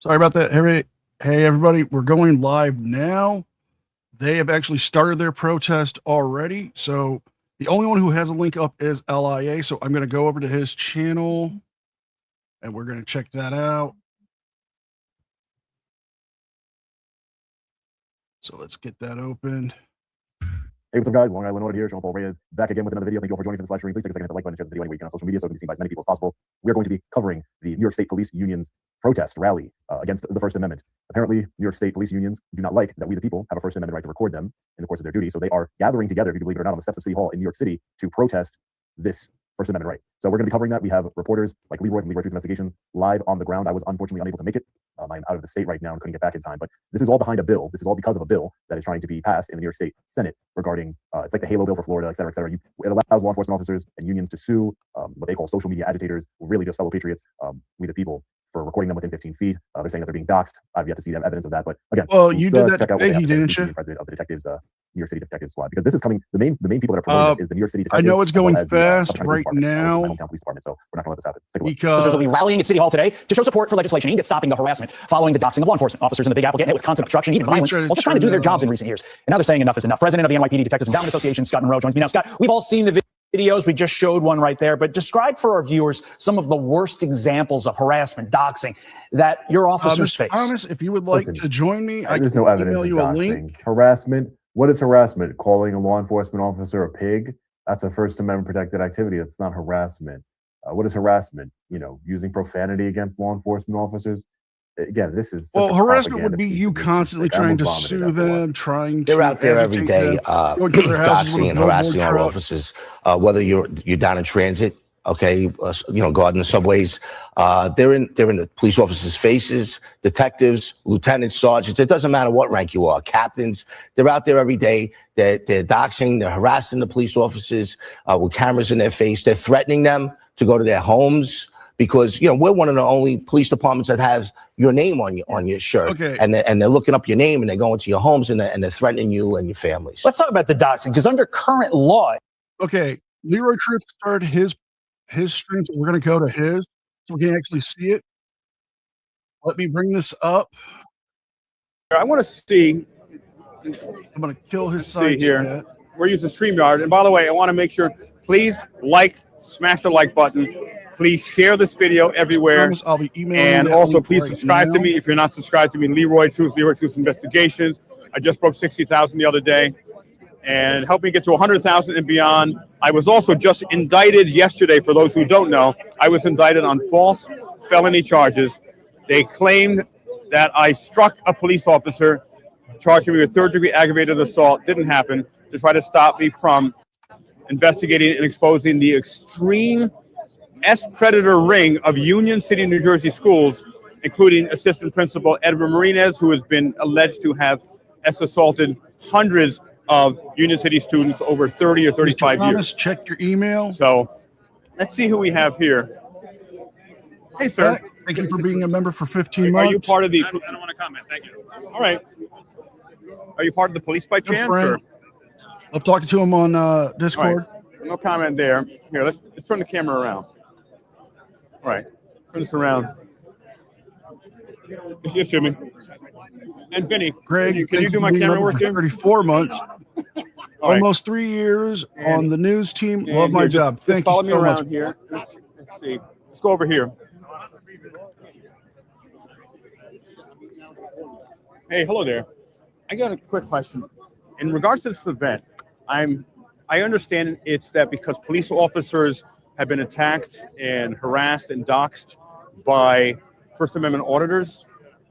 Sorry about that. Hey, everybody, we're going live now. They have actually started their protest already. So the only one who has a link up is LIA. So I'm going to go over to his channel and we're going to check that out. So let's get that open. Hey, what's up, guys? Long Island Order here. Sean Paul Reyes back again with another video. Thank you all for joining for this live stream. Please take a second to hit the like button and share this video anywhere you can on social media so it can be seen by as many people as possible. We are going to be covering the New York State Police Union's protest rally against the First Amendment. Apparently, New York State Police Unions do not like that we, the people, have a First Amendment right to record them in the course of their duty. So they are gathering together, if you believe it or not, on the steps of City Hall in New York City to protest this First Amendment right. So we're going to be covering that. We have reporters like Leroy from Leroy Truth Investigation live on the ground. I was unfortunately unable to make it. I'm out of the state right now and couldn't get back in time. But this is all behind a bill. This is all because of a bill that is trying to be passed in the New York State Senate regarding, it's like the Halo bill for Florida, et cetera, et cetera. It allows law enforcement officers and unions to sue what they call social media agitators, really just fellow patriots, we the people, for recording them within 15 feet. They're saying that they're being doxxed. I've yet to see evidence of that. But again, well, you did that today, didn't you? President of the detectives, New York City Detective Squad, because this is coming. The main people that are promoting this is the New York City Detectives. I know it's going fast right My now. hometown police department, so we're not going to let this happen. Take a look. Because will be rallying at City Hall today to show support for legislation aimed at stopping the harassment following the doxing of law enforcement officers in the Big Apple, getting hit with constant obstruction, even violence, while just trying to do their jobs in recent years. And now they're saying enough is enough. President of the NYPD Detectives Endowment Association, Scott Monroe, joins me now. Scott, we've all seen the videos. We just showed one right there, but describe for our viewers some of the worst examples of harassment, doxing that your officers face. Thomas, if you would like to join me, I there's can no evidence email of you a doxing. link. Harassment. What is harassment? Calling a law enforcement officer a pig? That's a First Amendment protected activity. That's not harassment. What is harassment? You know, using profanity against law enforcement officers. Again, this is harassment would be you constantly trying to sue them, trying to. They're out there every day, doxing and harassing our officers. Whether you're down in transit, okay, guarding the subways, they're in the police officers' faces, detectives, lieutenants, sergeants. It doesn't matter what rank you are, captains. They're out there every day. They're doxing, they're harassing the police officers with cameras in their face. They're threatening them to go to their homes. Because we're one of the only police departments that has your name on your shirt, okay. and they're looking up your name and they're going to your homes and they're threatening you and your families. Let's talk about the doxing, because under current law, okay, Leroy Truth started his stream, so we're going to go to his so we can actually see it. Let me bring this up. I want to see. I'm going to kill his site here. We're using StreamYard, and by the way, I want to make sure, please smash the like button. Please share this video everywhere. Thomas, I'll be emailing and also please right subscribe now. to me if you're not subscribed to me. Leroy Truth Investigations. I just broke 60,000 the other day, and help me get to 100,000 and beyond. I was also just indicted yesterday. For those who don't know, I was indicted on false felony charges. They claimed that I struck a police officer, charging me with third-degree aggravated assault. Didn't happen. To try to stop me from investigating and exposing the extreme S-predator ring of Union City, New Jersey schools, including Assistant Principal Edward Marinez, who has been alleged to have S-assaulted hundreds of Union City students over 30 or 35 Mr. Thomas, years. check your email. So let's see who we have here. Hey, sir. Thank you for being a member for 15 months. Are you part of the... I don't want to comment. Thank you. All right. Are you part of the police by chance? Or? I'm talking to him on Discord. Right. No comment there. Here, let's turn the camera around. All right, turn this around. Yes, Jimmy. And Vinny, Greg, can you do my camera work here? 34 months, almost 3 years on the news team. Love my job. Thank you so much. Here. Let's see. Let's go over here. Hey, hello there. I got a quick question. In regards to this event, I understand it's that because police officers have been attacked and harassed and doxxed by First Amendment auditors.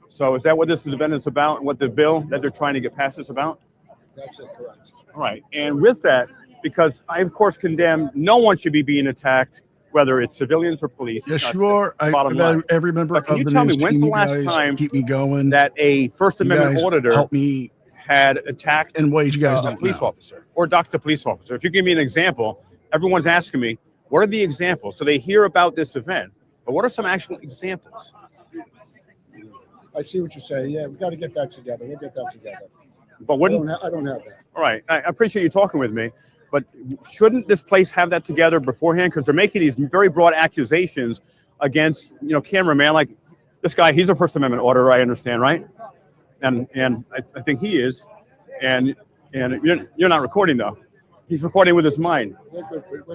So is that what this event is about and what the bill that they're trying to get passed is about? That's it, correct. All right. And with that, because I, of course, condemn no one should be being attacked, whether it's civilians or police. Yes, you are. Every member of the news team, can you tell me when's the last time keep me going, that a First Amendment auditor help me had attacked in ways you guys a don't police know. officer or doxed a police officer? If you give me an example, everyone's asking me, what are the examples? So they hear about this event, but what are some actual examples? I see what you're saying. Yeah, we got to get that together. We'll get that together. But wouldn't I don't have that. All right, I appreciate you talking with me, but shouldn't this place have that together beforehand? Because they're making these very broad accusations against, cameraman. Like, this guy, he's a First Amendment auditor, I understand, right? And I think he is. And you're not recording though. He's recording with his mind. We're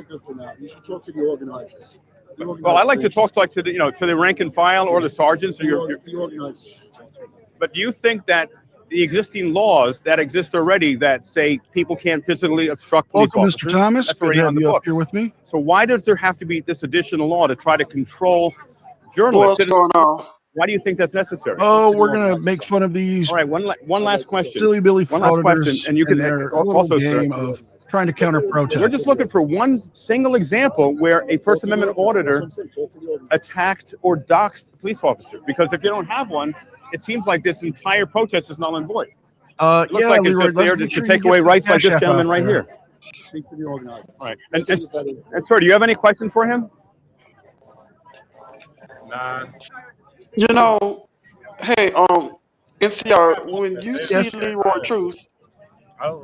good for now. You should talk to the organizers. Well, I like to talk to the rank and file or the sergeants. Or the organizers. But do you think that the existing laws that exist already that say people can't physically obstruct police Welcome, officers, Mr. Thomas. that's Good already to on have the you up books? here with me. So why does there have to be this additional law to try to control journalists? What's going on? Why do you think that's necessary? Oh, we're gonna make fun of these All right, one last question. silly Billy One last question, frauditors and you can their also, little sir, game of trying to counter protest. we're just looking for one single example where a First Amendment auditor attacked or doxed a police officer. Because if you don't have one, it seems like this entire protest is null and void. It looks like Leroy, it's just there to take away rights like this gentleman right here. Speak to the organizers. All right. And sir, do you have any questions for him? Nah. You know, hey, NCR, when you Yes. see Leroy Truth,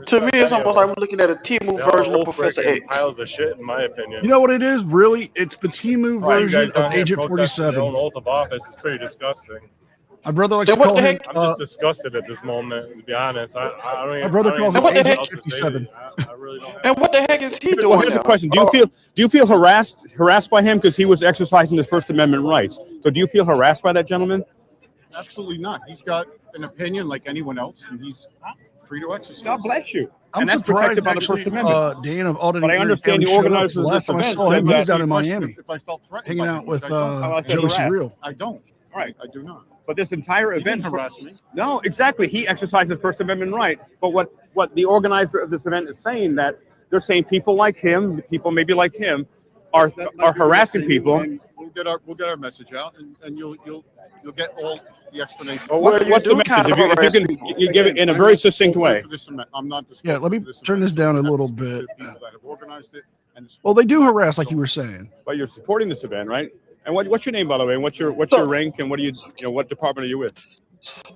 to me it's almost like we're looking at a T-move version of Professor X. Piles of shit, in my opinion. You know what it is? Really, it's the Timu You version guys down of here Agent protesting their 47. own oath of office is pretty disgusting. My brother likes Then to what call the him. heck? I'm just disgusted at this moment, to be honest. I don't even, My brother I don't calls even him know what Agent else to say. 57. I really don't have And what the heck is he Well, doing here's now? a question. Do you feel harassed by him because he was exercising his First Amendment rights? So do you feel harassed by that gentleman? Absolutely not. He's got an opinion like anyone else, and he's free to exercise. God bless you. I'm And that's surprised protected by the actually, First Amendment. Dan of Alderney But I understand County the showed up, organizers 'cause of the last this time I event saw him, said he was that down in Question Miami, If I felt threatened, hanging by out him, with which I don't. I said Joey harassed. Surreal. I don't. Right. I do not. But this entire He didn't event harass me. No, exactly. He exercised his First Amendment right. But what the organizer of this event is saying, that they're saying people like him, people maybe like him, are harassing people. And we'll get our message out, and you'll get all the explanation. Well, Well, you what's the do message? kind of If you harass can people. you give it in a very succinct way. I'm not. Yeah, let me turn this down a little bit. People that have organized it, and Well, they do harass, like you were saying. But you're supporting this event, right? And what's your name, by the way? And what's your rank? And what do what department are you with?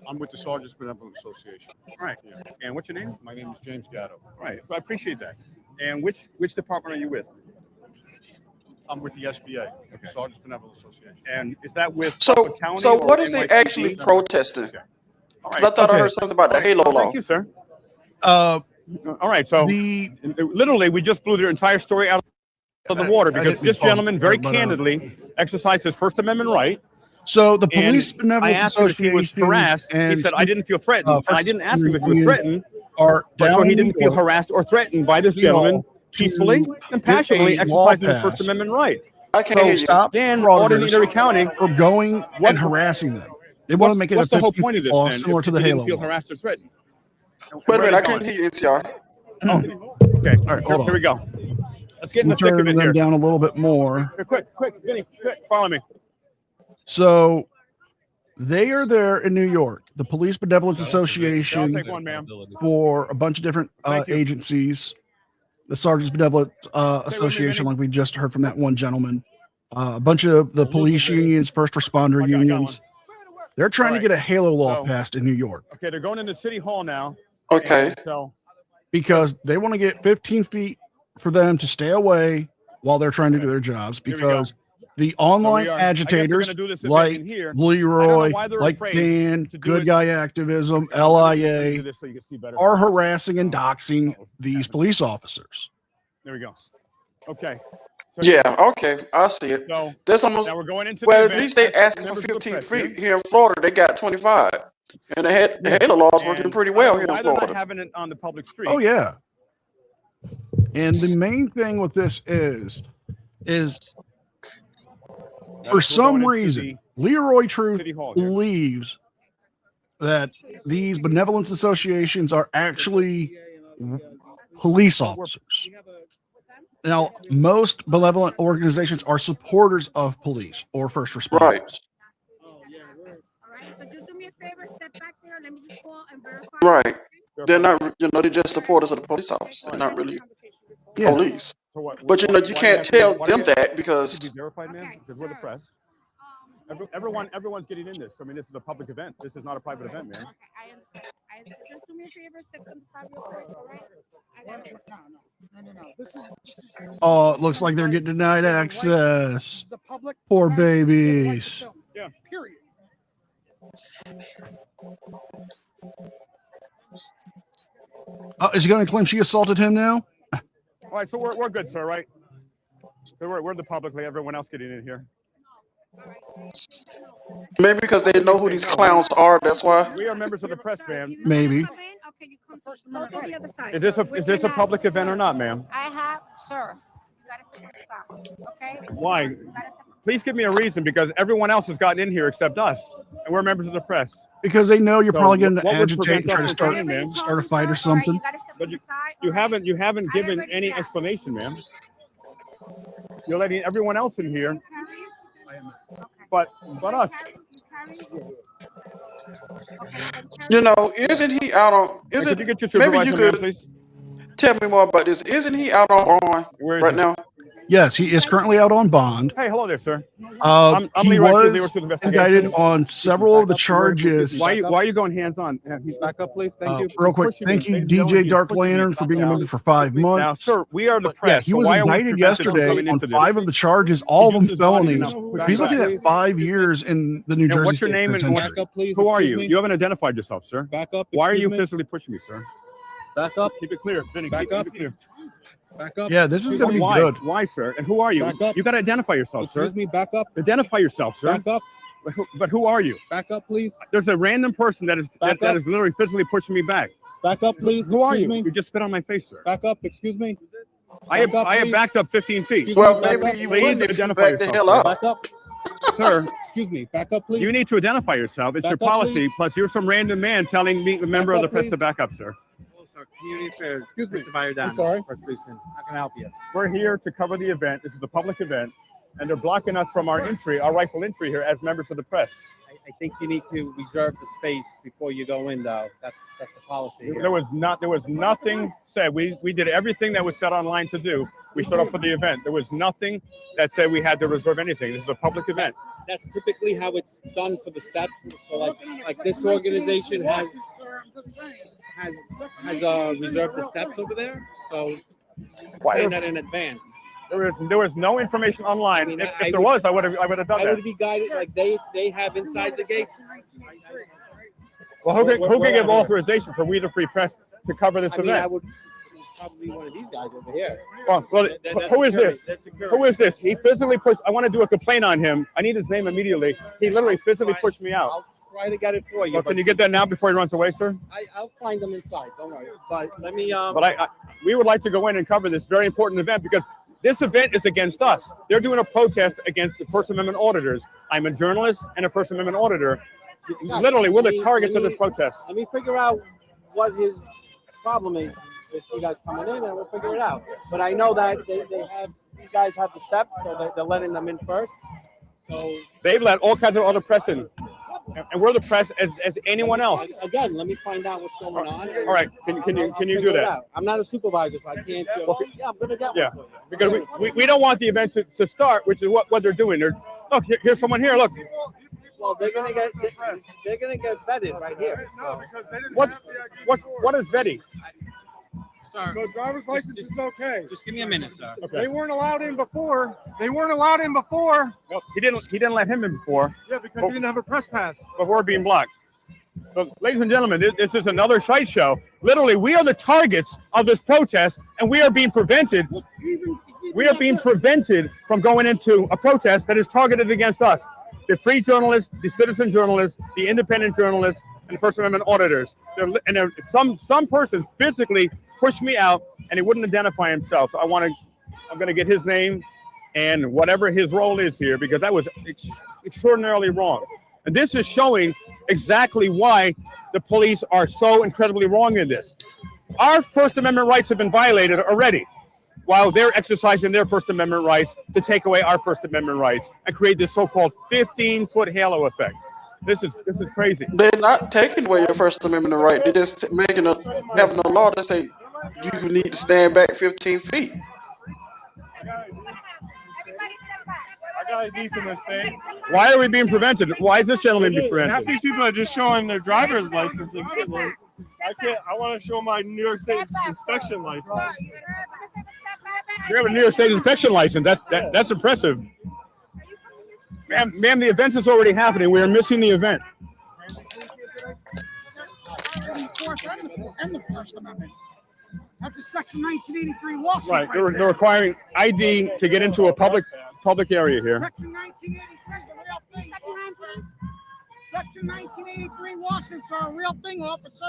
I'm with the Sergeants Benevolent Association. All right. And what's your name? My name is James Gatto. All right. I appreciate that. And which department are you with? I'm with the SBA, Sergeants Benevolent Association. And is that with So, Suffolk County? so or what is he NYPD? actually protesting? All 'Cause right. I thought I Okay. heard something about the Halo law. Thank you, sir. Uh, All right. So the literally, we just blew their entire story out of the water I because didn't this follow gentleman very that, but, candidly exercised his First Amendment right. so the And Police I Benevolence asked him if he was Association harassed. He and said, I didn't feel threatened. And I First didn't ask him if he was Union threatened. are But down so he in didn't New feel York harassed or threatened by this you know, gentleman peacefully to and passionately get a law exercising his First passed. Amendment right. I can't So hear you. stop Dan, frauditors Ordinary County. from going and harassing them. They want to make it a What's the whole 15 point of this law then? similar if to the he didn't Halo feel law. harassed or threatened. Wait a Where minute, I are they couldn't going? hear you, NCR. Okay. All right. hold Here on. we go. Let's get in We'll the thick turn of it them here. down a little bit more. Here, quick, Vinny, quick, follow me. So they are there in New York, the Police Benevolence I'll Association, take one, ma'am. for a bunch of different Thank you. agencies. The Sergeants Benevolent Association, like we just heard from that one gentleman. A bunch of the police unions, first responder I got unions. They're trying All to get a Halo law So- passed in New York Okay, they're going into City Hall now. Okay. And so because they want to get 15 feet for them to stay away while they're trying to do their jobs. Here we Because the so online we are- I guess we're agitators gonna do this event like in here. Leroy, why they're like afraid Dan, to do Good it. Guy Activism, Let me do LIA, this so you can see better. are harassing and doxing these police officers. There we go. Okay. So, Yeah, okay, I see it. So There's almost, now we're going into well, the at event. least they Let's asking for remember to 15 press feet. Here in Florida, they got 25. And the Halo law is working And pretty I well don't here know in why they're not Florida. having it on the public street. Oh yeah. And the main thing with this is for some reason Leroy Truth City Hall here. believes that these benevolence associations are actually police officers. Now, most benevolent organizations are supporters of police or first responders. Right. All right, so just do me a favor, step back there, let me just call and verify. Right. They're not, they're just supporters of the police office. They're not really Yeah. police. So what- But you know, you why do can't have to tell be- why do them you have that to because be verified, man? Okay, Because we're the sir. press. Everyone's getting in this. I mean, this is a public event. This is not a private event, man. Okay, I understand. Just do me a favor, step to the side real quick, all right? I got it. No. This is Oh, it looks like they're getting denied access. the public. Poor babies. Yeah. Period. Is he going to claim she assaulted him now? All right, so we're good, sir, right? So we're the public, like everyone else getting in here. Maybe because they know who these clowns are. That's why. We are members of the press, ma'am. Maybe. Okay, you come go to the other side. Is this a public event or not, ma'am? I have, sir. You gotta stop, okay? Why? You gotta stop. Please give me a reason, because everyone else has gotten in here except us, and we're members of the press. Because they know you're So probably going to what would agitate and prevent try to us from start, coming in, ma'am? start a fight or something. But you haven't given any explanation, ma'am. You're letting everyone else in here, but us. You know, isn't he out on? Could you get your Maybe you supervisor, ma'am, could please? tell me more about this. Isn't he out on bond Where is right he? now? Yes, he is currently out on bond. Hey, hello there, sir. I'm I'm he Leroy was Leroy Investigations. indicted on several of the charges. Why are you going hands-on? Back up, please. Thank you. Real quick, thank you, DJ Dark Lantern, for being a member for 5 months. Now, sir, we are the Yeah, press. he so was why are we indicted prevented from yesterday coming on into this? 5 of the charges, all of them felonies. Back He's looking up. at 5 years in the New And Jersey what's your State name and Penitentiary. Back up, please. Who are Excuse you? me. You haven't identified yourself, sir. Back up. Why are you excuse me. physically pushing me, sir? Back up. Keep it clear, Vinny. Back keep up. it clear. Back up. Yeah, this is going to be Why? good. Why, sir? And who are you? Back up. You got to identify yourself, sir. Excuse me. Back up. Identify yourself, sir. Back up. But who are you? Back up, please. There's a random person that is Back that up. is literally physically pushing me back. Back up, please. Who are Excuse you? me. You just spit on my face, sir. Back up. Excuse me. I have Back up, please. backed up 15 feet. Excuse Well, me, back maybe up. you Please wouldn't if you identify back the yourself, hell sir. up. Back up. Sir, Excuse me. Back up, please. you need to identify yourself. It's your Back up, policy. please. Plus, you're some random man telling me, a member Back of the up, press, please. to back up, sir. Community affairs. Excuse me. Divided down. I'm sorry. First Policeman. How can I help you? We're here to cover the event. This is a public event, and they're blocking us from our entry, our rightful entry here as members of the press. I think you need to reserve the space before you go in, though. That's the policy here. There was nothing said. We did everything that was said online to do. We showed up for the event. There was nothing that said we had to reserve anything. This is a public event. That's typically how it's done for the steps. So like this organization has reserved the steps over there. So Why- paying that in advance. There was no information online. I mean, If there was, I would have done I that. would be guided like they have inside the gates. Well, who can We're give out here. authorization for We the Free Press to cover this I mean, I event? would probably one of these guys over here. Well, That's who is security. this? That's security. Who is this? He physically pushed. I want to do a complaint on him. I need his name immediately. He literally physically pushed me out. I'll try to get it for you. Well, can you get that now before he runs away, sir? I'll find them inside. Don't worry. But let me. But we would like to go in and cover this very important event because this event is against us. They're doing a protest against the First Amendment auditors. I'm a journalist and a First Amendment auditor. Literally, we're the targets of this protest. Let me figure out what his problem is with you guys coming in, and we'll figure it out. But I know that they have, you guys have the steps, so they're letting them in first. So They've let all kinds of other press in, and we're the press as anyone else. again, let me find out what's going on. All right, can you I'll do figure it that? out. I'm not a supervisor, so I can't. Yeah, I'm gonna get Yeah, one. because we don't want the event to start, which is what they're doing. Look, here's someone here. Look, Well, they're gonna get vetted right here. So. what is vetting? Sir, So driver's license is okay. just give me a minute, sir. Okay. They weren't allowed in before. They weren't allowed in before. Well, he didn't let him in before, Yeah, because he didn't have a press pass. but we're being blocked. So, ladies and gentlemen, this is another shite show. Literally, we are the targets of this protest, and we are being prevented. We are being prevented from going into a protest that is targeted against us. The free journalists, the citizen journalists, the independent journalists, and First Amendment auditors. Some person physically pushed me out, and he wouldn't identify himself. So I'm going to get his name and whatever his role is here, because that was extraordinarily wrong. And this is showing exactly why the police are so incredibly wrong in this. Our First Amendment rights have been violated already, while they're exercising their First Amendment rights to take away our First Amendment rights and create this so-called 15-foot halo effect. This is crazy. They're not taking away your First Amendment right. They're just having a law that say you need to stand back 15 feet. I got ID from this thing. Why are we being prevented? Why is this gentleman being Half prevented? these people are just showing their driver's license and kid license. I want to show my New York State inspection license. You have a New York State inspection license. That's impressive. Ma'am, the event is already happening. We are missing the event. And the First Amendment. That's a Section 1983 lawsuit. Right. They're requiring ID to get into a public area here. Section 1983 is a real thing. Section 1983 lawsuits are a real thing, officers.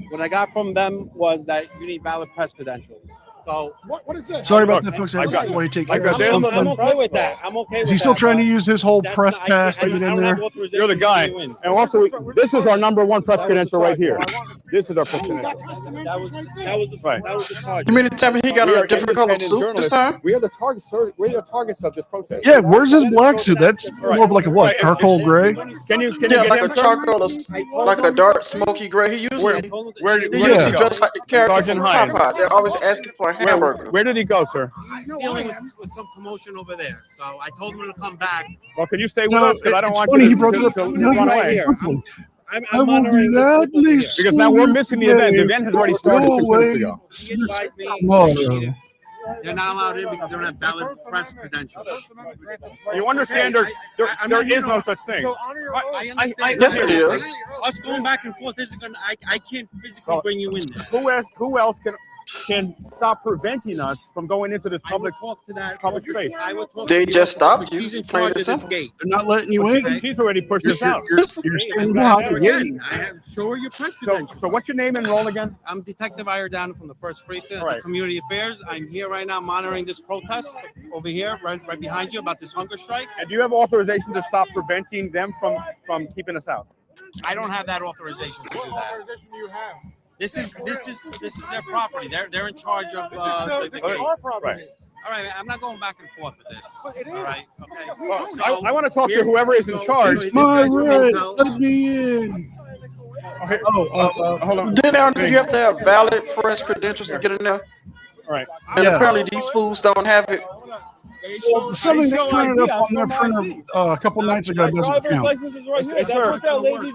What I got from them was that you need valid press credentials. So what is this? Sorry about that, folks. I'm okay with that. I'm okay with that. Is he still trying to use his whole That's press not- pass to I get in don't have there? authorization You're the guy. to win. And also, this is our #1 press credential right here. This is our press credential. That was the Right. that was the charge. You mean to tell me he got We a are different color independent suit this journalists. time? We are the targets, sir. We are the targets of this protest. Yeah, where's his black suit? That's more of like a what? Charcoal gray? Can you Yeah, get like in, a sir? charcoal, like a dark smoky gray. He Where usually did he he usually go? dressed like the character Sergeant from Hyde. Popeye. They're always asking for a hamburger. Where did he go, sir? He's dealing with some commotion over there, so I told him to come back. Well, can you stay with No, us? Because I don't it's want funny you he to, brought to, it up. to No, run right away. here. Quickly. I'm I will monitoring this gladly here. Because now we're missing the event. The event has already started 6 minutes ago. He advised me Tomorrow. they're not allowed in because they don't have valid press credentials. You understand there is no such thing. I understand. Yes, it is. Us going back and forth isn't gonna. I can't physically bring you in there. Who else can stop preventing us from going into this I would public talk to that public space? I would talk They to just stopped you. She's in Plain charge and of this simple. gate. They're not letting you in. She's already pushed us out. You're standing behind the gate. I have show her your press So credentials. what's your name and role again? I'm Detective Iredano from the First Precinct, Right. of Community Affairs. I'm here right now monitoring this protest over here, right behind you, about this hunger strike. And do you have authorization to stop preventing them from keeping us out? I don't have that authorization to do that. This is their property. They're in charge of the gate. Right. All right, I'm not going back and forth with this. All right, okay. Well, I want to talk to whoever is in charge. It's my right. Let me in. Okay. Hold on. Didn't you have to have valid press credentials to get in there? All right. And Yes. apparently these fools don't have it. Well, something they printed up on their printer a couple nights ago doesn't count. Yes, sir.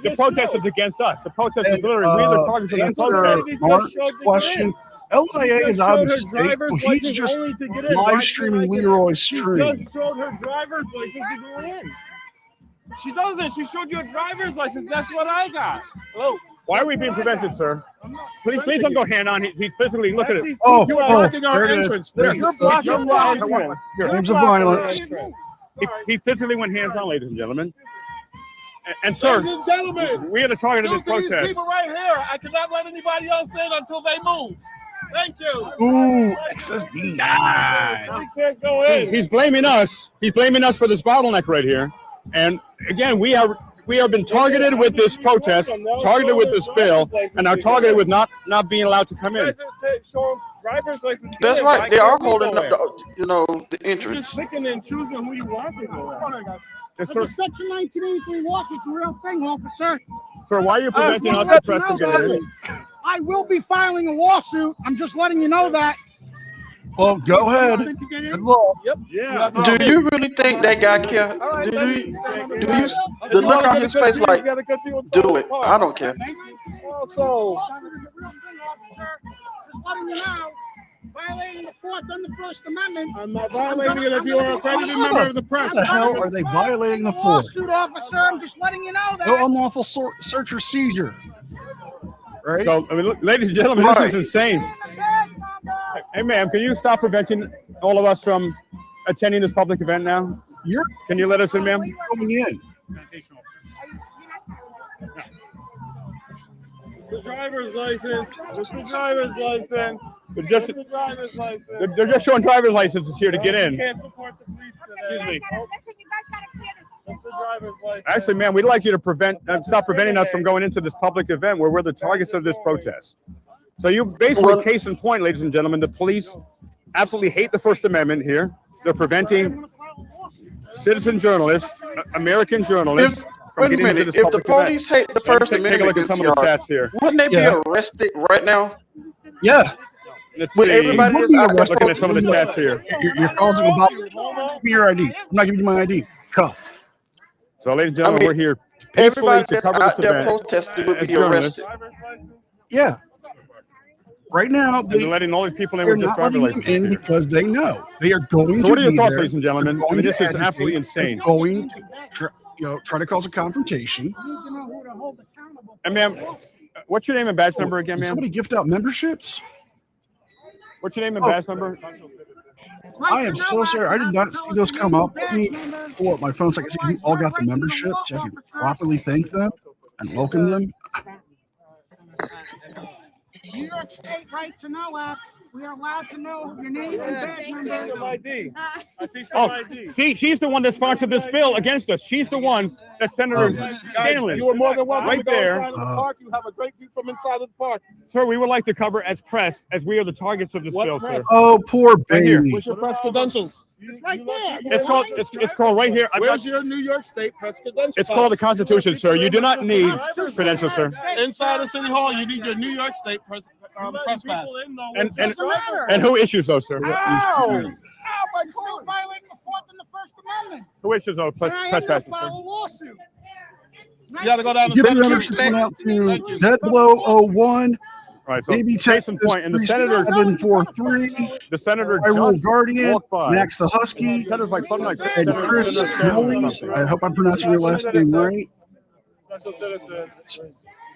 The protest is against us. The protest is literally we are the targets of the Answer protest. Mark's question. LIA is out of state. Well, he's just live streaming Leroy's stream. She showed her driver's license to go in. She doesn't. She showed you a driver's license. That's what I got. Hello. Why are we being prevented, sir? Please don't go hand on. He's physically look at it. Oh, You are blocking our there it is. entrance. There You're it is. blocking our entrance. Claims of violence. He physically went hands on, ladies and gentlemen. And sir, Ladies and gentlemen, we are the target of this these protest. people right here. I cannot let anybody else in until they move. Thank you. Ooh, access denied. We can't go in. He's blaming us. He's blaming us for this bottleneck right here. And again, we have been targeted with this protest, targeted with this bill, and now targeted with not being allowed to come in. Show driver's license. That's Why right. They are can't we holding go up in? the You're entrance. just picking and choosing who you want to go in. Yes, That's sir. a Section 1983 lawsuit. It's a real thing, officer. Sir, why are you preventing us Let from you know getting in? that I will be filing a lawsuit. I'm just letting you know that. Well, go ahead. Good luck. Yeah. Do you really think that guy care? Do you the look on his face like, do it? I don't care. Also, Lawsuit is a real thing, officer. Just letting you know. Violating the Fourth and the First Amendment. I'm not violating it if you are a accredited member of the press. How the hell are they violating the Fourth? Lawsuit, officer. I'm just letting you know that. No unlawful search or seizure. Right? So, I mean, look, ladies and gentlemen, this is insane. Hey, ma'am, can you stop preventing all of us from attending this public event now? Can you let us in, ma'am? Coming in. The driver's license. It's the driver's license. Just, It's the driver's license. they're just showing driver's licenses here to get You in. can't support the police today. Excuse me. It's the driver's license. Actually, ma'am, we'd like you to stop preventing us from going into this public event where we're the targets of this protest. So you basically, case in point, ladies and gentlemen, the police absolutely hate the First Amendment here. They're preventing citizen journalists, American journalists, from Wait a getting into minute. this If the public police event. hate the First Take a Amendment, look at some of the chats here. wouldn't they be arrested right now? Yeah. Let's With see. everybody that's out there Looking at some of the chats here. You're causing a problem. Give me your ID. I'm not giving you my ID. Come. So, ladies and gentlemen, we're here peacefully Everybody to that's cover out this there event. protesting would as be journalists. arrested. Yeah. Right now, They're letting all these people in they're with just not driver letting them licenses in here. because they know they are going So to what are your be thoughts, there. ladies and gentlemen? They're I mean, going this to is absolutely agitate. insane. They're going to try to cause a confrontation. And ma'am, what's your name and badge number again, Did ma'am? somebody gift out memberships? What's your name and badge number? I am so sorry. I did not see those come up. Let me pull up my phone so I can see who all got the membership so I can properly thank them and welcome them. New York State right to know act. We are allowed to know your name and badge number. ID. I see some ID. She's the one that sponsored this bill against us. She's the one that Senator Scanlon. You are more than welcome right to go there. inside of the park. You have a great view from inside of the park. Sir, we would like to cover as press, as we are the targets of this bill, sir. Oh, poor Right here. baby. What's your press credentials? It's right there. It's called right here. Where's your New York State press credentials? It's called the Constitution, sir. You do not need credentials, sir. Inside of City Hall, you need your New York State press pass. And who issues those, sir? Ow! But still violating the Fourth and the First Amendment. Who issues those press And I have to passes, file sir? a lawsuit. You gotta go down Give to the membership went out to Deadblow01, Right, so Baby case Texas in point, and the senator, 743, the senator I Rule just Guardian, walked by. Max the Husky, Senator's like something like and Chris Mullins. I hope I'm pronouncing your last name right.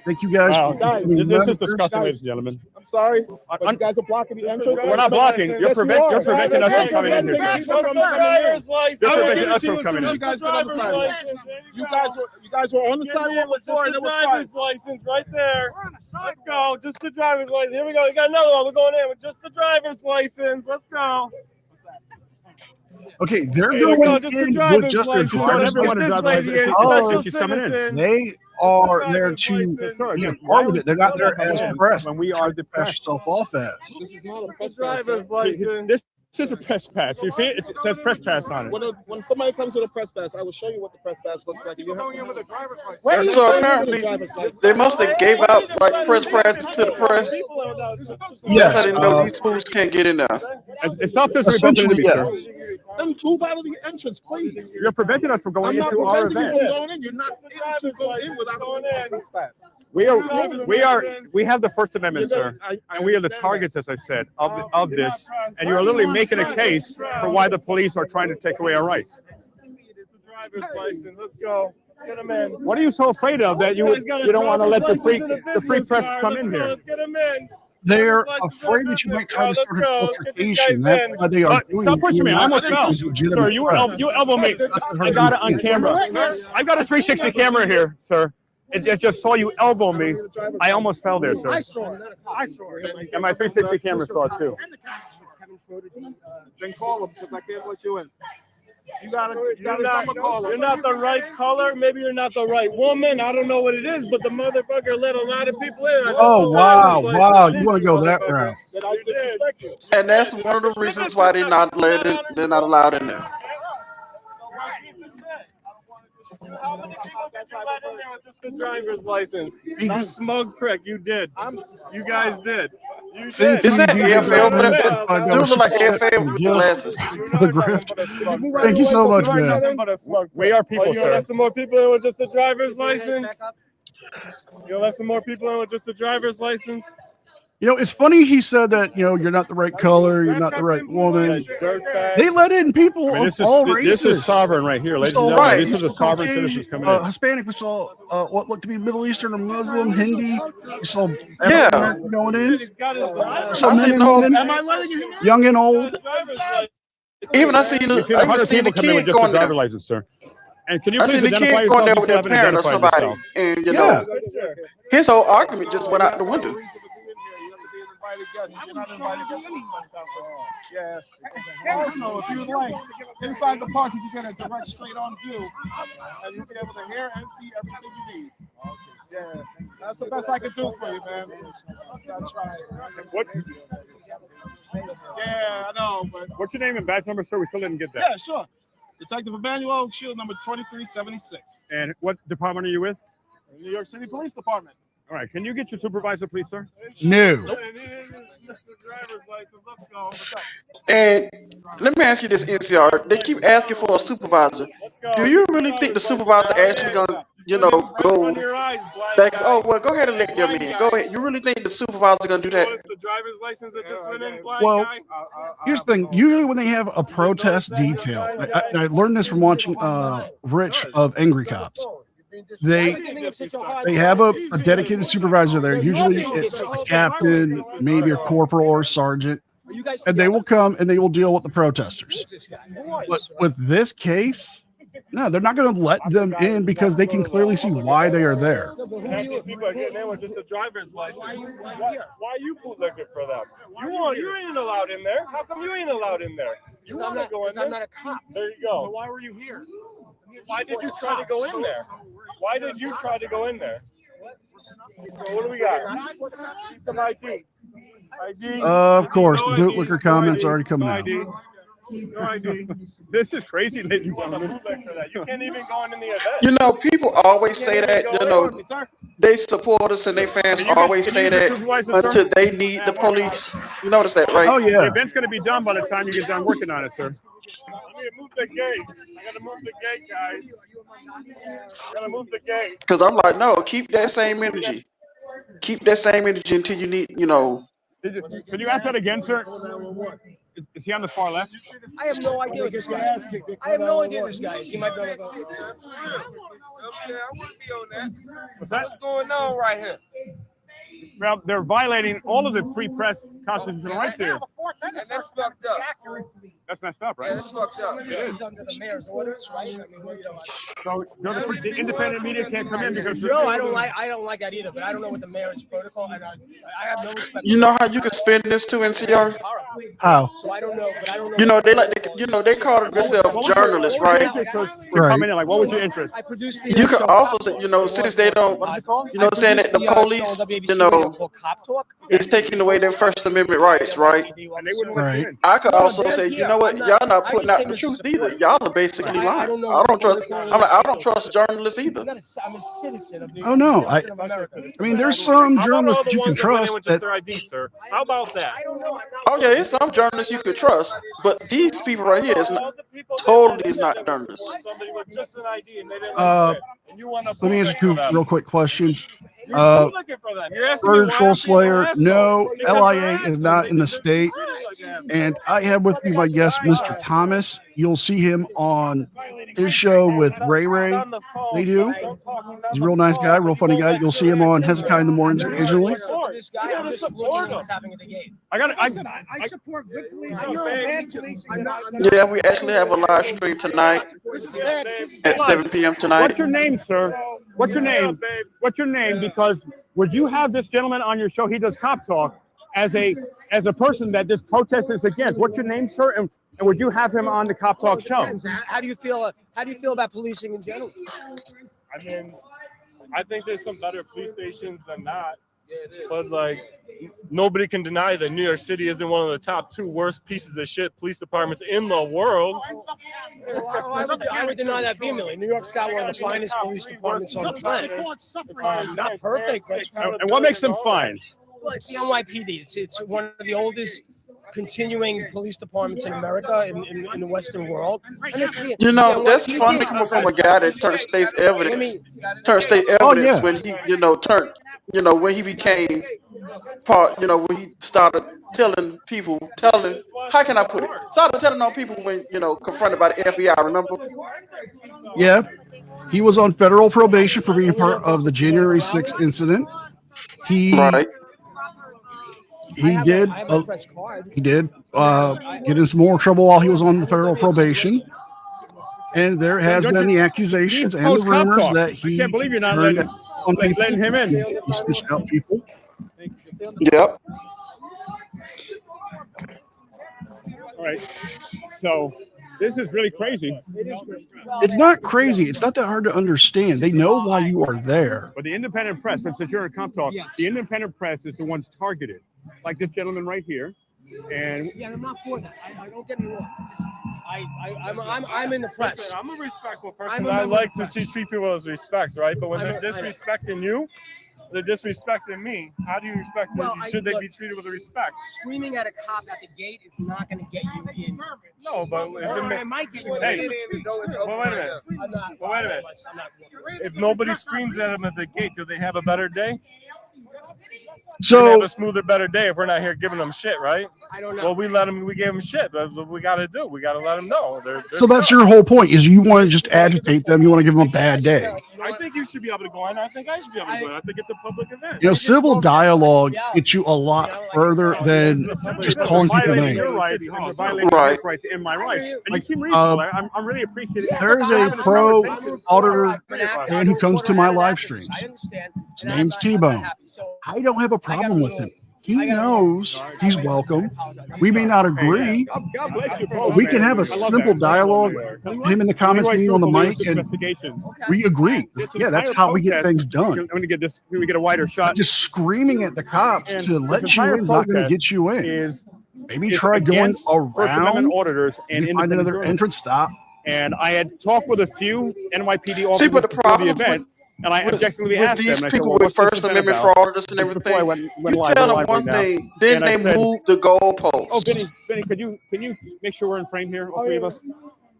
Thank you guys. Wow, for guys, this becoming is members. disgusting, ladies and gentlemen. I'm sorry, but you guys are blocking the entrance. We're not blocking. You're preventing us from coming in here, sir. You're preventing us from coming in. You guys get on the sidewalk. You guys were on the sidewalk before, and it was fine. License right there. Let's go. Just the driver's license. Here we go. We got another one. We're going in with just the driver's license. Let's go. Okay, they're Here we going go, in just the with driver's just their license. driver's Everyone license. to drive license. Oh, She's coming in. They are there to be a part of it. They're not there as press. When we are the Pass press. yourself off as. This is not a press pass. Driver's license. This is a press pass. You see it? It says press pass on it. When somebody comes with a press pass, I will show you what the press pass looks like. You have with a driver's license. So apparently, they must have gave out like press passes to the press. Yes, That's how they know these fools can't get in there. It's self-defense preventing essentially, me, sir. yes. Then move out of the entrance, please. You're preventing us from I'm going not into our preventing you event. from going in. You're not able to go in without a press pass. We have the First Amendment, sir, and we are the targets, as I said, of this. And you are literally making a case for why the police are trying to take away our rights. Driver's license. Let's go. Get him in. What are you so afraid of that you don't want to let the free press come in here? Let's get him in. They're afraid that you might try to start an altercation. That's why they are doing Stop pushing me. I almost fell. legitimate Sir, you elbow me. I got it on camera. I've got a 360 camera here, sir. It just saw you elbow me. I almost fell there, sir. I saw it. I saw it. And my 360 camera saw it too. Then call them because I can't let you in. You gotta call them. You're not the right color. Maybe you're not the right woman. I don't know what it is, but the motherfucker let a lot of people in. Oh, wow. You want to go that route. That I disrespect you. And that's one of the reasons why they're not allowed in there. How many people did you let in there with just the driver's license? You smug prick. You did. You guys did. You did. Isn't that AFA over there? Dude look like AFA with glasses. The grift. Thank you so much, man. We are people, You sir. let some more people in with just the driver's license? You let some more people in with just the driver's license? It's funny he said that, you're not the right color, you're not the right woman. Dirtbag. They let in people of all races. This is sovereign right here, We ladies saw and gentlemen. we This is a saw sovereign Caucasian, citizens coming in. Hispanic. We saw what looked to be Middle Eastern or Muslim, Hindi. We saw Yeah. African going in. He's got his We saw men and women, Am I letting you in? young and old. Even I seen You've seen the 100 people come in with kid just a going driver's there. license, sir. And can you I please seen the identify kid going yourself? there You with still their haven't parent or identified somebody, yourself. and Yeah. his whole argument just went out the window. Yeah. Also, if you like, inside the park, you can get a direct straight-on view, and you'll be able to hear and see everything you need. Yeah, that's the best I can do for you, man. I'll try. What? Yeah, I know, but What's your name and badge number, sir? We still didn't get that. yeah, sure. Detective Emmanuel, shield number 2376, And what department are you with? New York City Police Department. All right. Can you get your supervisor, please, sir? No. And let me ask you this, NCR. They keep asking for a supervisor. Do you really think the supervisor actually gonna go back. Oh well, go ahead and let them in. Go ahead. You really think the supervisor's gonna do that? The driver's license that just went in, blind Well, guy? here's the thing. Usually when they have a protest detail, I learned this from watching Rich of Angry Cops. They have a dedicated supervisor there. Usually it's a captain, maybe a corporal or a sergeant, and they will come and they will deal with the protesters. But with this case, no, they're not going to let them in because they can clearly see why they are there. People are getting in with just a driver's license. Why are you bootlicking for them? You ain't allowed in there. How come you ain't allowed in there? You want to go in there? I'm not a cop. There you go. So why were you here? Why did you try to go in there? Why did you try to go in there? So what do we got? Some ID. Of course, the bootlicker comments already coming out. No ID. This is crazy that you want to bootleg for that. You can't even go in the event. People always say that. They support us and their fans always say that until they need the police. You notice that, right? Oh yeah. The event's going to be done by the time you get done working on it, sir. I gotta move the gate. I gotta move the gate, guys. I gotta move the gate. Because I'm like, no, keep that same energy. Keep that same energy until you need, Can you ask that again, sir? Is he on the far left? I have no idea what this guy is. I have no idea what this guy is. He might be on the I wouldn't be on that. What's that? What's going on right here? Well, they're violating all of the free press constitutional rights here. And that's fucked up. That's messed up, right? Yeah, that's fucked up. It is. under the mayor's orders, right? So the independent media can't come in because no, I don't like that either. But I don't know what the mayor's protocol. And I have no respect. You know how you can spin this too, NCR? How? So I don't know. But I don't know. They call themselves journalists, right? Come in, like, what was your interest? I produced the. You could also, since they don't, saying that the police, it's taking away their First Amendment rights, right? Right. I could also say, you know what, y'all not putting out the truth either. Y'all are basically lying. I don't trust journalists either. I'm a citizen of the. Oh no, I mean, there's some journalists you can trust that. How about that? Oh yeah, it's some journalists you could trust, but these people right here is not journalists. Let me answer two real quick questions. Murder Troll Slayer, no, LIA is not in the state. And I have with me my guest, Mr. Thomas. You'll see him on his show with Ray Ray. They do. He's a real nice guy, real funny guy. You'll see him on Hezekiah in the mornings occasionally. I support good policing. You're a bad policing. Yeah, we actually have a live stream tonight at 7 p.m. tonight. What's your name, sir? What's your name? What's your name? Because would you have this gentleman on your show? He does cop talk as a person that this protest is against. What's your name, sir? And would you have him on the cop talk show? How do you feel? How do you feel about policing in general? I mean, I think there's some better police stations than not. But like, nobody can deny that New York City isn't one of the top 2 worst pieces of shit police departments in the world. I would deny that vehemently. New York's got one of the finest police departments on the planet. Not perfect, but and what makes them fine? Well, it's the NYPD. It's one of the oldest continuing police departments in America, in the Western world. And that's funny coming from a guy that turned state evidence. When he, when he became part, when he started telling, how can I put it? Started telling on people when, confronted by the FBI, remember? Yeah. He was on federal probation for being part of the January 6th incident. He did get in some more trouble while he was on the federal probation. And there has been the accusations and the rumors that he can't believe you're not letting him in. He snitched out people. Yep. All right. So this is really crazy. It's not crazy. It's not that hard to understand. They know why you are there. But the independent press, since you're a cop talk, the independent press is the ones targeted. Like this gentleman right here. And I'm not for that. I don't get me wrong. I'm in the press. Listen, I'm a respectful person. I like to treat people as respect, right? But when they're disrespecting you, They're disrespecting me. How do you expect them? Should they be treated with respect? Screaming at a cop at the gate is not going to get you in. No, but it might get you in. Hey, well, wait a minute. Well, wait a minute. If nobody screams at them at the gate, do they have a better day? So they have a smoother, better day if we're not here giving them shit, right? I don't know. Well, we gave them shit. That's what we got to do. We got to let them know. They're so that's your whole point, is you want to just agitate them. You want to give them a bad day. I think you should be able to go in. I think I should be able to go in. I think it's a public event. You know, civil dialogue gets you a lot further than just calling people names. Your rights, violating your rights in my rights. And you seem reasonable. I'm really appreciating. There's a pro auditor man who comes to my live streams. His name's T-Bone. I don't have a problem with him. He knows he's welcome. We may not agree. God bless you, We can have a simple dialogue. Him in the comments, me on the mic, and we agree. Yeah, that's how we get things done. I'm going to get this. Can we get a wider shot? Just screaming at the cops to let you in is not going to get you in. Maybe try going around auditors and find another entrance stop. And I had talked with a few NYPD officers before the event. And I objectively asked these them, people with First Amendment frauditors and everything. You tell them one thing, then they move the goalposts. Oh, Vinny, can you make sure we're in frame here, all three of us?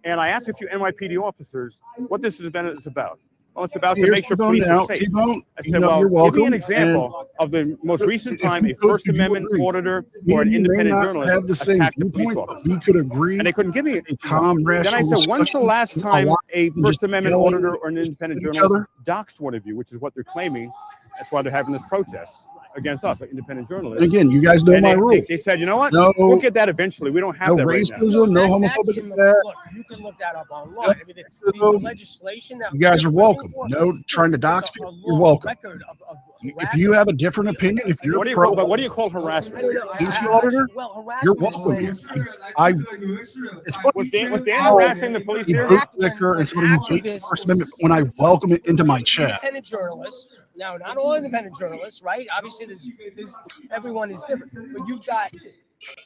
And I asked a few NYPD officers what this event is about. Well, it's about to make sure police are safe. I said, well, give me an example of the most recent time a First Amendment auditor or an independent journalist attacked a police officer. We could agree. And they couldn't give me a calm, Then I said, when's the last time a First Amendment auditor or an independent journalist doxed one of you, which is what they're claiming. That's why they're having this protest against us, like independent journalists. And again, you guys know my rule. They said, you know what? We'll get that eventually. We don't have that right now. No racism, no homophobic. Look, you can look that up online. I mean, the legislation that you guys are welcome. No trying to dox people. You're welcome. If you have a different opinion, if you're what do you call harassment? Auditor, you're welcome here. It's funny. Was Dan harassing the police here? Liquor and somebody who hates the First Amendment when I welcome it into my chat. Independent journalists. Now, not all independent journalists, right? Obviously, there's everyone is different, but you've got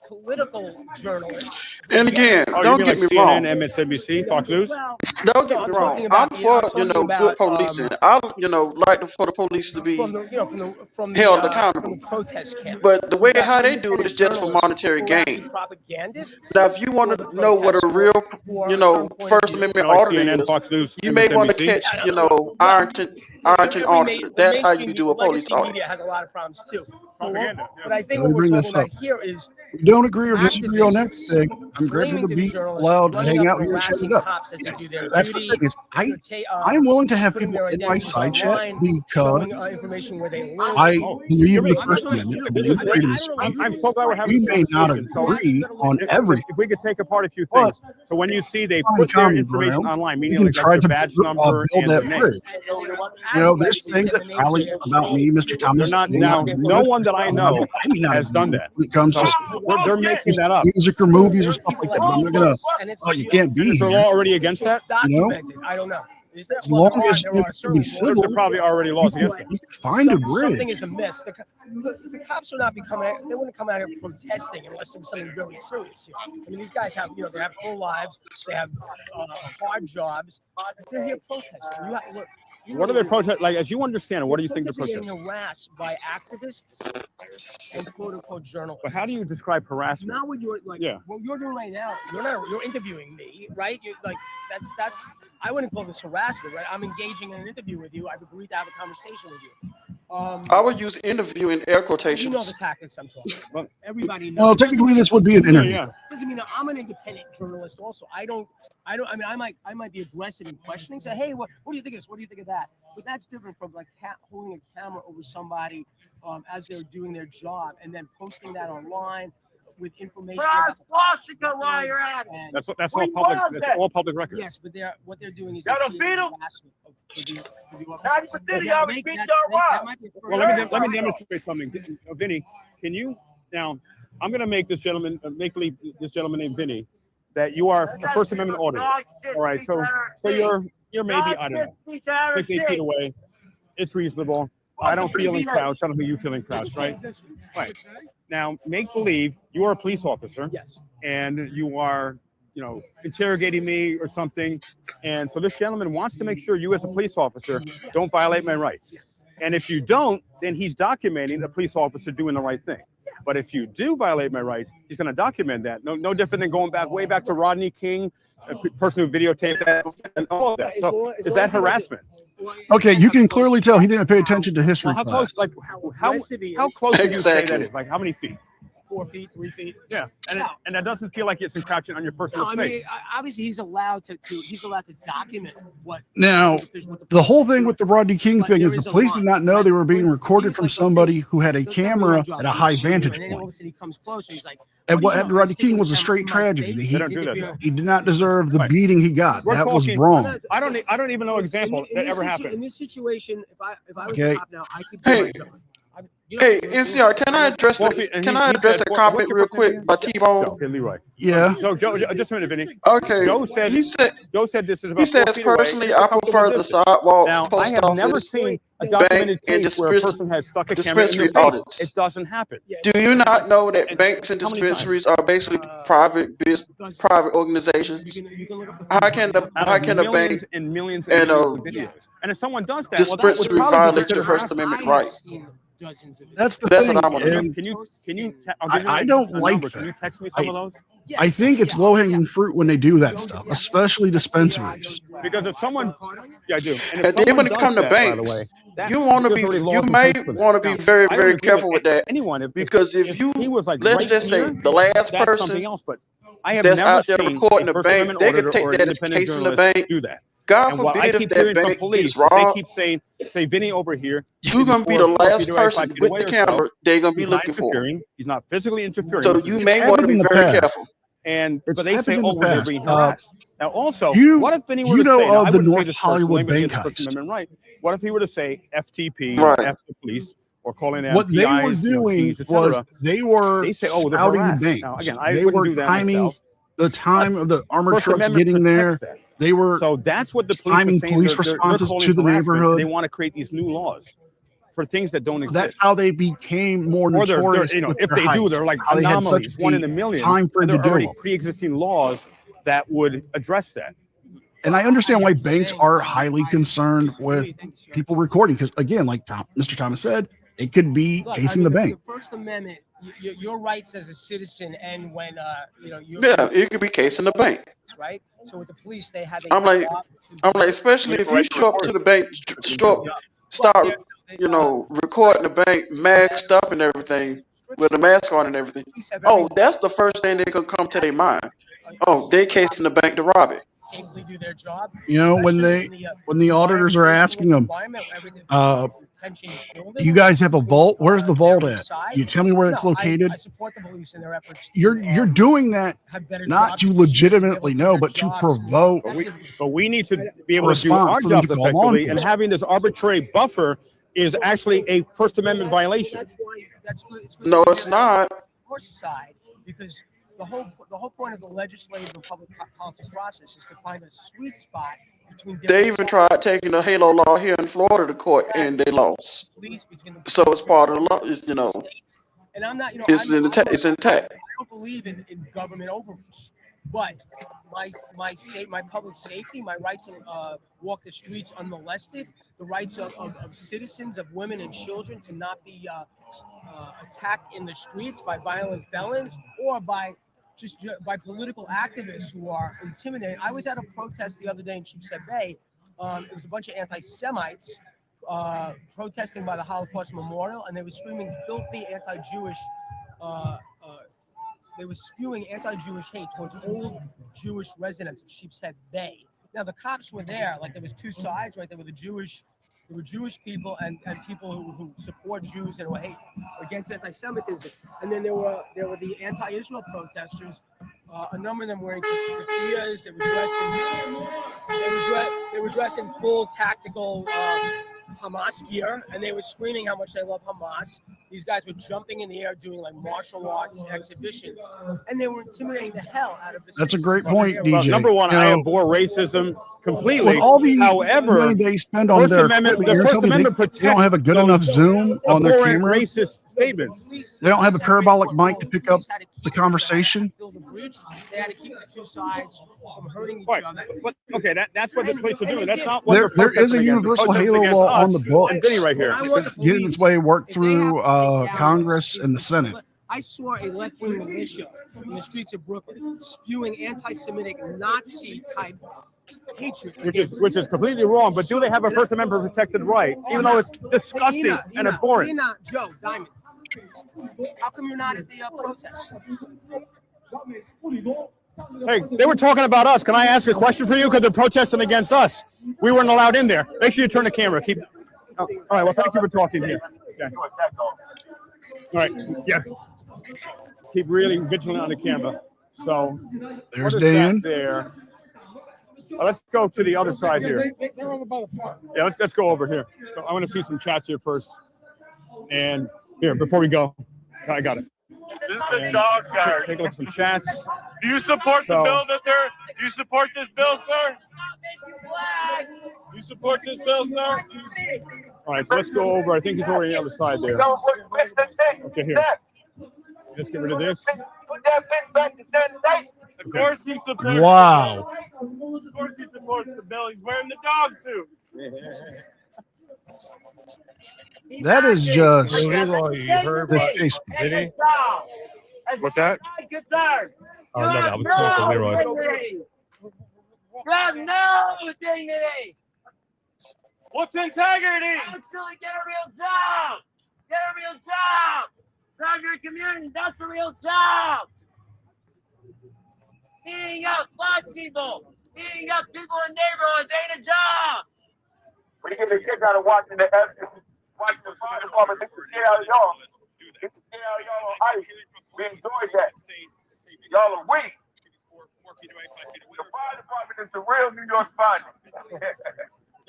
political journalists. And again, don't get me wrong. CNN, MSNBC, Fox News. Don't get me wrong. I'm for good policing. I like for the police to be held accountable. Protest camp. But the way how they do it is just for monetary gain. Now, if you want to know what a real First Amendment auditor is, you may want to catch Ironton auditor. That's how you do a police audit. Media has a lot of problems too. But I think what we're talking about here is we don't agree or disagree on everything. I'm grateful to be allowed to hang out here and shut it up. That's the thing is, I am willing to have people in my side chat because I believe in the First Amendment. I believe in freedom of speech. I'm so glad we're having. We may not agree on everything. If we could take apart a few things. So when you see they put their information online, meaning like their badge number and their name. You know, there's things that probably about me, Mr. Thomas. No one that I know has done that. When it comes to they're making that up. Music or movies or stuff like that. But I'm not gonna. Oh, you can't be. Is the law already against that? You know? I don't know. As long as you can be civil, there probably already laws against it. You can find a bridge. Something is amiss. The cops will not be coming out. They wouldn't come out here protesting unless it was something really serious here. I mean, these guys have, they have full lives. They have hard jobs. They're here protesting. You have to look. What are their protests like? As you understand, what do you think the protests? Getting harassed by activists and quote unquote journalists. But how do you describe harassment? Now, what you're what you're doing right now, you're interviewing me, right? You're like that's I wouldn't call this harassment, right? I'm engaging in an interview with you. I've agreed to have a conversation with you. I would use interview in air quotations. You know the tactics I'm talking about. Everybody knows. Well, technically, this would be an interview. Yeah. Doesn't mean that I'm an independent journalist. Also, I mean, I might be aggressive in questioning. Say, hey, what do you think of this? What do you think of that? But that's different from like holding a camera over somebody as they're doing their job and then posting that online with information. While you're at it. That's all public. That's all public record. Yes, but what they're doing is Got a veto? Well, let me demonstrate something. Vinny, can you now? I'm going to make this gentleman believe this gentleman named Vinny that you are a First Amendment auditor. All right, so you're maybe I don't know 6, 8 feet away. It's reasonable. I don't feel encroached. I don't think you feel encroached, right? Right. Now, make believe you are a police officer. Yes. And you are, interrogating me or something. And so this gentleman wants to make sure you as a police officer don't violate my rights. And if you don't, then he's documenting a police officer doing the right thing. But if you do violate my rights, he's going to document that. No different than going back way back to Rodney King, a person who videotaped that and all of that. So is that harassment? Okay, you can clearly tell he didn't pay attention to history Well, how class. close? Like how close would you say that is? Like how many feet? 4 feet, 3 feet. Yeah, and that doesn't feel like it's encroaching on your personal No, I space. mean, obviously he's allowed to document what. Now, the whole thing with the Rodney King thing is the police did not know they were being recorded from somebody who had a camera at a high vantage point. And then all of a sudden he comes close and he's like, And what happened to Rodney King was a straight tragedy. He did not deserve the beating he got. That was wrong. I don't even know an example that ever happened. In this situation, if I was Okay. a cop now, I could do my job. Hey, NCR, can I address the comment real quick by T-Bone? Okay, Leroy. Yeah. So Joe, just a minute, Vinny. Okay. Joe said this is about. He says personally, I prefer the sidewalk Now, I post have never office, seen a bank, documented and case where a person has stuck a camera in dispensary their face. audits. It doesn't happen. Do you not know that banks and dispensaries are basically private organizations? How can the bank and millions and of videos? And if someone does that, dispensary violate your First Amendment right? That's the That's thing. what I want to know. and Can you? I don't like that. Can you text me some of those? I think it's low-hanging fruit when they do that stuff, especially dispensaries. Because if someone, yeah, I do. And then when it comes to banks, you may want to be very, very careful with that. Because if you, let's just say, the last person that's out there recording the bank, they could take that as case in the bank. Do that. God forbid if that bank gets robbed, they keep saying, say Vinny over here. You're gonna be the last person with the camera they're gonna be looking for. He's not physically interfering. So you may want to be very careful. But they say, oh, they're being past. harassed. Now, also, You- what if Vinny were you to know say, now, of I the wouldn't say North this Hollywood personally, but bank he has the First heist. Amendment right. What if he were to say FTP, Right. F the police, or calling them What they were PIs, doing Ps, et was cetera? they were They say, oh, they're scouting the harassed. banks. Now, again, I They wouldn't were do that timing myself. the time of the armored First trucks Amendment getting there. protects that. They were So that's what the police timing are saying. police They're responses calling to the harassment. neighborhood. They want to create these new laws for things that don't exist. That's how they became more Or they're, notorious. you know, with if their they do, heists, they're like how they had such anomalies, one in a million. time frame and to there are do already them. pre-existing laws that would address that. And I understand why banks are highly concerned with people recording because, again, like Mr. Thomas said, it could be casing the bank. The First Amendment, your rights as a citizen, and when Yeah, it could be case in the bank. right. So with the police, they have. I'm like, especially if you show up to the bank, start, recording the bank, masked up and everything, with a mask on and everything. Oh, that's the first thing that could come to their mind. Oh, they casing the bank to rob it. Safely do their job. You know, when the auditors are asking them, you guys have a vault? Where's the vault at? You tell me where it's located. I support the police in their efforts. You're doing that not to legitimately know, but to provoke. But we need to be able to do our jobs effectively, and having this arbitrary buffer is actually a First Amendment violation. That's good. It's good. No, it's not. Our side, because the whole point of the legislative and public policy process is to find a sweet spot between. They even tried taking the Halo law here in Florida to court, and they lost. So it's part of the law. It's, And I'm not, it's intact. I don't believe in government overreach, but my public safety, my right to walk the streets unmolested, the rights of citizens, of women and children to not be attacked in the streets by violent felons or by political activists who are intimidating. I was at a protest the other day in Sheepshead Bay. It was a bunch of anti-Semites protesting by the Holocaust Memorial, and they were screaming filthy anti-Jewish. They were spewing anti-Jewish hate towards old Jewish residents of Sheepshead Bay. Now the cops were there, like there was two sides, right? There were Jewish people and people who support Jews and were hate against anti-Semitism, and then there were the anti-Israel protesters. A number of them wearing keffiyehs. They were dressed in full tactical Hamas gear, and they were screaming how much they love Hamas. These guys were jumping in the air, doing like martial arts exhibitions, and they were intimidating the hell out of the. That's a great point, DJ. Well, number one, I abhor racism, completely. With all the However, money they spend on First their Amendment, equipment, the you're First telling me Amendment they don't have a good enough zoom on their abhorrent camera? racist statements. They don't have a parabolic mic to pick up the conversation? Build a bridge. They had to keep the two sides from hurting each Right. other. But okay, that's what the police are doing. That's not what There they're is a protesting against. They're universal protesting halo against law on us the and books Vinny right here. I want the getting its police, way worked if they have through to take down Congress and the Senate. I saw a left-wing militia in the streets of Brooklyn spewing anti-Semitic Nazi-type hatred. Which is completely wrong. But do they have a First Amendment protected right, even though it's disgusting and abhorrent? Joe Diamond, how come you're not at the protest? Hey, they were talking about us. Can I ask a question for you? Because they're protesting against us. We weren't allowed in there. Make sure you turn the camera. All right. Well, thank you for talking here. Okay. All right. Yeah. Keep really vigilant on the camera. So there's Dan. There. Let's go to the other side here. Yeah, let's go over here. So I want to see some chats here first. And here, before we go, I got it. This is the dog guard. Take a look at some chats. Do you support the bill that they're? Do you support this bill, sir? You support this bill, sir? All right, so let's go over. I think he's already on the other side there. Okay, here. Let's get rid of this. Of course he supports. Wow. The bill. Of course he supports the bill. He's wearing the dog suit. That is just distasteful. What's that? Oh, no, I was talking to Leroy. You have no dignity. What's integrity? Until you get a real job. Get a real job. Serve your community. That's a real job. Beating up black people. Beating up people in neighborhoods ain't a job. When you get the kids out of watching the fire department, they can get out of y'all. They can get out of y'all on ice. We enjoy that. Y'all are weak. The fire department is the real New York finest.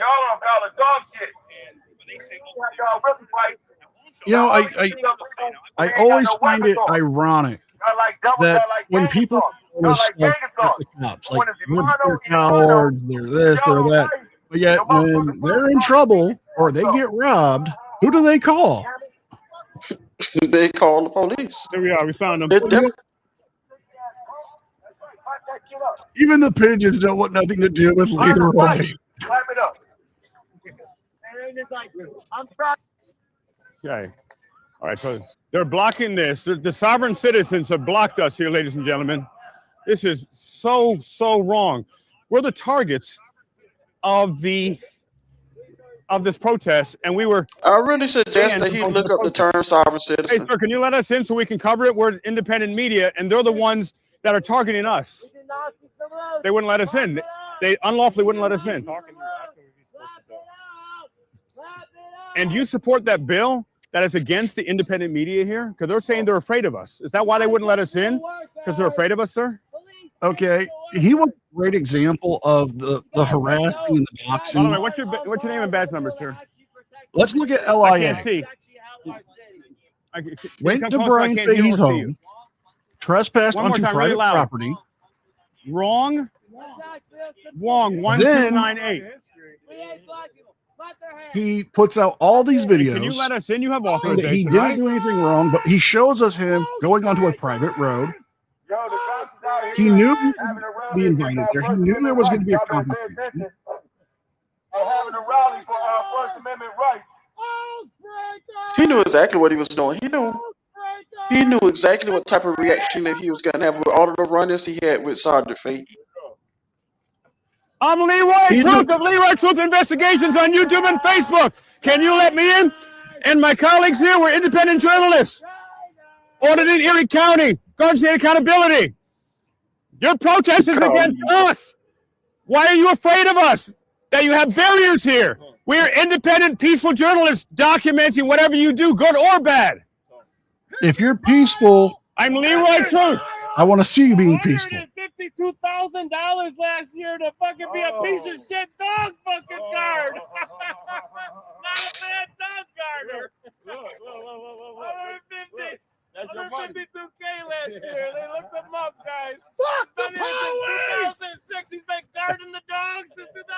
Y'all are about a dog shit. Y'all really fight. You know, I always find it ironic that when people stuff at the cops, like they're cowards, they're this, they're that, but yet when they're in trouble or they get robbed, who do they call? They call the police. There we are. We found them. Even the pigeons don't want nothing to do with Leroy. Clap it up. Okay. All right. So they're blocking this. The sovereign citizens have blocked us here, ladies and gentlemen. This is so wrong. We're the targets of this protest, and we were. I really suggest that he look up the term sovereign Hey, citizen. sir, can you let us in so we can cover it? We're independent media, and they're the ones that are targeting us. They wouldn't let us in. They unlawfully wouldn't let us in. And you support that bill that is against the independent media here? Because they're saying they're afraid of us. Is that why they wouldn't let us in? Because they're afraid of us, sir? Okay, he was a great example of the harassing and the boxing. By the way, what's your name and badge number, sir? Let's look at I can't LIA. see. Went to Brian Fahey's home, trespassed One more onto time, really private loud. property. Wrong. 1298. He puts out all these videos. Can you let us in? You have saying that authorization. he didn't right? do anything wrong, but he shows us him going onto a private road. He knew he was going to be invited there. He knew there was going to be a confrontation. Having a rally for our First Amendment rights. He knew exactly what he was doing. He knew exactly what type of reaction that he was going to have with all of the run-ins he had with Sergeant Fahey. I'm Leroy Truth of Leroy Truth Investigations on YouTube and Facebook. Can you let me in? And my colleagues here, we're independent journalists. Audited Erie County, Garden State Accountability. Your protest is against us. Why are you afraid of us? That you have barriers here. We're independent, peaceful journalists documenting whatever you do, good or bad. If you're peaceful, I'm Leroy Truth. I want to see you being peaceful. $52,000 last year to fucking be a piece of shit dog fucking guard. Not a bad dog guarder. 150. That's your money. 152K last year. They looked him up, guys. Fuck the Since police! 2006, he's been guarding the dogs since 2006.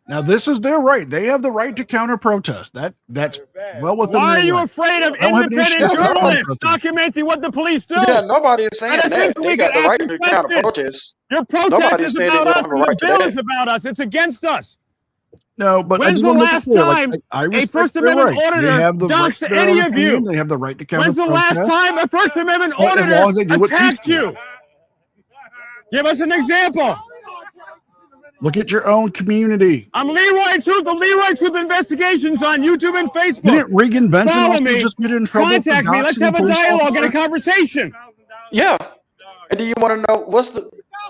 Now, this is their right. They have the right to counter protest. That's well within Why their are you right. afraid of I don't have an issue independent with journalists counter-protesting. documenting what the police do? Yeah, nobody is saying And I think that. we They got can the right ask to the counter question. protest. Your protest Nobody is said they about don't us, have a and your right to bill that. is about us. It's against us. No, but I When's just the want to make it last clear. Like, time I a respect First their Amendment rights. They auditor have the right doxed to their any own of opinion. you? They have the right to counter When's the last protest. time a First Amendment But as long auditor as they do it attacked peacefully. you? Give us an example. Look at your own community. I'm Leroy Truth, the Leroy Truth Investigations on YouTube and Facebook. Didn't Regan Benson Follow also me. just get in trouble Contact for me. Let's doxing have a police dialogue and a officers? conversation. Yeah. And do you want to know what's the,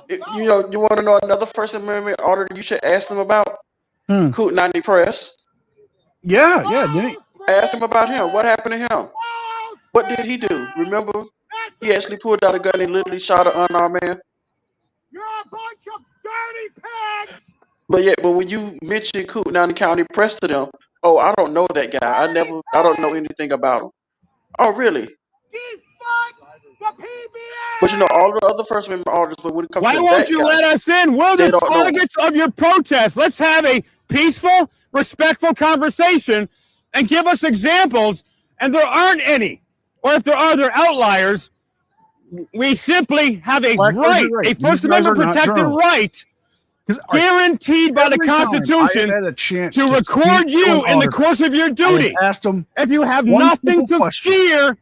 you want to know another First Amendment auditor you should ask them about? Coot 90 Press. Yeah. Didn't he? Ask him about him. What happened to him? What did he do? Remember, he actually pulled out a gun and literally shot an unarmed man. You're a bunch of dirty pigs. But when you mention Coot County Press to them, oh, I don't know that guy. I don't know anything about him. Oh, really? But all the other First Amendment auditors, but when it comes Why to won't that you guy, let us in? We're they the don't know. targets of your protest. Let's have a peaceful, respectful conversation and give us examples. And there aren't any. Or if there are, they're outliers. We simply have a right, a First Amendment protected right, guaranteed by the Constitution, to record you in the course of your duty. Asked them if you have nothing to fear,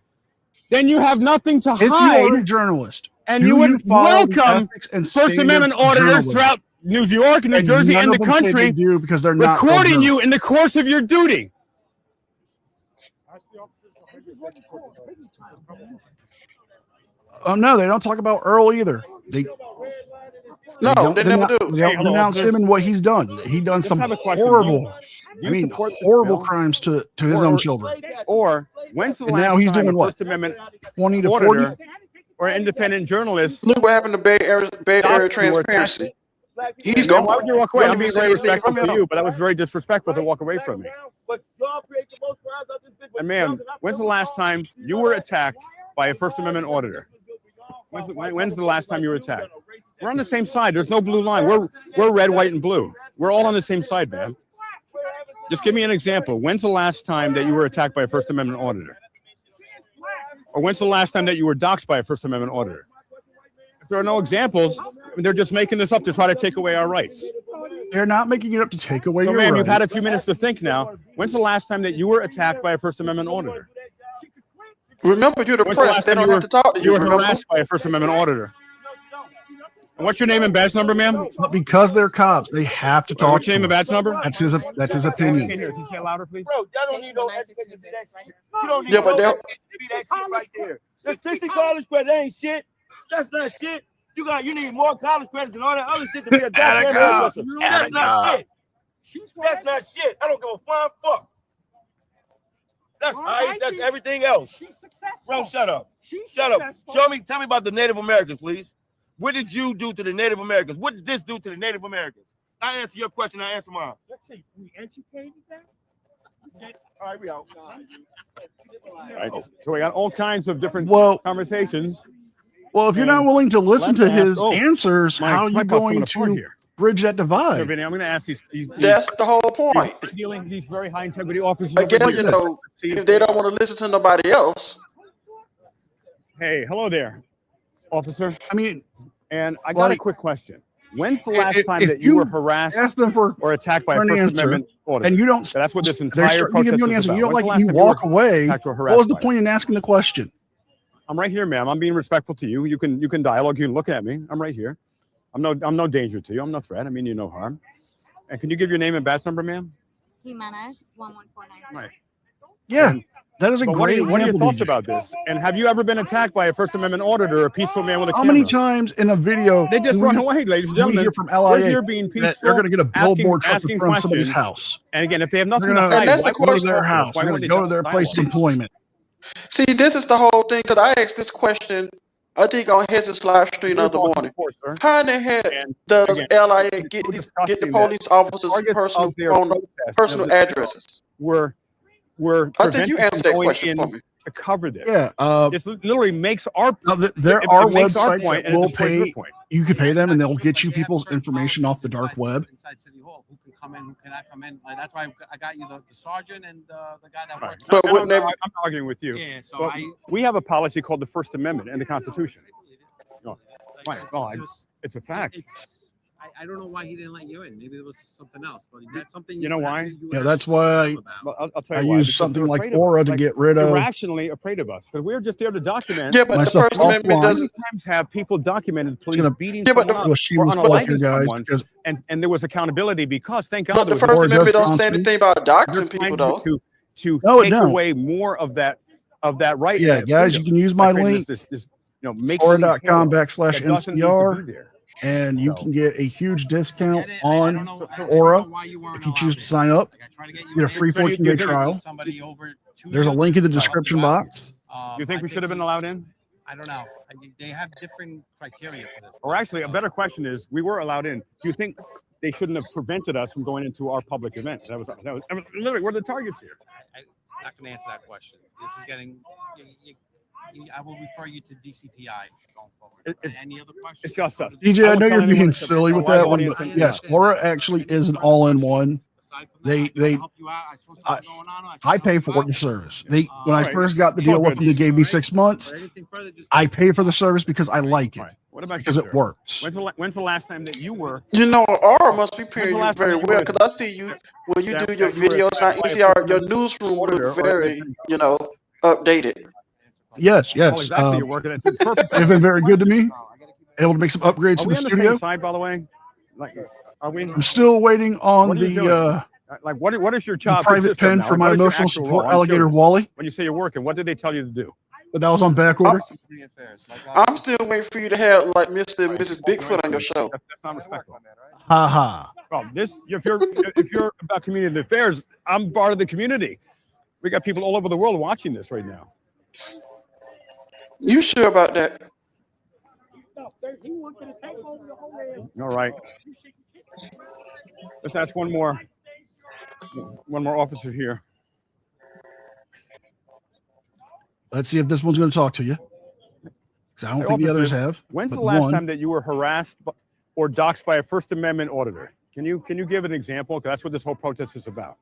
then you have nothing to if hide. you are a journalist, and you would welcome First Amendment auditors throughout New York and New Jersey and the country because they're not recording you in the course of your duty. Oh no, they don't talk about Earl either. They never do. They don't denounce him and what he's done. He done some horrible, horrible crimes to his own children. Or when's the And last now he's time doing a what? First Amendment 20 to auditor 40? or independent journalist? Look what happened to Bay Area Transparency. He's gone. Why would you walk away? You I'm don't being even very say anything respectful from to him. you, but that was very disrespectful to walk away from me. And ma'am, when's the last time you were attacked by a First Amendment auditor? When's the last time you were attacked? We're on the same side. There's no blue line. We're red, white, and blue. We're all on the same side, man. Just give me an example. When's the last time that you were attacked by a First Amendment auditor? Or when's the last time that you were doxxed by a First Amendment auditor? If there are no examples, they're just making this up to try to take away our rights. They're not making it up to take away So, your ma'am, rights. you've had a few minutes to think now. When's the last time that you were attacked by a First Amendment auditor? Remember, you're the When's the press. last They time don't have to talk to you. were Remember? harassed by a First Amendment auditor? And what's your name and badge number, ma'am? But because they're cops, they have to talk. What's your name and badge number? That's his opinion. Can you say it louder, please? Bro, y'all don't need no education to be that shit. You don't need Yeah, but no they'll- education to be that shit right there. The 60 college credits ain't shit. That's not shit. You need more college credits and all that other shit to be a goddamn officer. That's not shit. That's not shit. I don't give a flying fuck. That's ice. That's everything else. Bro, shut up. Shut up. Tell me about the Native Americans, please. What did you do to the Native Americans? What did this do to the Native Americans? I answer your question, I answer mine. Let's say we educated them. All right, we out. All right. So we got all kinds of different conversations. Well, if you're not willing to listen to Let's ask- his answers, my how are you tripod's going coming apart to here. bridge that divide? I'm going to ask these That's the whole point. these very high integrity officers. Again, if they don't want to listen to nobody else. Hey, hello there, officer. I mean, and I got a quick question. When's the last time that you were harassed or attacked by a an First answer, Amendment auditor? and you don't, So that's what this they're entire starting to protest give you an is answer. about. You don't When's the like last you time walk were away. attacked or What harassed was the by point in asking the question? I'm right here, ma'am. I'm being respectful to you. You can dialogue. You can look at me. I'm right here. I'm no danger to you. I'm no threat. I mean you no harm. And can you give your name and badge number, ma'am? Jimenez 11490. Right. Yeah, that is a But great what are your example. thoughts about this? And have you ever been attacked by a First Amendment auditor or a peaceful man with a How camera? many times in a video They just do run we- away, ladies and do we gentlemen. hear from We're LIA here being peaceful. that they're going to get a billboard truck in asking front of somebody's questions. house? And again, if they have nothing They're to going hide, to why go would to they their talk house. Why They're would going to they go to their dialogue? place of employment. See, this is the whole thing, because I asked this question, I think on his live stream the other morning. How in the heck does LIA get the police officers' personal addresses? We're I think you answered that question for me. to cover this. Yeah, it literally makes our There it are makes our websites point that and it will destroys your pay. point. You can pay them, and they'll get you people's information off the dark web. come in, who cannot come in. Like, that's why I got you the sergeant and the guy that works. But I'm not arguing with you. Yeah, so but we have a policy called the First Amendment in the Constitution. No, it's a fact. I don't know why he didn't let you in. Maybe it was something else, but that's something. You know why? Yeah, that's why I'll tell I you why, use because something they're like afraid of Aura us. to Like, get rid of. irrationally afraid of us, because we're just there to document. Yeah, but the First Amendment doesn't. Sometimes have people documented police beating Yeah, but someone the- up or unaliving guys, someone, because and there was accountability because thank God But there the was First a Amendment don't say constant. anything about They're doxing people, trying though. to No, it take don't. away more of that right. Yeah, and that guys, you freedom can use by my creating link, this make believe world Aura.com/NCR, that doesn't need to be there. and you So- can get a huge discount I on don't know Aura why you weren't if you allowed choose to in. sign up. Like, I tried to get You get a free So you 14-day think trial. somebody over to There's a you, link in the to help description you out. box. You think we should have been allowed in? I don't know. They have different criteria for this. Or actually, a better question is, we were allowed in. Do you think they shouldn't have prevented us from going into our public event? That was literally, we're the targets here. I'm not going to answer that question. This is getting. I will refer you to DCPI going forward. Any other questions? It's just us. DJ, I will know tell you're anyone being it's a silly with live that one, audience but and- yes, Aura actually is an all-in-one. I pay for the service. When I first got the deal with them, they gave me 6 months. I pay for the service because I like it. What about because you, it sir? works. When's the last time that you were? You know, Aura must be paying the you last very time you well, were because I see you when you that- do your that you were videos on by a NCR. Your different newsroom auditor look or very, updated. Yes, Well, yes. exactly. You're working at the perfect. They've been very good to me. Able to make some upgrades Are to we the on the studio. same side, by the way? Like, are we? I'm still waiting on What are you the doing? Like, what is your job? private consist of pen now? for Like, my what is your emotional actual support role? I'm alligator curious. Wally, When you say you're working, what did they tell you to do? but that was on back order. I'm still waiting for you to have like Mr. and Mrs. Bigfoot on your show. That's not respectful. Ha ha. Well, if you're about community affairs, I'm part of the community. We got people all over the world watching this right now. You sure about that? All right. Let's ask one more officer here. Let's see if this one's going to talk to you. Because I don't Hey, think the others officer, have. When's the but last one- time that you were harassed or doxxed by a First Amendment auditor? Can you give an example? Because that's what this whole protest is about.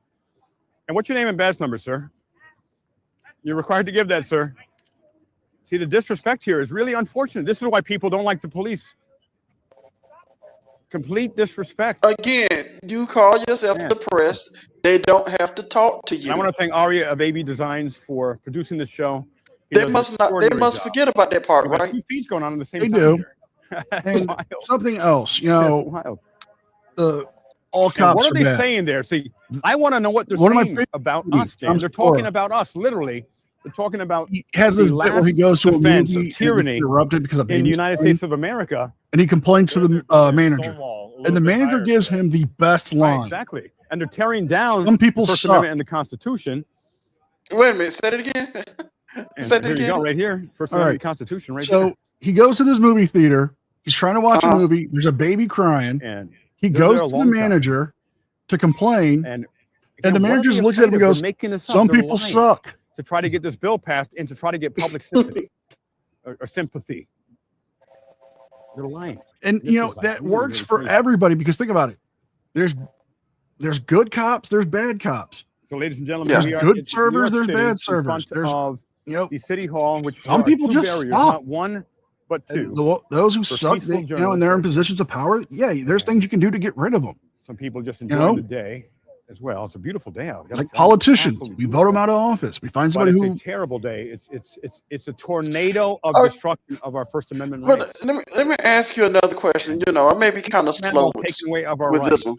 And what's your name and badge number, sir? You're required to give that, sir. See, the disrespect here is really unfortunate. This is why people don't like the police. Complete disrespect. Again, you call yourself the press. They don't have to talk to And you. I want to thank Aria of AB Designs for producing this show. He They does an must not. They extraordinary must job. forget about that part, We've got right? two feeds going on at the same They time do. here. That's And wild. something else, That's wild. All And cops what are are they bad. saying there? See, I want to know what they're One of my saying favorite about movies, us. Dan. I'm They're talking sure. about us, literally. They're talking about He has the this bit where last he goes to a defense movie of and it tyranny gets erupted because of in the babies United crying, States of America. and he complains to the manager, and the manager gives him the best Right, line. exactly. And they're tearing down Some people the First suck. Amendment and the Constitution. Wait a minute. Say it again. And Say it here you again. go, right here. First All Amendment right. and Constitution, right So there. he goes to this movie theater. He's trying to watch a Uh-huh. movie. There's a baby crying. And He they're goes there a to the long time. manager to complain, And the again, what are manager they looks at him and afraid of? goes, They're making this up. "Some They're people lying suck." to try to get this bill passed and to try to get public sympathy or sympathy. They're lying. And This you know is like that really, works really for crazy. everybody, because think about it. There's good cops, there's bad cops. So, ladies and gentlemen, There's we are good in servers, New York there's City, bad in servers. front There's of the city hall, which some there are people two just barriers, suck. not one but two. And those who For suck, peaceful and they're in journalists. positions of power. Yeah, there's things you can do to get rid of them. Some people just You enjoy know? the day as well. It's a beautiful day out. I gotta Like tell you, politicians, absolutely we vote them beautiful. out of office. We find But somebody it's who a terrible day. It's a tornado of Oh. destruction of our First Amendment But rights. let me ask you another question. You know, I may be kind of slow Taking away of our with this rights one.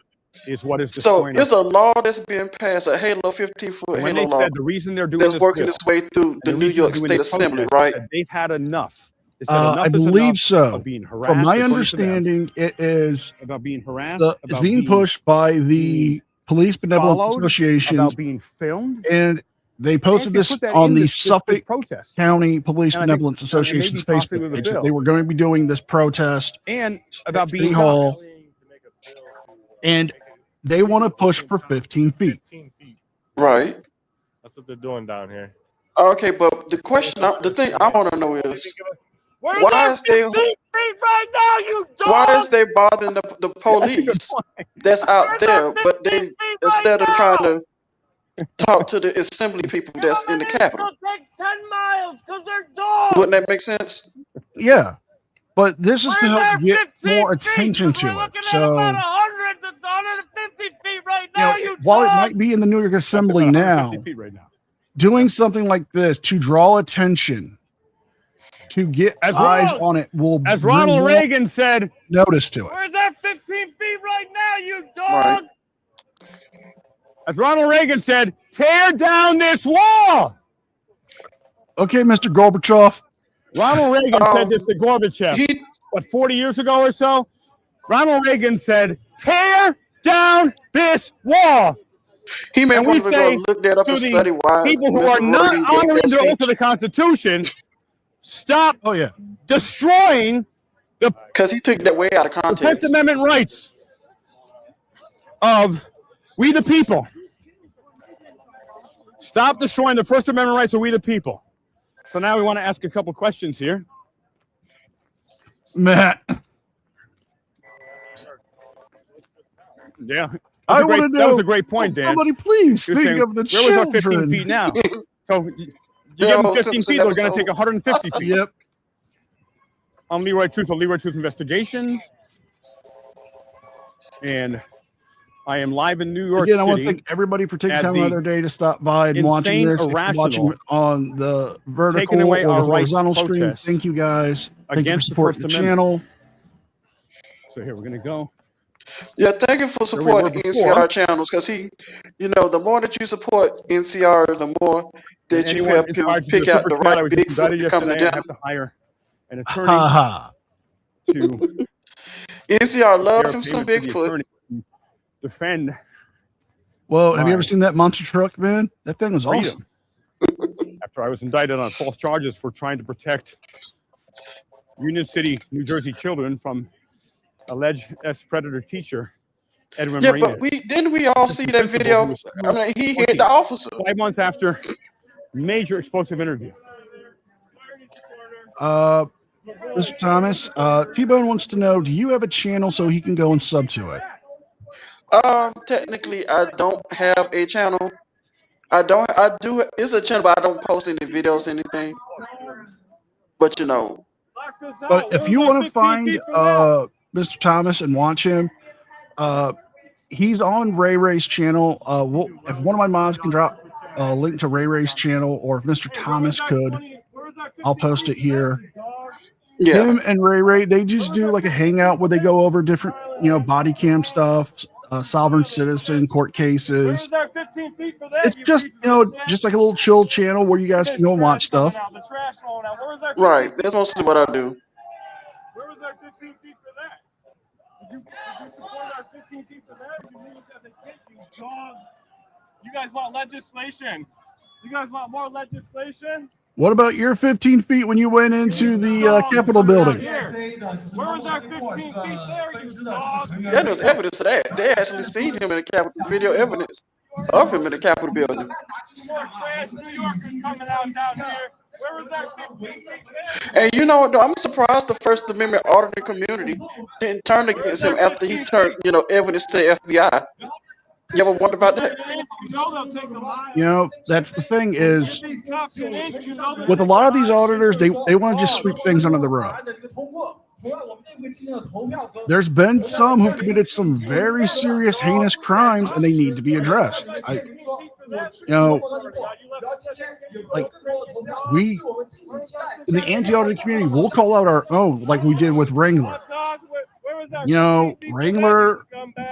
is what is So destroying it's us. a law that's being passed, a Halo 15-foot When Halo they law said the reason they're doing that's this working bill, its way through and the the New reason they're York doing State this Assembly, protest, right? they said they've had enough. They said I enough is believe enough so. of being harassed. From my according to them, understanding, it is about being harassed, it's about being pushed by the Police Benevolent followed, Associations, about being filmed. and they posted actually this put that on in the this Suffolk protest. County Police And I think- Benevolence and maybe Association's possibly Facebook with a page. bill. They were going to be doing this protest And at about City being Hall, doxxed. and they want to push for 15 feet. Right. That's what they're doing down here. Okay, but the thing I want to know is Where's why our is they 15 feet right now, you dog. Why is they bothering the police that's out there, but they instead of trying to talk to the assembly people that's in the Capitol? It'll take 10 miles because they're dogs. Wouldn't that make sense? Yeah, but this is to We're help there get 15 more feet, attention 'cause we're to it. looking at So, about 100 to 150 feet right you now, know, you while it dog. might be in the New York Assembly About now, 150 feet right now. doing something like this to draw attention, to get eyes on it, will As bring Ronald more Reagan said, notice to it. Where's that 15 feet right now, you dog? Right. as Ronald Reagan said, tear down this wall. Okay, Mr. Gorbachev. Ronald Reagan said this to Gorbachev, what, 40 years ago or so? Ronald Reagan said, tear down this wall. He may And want we to go say look that up and to study the why people who Mr. are not Reagan gave honoring that the oath speech. of the Constitution, stop destroying Because he took that way out of the context. First Amendment rights of we the people. Stop destroying the First Amendment rights of we the people. So now we want to ask a couple questions here. Matt. Yeah. I That want to know. was a great point, Dan. Somebody please You're speak saying, of the where was our 15 children. feet now? So you give them 15 feet, they're going to take 150 feet. Yep. I'm Leroy Truth of Leroy Truth Investigations. And I am live in New York Again, City. I want to thank everybody for taking at time the out of their day to stop by and watching insane, this. If you're watching irrational, on the vertical taking away or our the rights horizontal stream, protest thank you guys. Thank you for against the supporting First the Amendment. channel. So here we're going to go. Yeah, thank you for Where we were supporting before. NCR channels because the more that you support NCR, the more that you Anyone help him inspired to do pick a out super the chat, right I was just Bigfoot indicted to come to yesterday. I Denver. have to hire an Ha attorney ha. to NCR love prepare him some payment for the Bigfoot. attorney to defend Well, have you ever my seen that monster truck, man? That thing was freedom. awesome. After I was indicted on false charges for trying to protect Union City, New Jersey children from alleged ex-predator teacher Edwin Yeah, Marina. but we all see that video. I mean, he hit the officer. 5 months after major explosive interview. Mr. Thomas, T-Bone wants to know, do you have a channel so he can go and sub to it? Technically, I don't have a channel. I do. It's a channel, but I don't post any videos, anything. But But if you want to find Mr. Thomas and watch him, he's on Ray Ray's channel. If one of my mods can drop a link to Ray Ray's channel, or if Mr. Thomas could, I'll post it here. Yeah. Him and Ray Ray, they just do like a hangout where they go over different, body cam stuff, sovereign citizen court cases. It's just, just like a little chill channel where you guys can go and watch stuff. Right. That's mostly what I do. Where was our 15 feet for that? Did you support our 15 feet for that? You niggas have to get you, dog. You guys want legislation? You guys want more legislation? What about your 15 feet when you went into the Capitol building? Where was our 15 feet there, you dog? Yeah, there's evidence of that. They actually seen him in the Capitol, video evidence of him in the Capitol building. More trash New Yorkers coming out down here. Where was our 15 feet there? And you know what, though? I'm surprised the First Amendment auditing community didn't turn against him after he turned, evidence to the FBI. You ever wonder about that? That's the thing is, with a lot of these auditors, they want to just sweep things under the rug. There's been some who've committed some very serious, heinous crimes, and they need to be addressed. Like we in the anti-auditing community, we'll call out our own, like we did with Wrangler. Wrangler.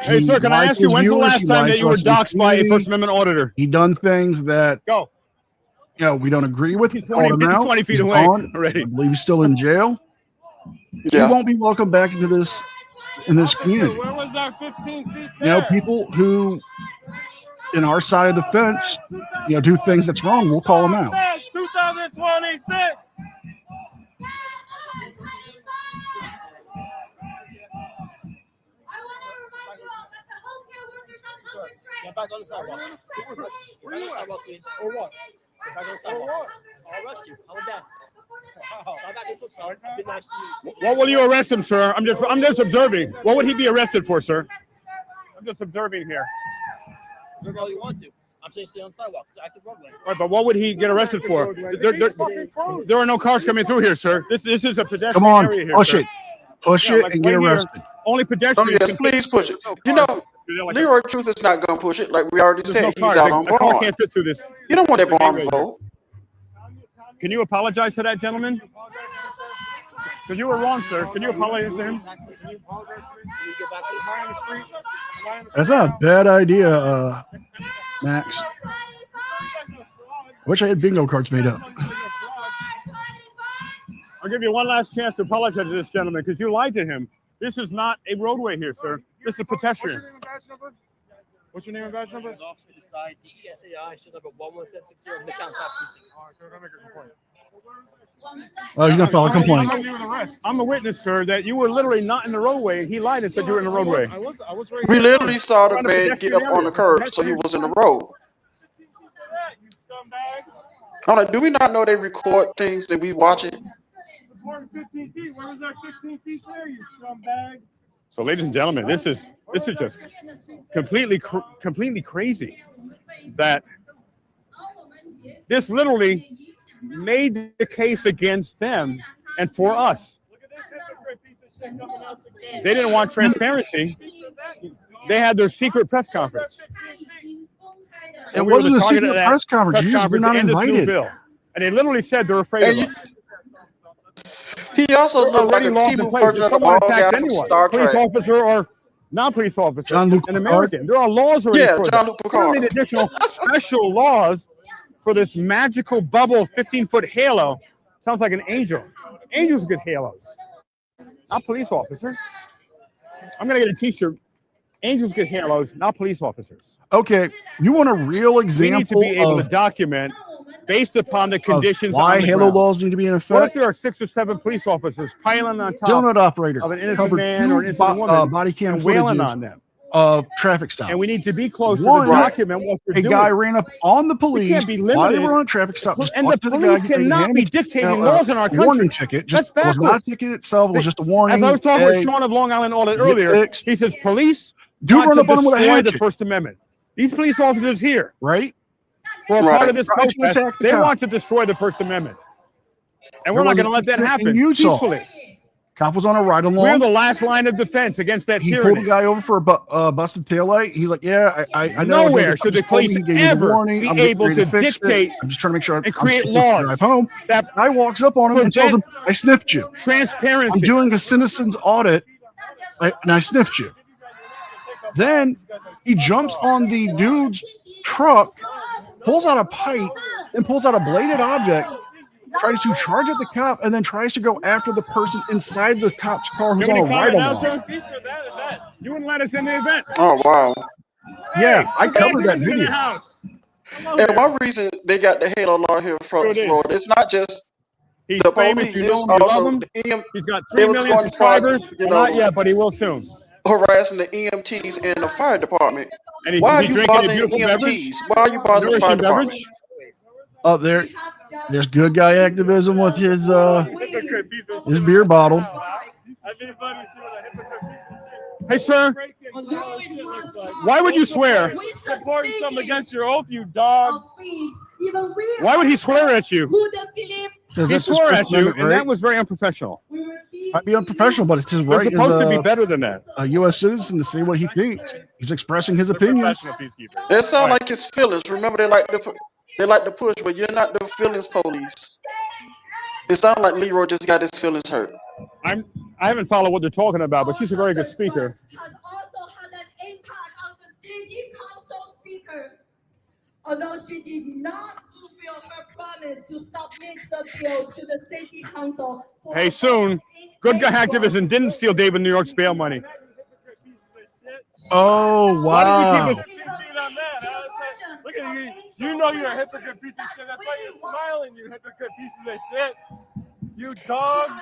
Hey, sir, can I ask you, when's the last time that you were doxxed by a First Amendment auditor? He done things that we don't agree with. Called him out. 20 feet He's away gone. already. I believe he's still in jail. Yeah. He won't be welcome back into this community. Where was our 15 feet there? People who in our side of the fence, do things that's wrong, we'll call them out. 2026. Get back on the sidewalk. Where are you at? Or what? Get back on the sidewalk. I'll arrest you. How about that? What will you arrest him, sir? I'm just observing. What would he be arrested for, sir? I'm just observing here. Do all you want to. I'm saying stay on the sidewalk. It's active roadway. All right, but what would he get arrested for? There are no cars coming through here, sir. This is a pedestrian Come on, area here. push sir. it. Push it and get arrested. Only pedestrians. Oh yes, please push it. You know, Leroy Truth is not gonna push it. Like we already said, no he's cars. out on A car bond. can't fit through this. You don't want that bond vote. Can you apologize to that gentleman? Because you were wrong, sir. Can you apologize to him? That's not a bad idea, Max. Wish I had bingo cards made up. I'll give you one last chance to apologize to this gentleman because you lied to him. This is not a roadway here, sir. This is a pedestrian. What's your name and badge number? Officer Decide, DESAI, show number 11760, Midtown South Precinct. All right, go make a complaint. Oh, he's gonna file a complaint. I'm a witness, sir, that you were literally not in the roadway, and he lied and said you were in the roadway. I was right We here. literally saw the man get up on the curb, so he was in the road. I'm like, do we not know they record things that we watch it? So, ladies and gentlemen, this is just completely crazy that this literally made the case against them and for us. They didn't want transparency. They had their secret press conference. It wasn't a secret press conference. You just were not invited. And they literally said they're afraid of us. He also looked like a Kimu version of the ball guy from Star Trek. Police officer or non-police officer, Jean-Luc an American. There are laws already for that. Jean-Luc Picard. There are additional special laws for this magical bubble 15-foot halo. Sounds like an angel. Angels get halos, not police officers. I'm going to get a t-shirt. Angels get halos, not police officers. Okay, you want a real example We need to be able to document based upon the conditions why on the halo ground. laws need to be in What if effect? there are 6 or 7 police officers piling on top Donut operator of an innocent covered man two or an innocent woman body cam and wailing footages on them? of traffic stop. And we need to be closer One, to document what we're a doing. guy ran up on the We police can't be while they limited. were on a traffic stop. Just And the talked to police guy, cannot be dictating laws in our country. Warning ticket. Just That's was not backwards. a ticket itself. It was just a warning. As I was talking Hey, with Sean of Long Island Audit get earlier, fixed. he says police Do want run to up on him with a destroy the hatchet. First Amendment. These police officers here, right? who are part of this Trying to protest, attack the they cop. want to destroy the First Amendment. And we're There not going to was let a that incident happen in Utah. peacefully. Cop was on a ride along. We're the last line of defense against that He tyranny. pulled a guy over for a busted taillight. He's like, "Yeah, I know." Nowhere should the police ever be able to dictate I'm just trying to make sure and I'm create safe to laws drive home. that Guy walks up on him and tells him, prevent "I sniffed you. transparency. I'm doing a citizen's audit, and I sniffed you." Then he jumps on the dude's truck, pulls out a pipe, and pulls out a bladed object, tries to charge at the cop, and then tries to go after the person inside the cop's car who's You on a want me to ride call it now, along. sir? You wouldn't let us in the event. Oh wow. Yeah, I covered that In the video. house. And one reason they got the halo law here from Sure it is. Florida, it's not just He's the famous. police, You it's know him. You love also him. the EM He's got they 3 was million going as far as, subscribers. you Not know, yet, but he will soon. harassing the EMTs and the fire department. And Why are he's you drinking a bothering beautiful EMTs? beverage. Why are you bothering the fire Nourishing department? beverage. Oh, there's good guy activism with his beer bottle. Hey, sir. Why would you swear? Reporting something against your oath, you dog. Why would he swear at you? Because He that's his swore First at you, Amendment and right. that was very unprofessional. Might be unprofessional, but it's his We're right supposed to be as better than that. a U.S. citizen to say what he thinks. He's expressing his opinion. It sounds like his feelings. Remember, they like to push, but you're not the feelings police. It sounds like Leroy just got his feelings hurt. I haven't followed what they're talking about, but she's a very good speaker. Has also had an impact on the city council speaker. Although she did not fulfill her promise to submit the bill to the city council. Hey, soon, good guy activism didn't steal David New York's bail money. Oh, wow. Look at you. You know you're a hypocrite piece of shit. That's why you're smiling, you hypocrite pieces of shit. You dogs.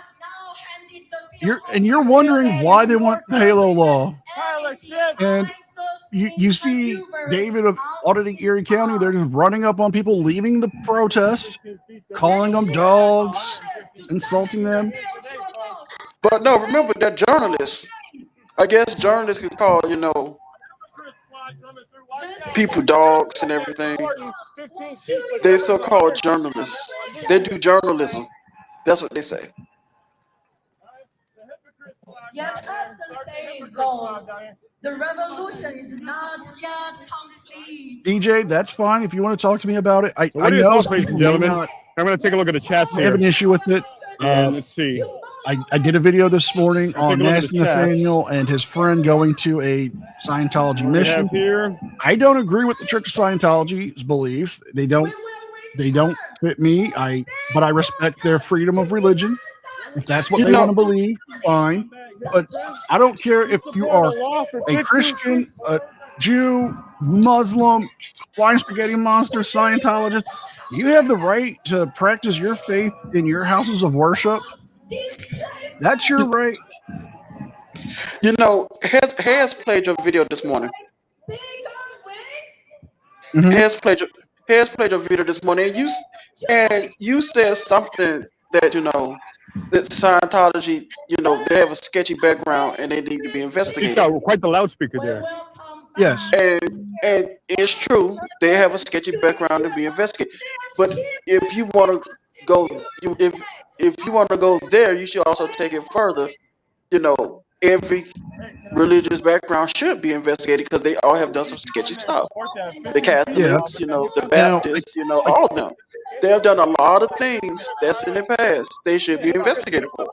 You're wondering why they want the Halo law. Pile of shit. And you see David of auditing Erie County, they're just running up on people leaving the protest, calling them dogs. insulting them. But no, remember they're journalists. I guess journalists could call, people dogs and everything. They so-called journalists. They do journalism. That's what they say. Yet as the saying goes, the revolution is not yet complete. DJ, that's fine if you want to talk to me about it. I What is know, up, ladies and gentlemen? I'm going to take a look at the chats I have here. an issue with it. And let's see. I did a video this morning on Take a look at Nasty the chat. Nathaniel and his friend going to a Scientology We mission. have here. I don't agree with the Church of Scientology's beliefs. They don't fit me. But I respect their freedom of religion. If that's what they want to believe, fine. But I don't care if you are a Christian, a Jew, Muslim, Flying Spaghetti Monster, Scientologist. You have the right to practice your faith in your houses of worship. That's your right. Harris played your video this morning. Mm-hmm. Harris played your video this morning, and you said something that that Scientology, they have a sketchy background and they need to be investigated. He's got quite the loudspeaker there. Yes. And it's true, they have a sketchy background to be investigated. But if you want to go, if you want to go there, you should also take it further. Every religious background should be investigated because they all have done some sketchy stuff. The Catholics, the Baptists, all of them. They have done a lot of things that's in the past. They should be investigated for.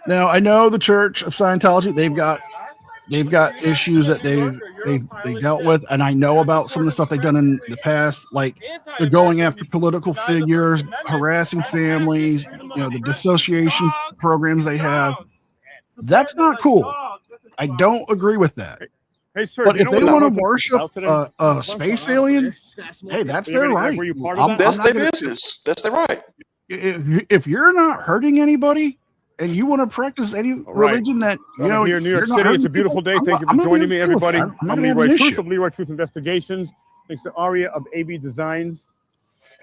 Now I know the Church of Scientology. They've got issues that they dealt with, and I know about some of the stuff they've done in the past, like they're going after political figures, harassing families, the dissociation programs they have. That's not cool. I don't agree with that. Hey, sir, but if they want to worship a space alien, hey, that's their right. That's their business. That's their right. If you're not hurting anybody and you want to practice any religion that here in New York City, it's a beautiful day. Thank you for joining me, everybody. I'm Leroy Truth of Leroy Truth Investigations. Thanks to Aria of AB Designs.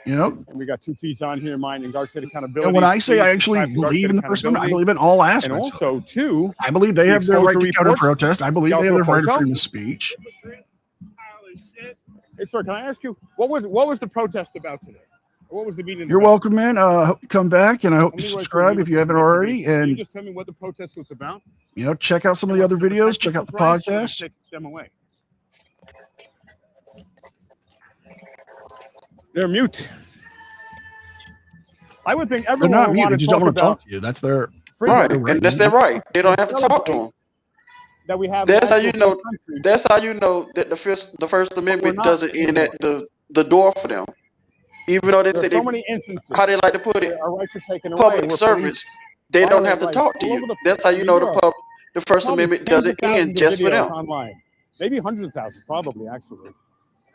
And we got 2 feeds on here, mine and Guard State Accountability. And when I say I actually believe in the First Amendment, I believe in all aspects. And also, too, I believe they have their right to counter protest. I believe they have their right to freedom of speech. Hey, sir, can I ask you what was the protest about today? What was the meeting? You're welcome, man. I hope you come back, and I hope you subscribe if you haven't already. Can And you just tell me what the protest was about? check out some of the other videos. Check out the podcast. Take them away. They're mute. I would think They're everyone not would mute. want They to just don't want to talk about to you. That's their Right, and that's their right. They don't have to talk to them. that we have. That's how an you actual know. country. That's how you know that the First Amendment doesn't end at the door for them. Even though they There say are so they, many instances how they like to put it, where our rights are taken away. public where service, police they don't violate have to rights talk to all over you. the That's how place you in know Europe. the First Probably Amendment tens of doesn't end thousands of just for videos them. online, maybe hundreds of thousands, probably actually,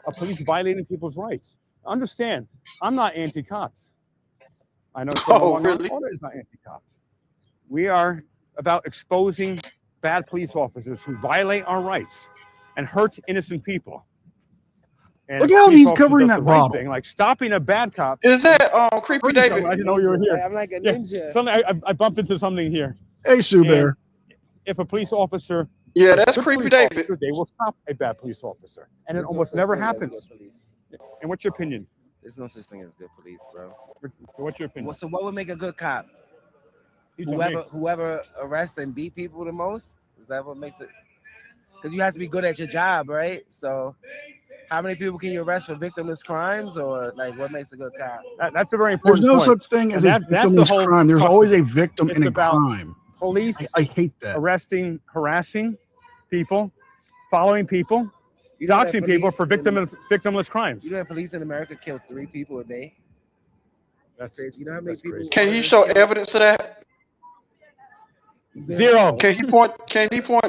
of police violating people's rights. Understand, I'm not anti-cop. I know someone really? is not anti-cop. We are about exposing bad police officers who violate our rights and hurt innocent people. And Look how police he's officer covering does that the right bottle. thing, like stopping a bad cop. Is that Creepy Hurting David? someone. I didn't know you were here. I'm like a Yeah, ninja. something I bumped into something here. Hey, Sue And Bear. if a police officer, Yeah, a that's good Creepy police David. officer, they will stop a bad police officer, and it There's no almost such never thing as good happens. police. And what's your opinion? There's no such thing as good police, bro. What's your opinion? So what would make a good cop? You tell me. Whoever arrests and beat people the most, is that what makes it? Because you have to be good at your job, right? So how many people can you arrest for victimless crimes, or like what makes a good cop? That's a very There's important no point. such thing as And a that's the victimless whole crime. There's crux always of a it. victim It's in a about crime. Police I hate that. arresting, harassing people, following people, You know that doxing people police for victimless crimes. You know that police in America kill 3 people a day. That's crazy. You know how many people? Can you show evidence of that? Zero. Can he point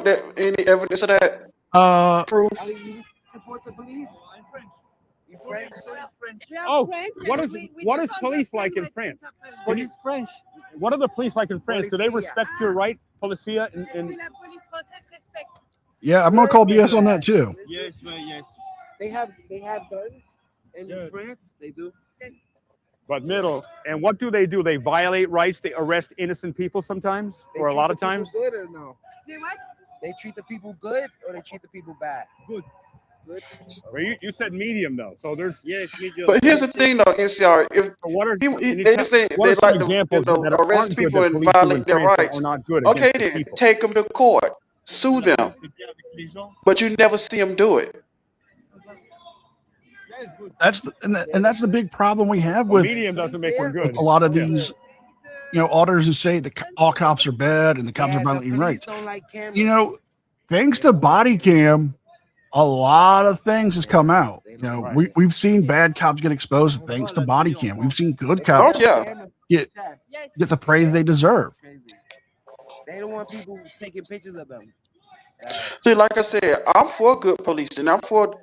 that any evidence of that? Proof? Ali, you support the police? You French? Oh, what is police like in France? Police French. What are the police like in France? Do they respect your right, policia? Yeah, I'm gonna call BS on that too. Yes, yes. They have guns in France. They do. But middle. And what do? They violate rights. They arrest innocent people sometimes, or a lot of times. Good or no? See what? They treat the people good or they treat the people bad? Good. Good. Well, you said medium though, so there's. Yes, medium. But here's the thing, though, NCR. If what are they say they like to arrest people and violate their rights, okay, then take them to court, sue them, but you never see them do it. That's the big problem we have with medium doesn't make one good. A lot of these, auditors who say all cops are bad and the cops are violating rights. Thanks to body cam, a lot of things has come out. We've seen bad cops get exposed thanks to body cam. We've seen good cops get the praise they deserve. They don't want people taking pictures of them. See, like I said, I'm for good policing. I'm for,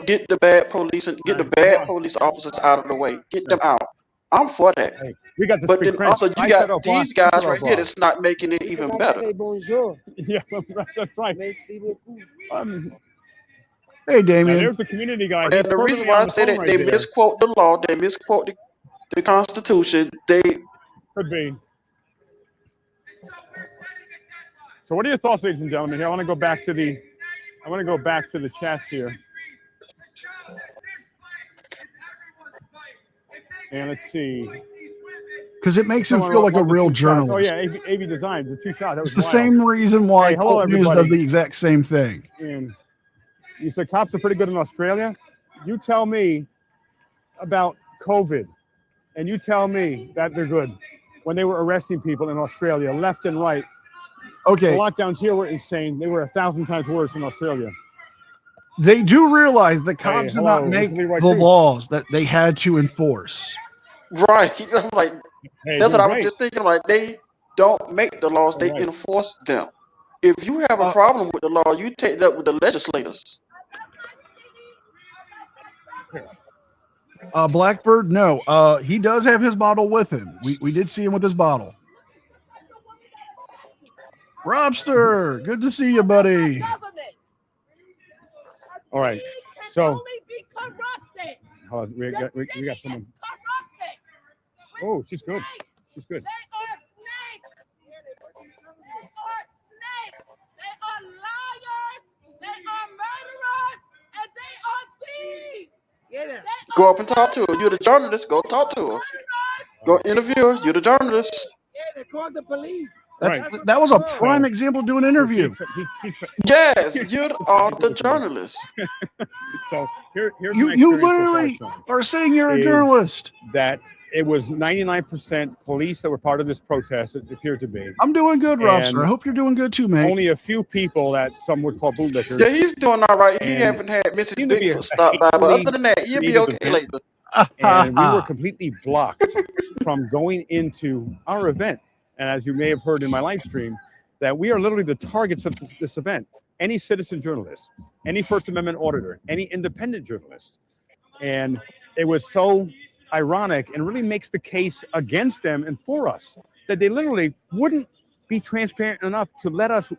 get the bad police and get the bad police officers out of the way. Get them out. I'm for that. Hey, we got but then also you got these guys right here that's not making it even better. Yeah, that's right. Hey, Damien. Now, there's the community guy. And the reason why I say that they misquote the law, they misquote the Constitution. They could be. So, what are your thoughts, ladies and gentlemen? Here, I want to go back to the chats here. And let's see. Because it makes him feel like a real journalist. Oh yeah, AV Designs, the 2 shots. It's the same reason why Pulp News does the exact same thing. And you said cops are pretty good in Australia. You tell me about COVID, and you tell me that they're good when they were arresting people in Australia, left and right. Okay. The lockdowns here were insane. They were 1,000 times worse in Australia. They do realize the cops did not make the laws that they had to enforce. Right. I'm like, that's what I was just thinking. Like, they don't make the laws, they enforce them. If you have a problem with the law, you take that with the legislators. Blackbird, no. He does have his bottle with him. We did see him with his bottle. Robster, good to see you, buddy. All right, so hold on, we got someone. Oh, she's good. She's good. They are snakes. They are liars. They are murderers, and they are thieves. Go up and talk to her. You're the journalist. Go talk to her. Go interview her. You're the journalist. Yeah, they called the police. That was a prime example to do an interview. Yes, you are the journalist. So here's you literally are saying you're a journalist. That it was 99% police that were part of this protest. It appeared to be. I'm doing good, Robster. I hope you're doing good too, mate. Only a few people that some would call bootlickers. Yeah, he's doing all right. He haven't had Mrs. Bigfoot stop by, but other than that, you'll be okay later. And we were completely blocked from going into our event. And as you may have heard in my live stream, that we are literally the targets of this event. Any citizen journalist, any First Amendment auditor, any independent journalist. And it was so ironic and really makes the case against them and for us that they literally wouldn't be transparent enough to let us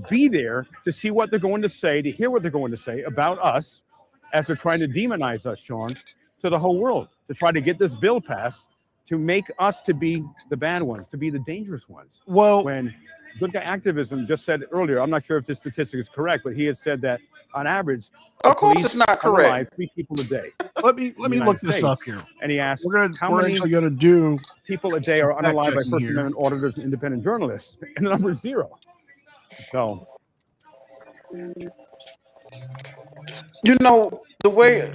be there to see what they're going to say, to hear what they're going to say about us as they're trying to demonize us, Sean, to the whole world, to try to get this bill passed, to make us to be the bad ones, to be the dangerous ones. Well, when good guy activism just said earlier, I'm not sure if this statistic is correct, but he had said that on average, of course it's not correct. 3 people a day. Let me look this up here. And he asked, we're many actually going to do people a day are unalive by First Amendment auditors and independent journalists, and the number is 0. So, the way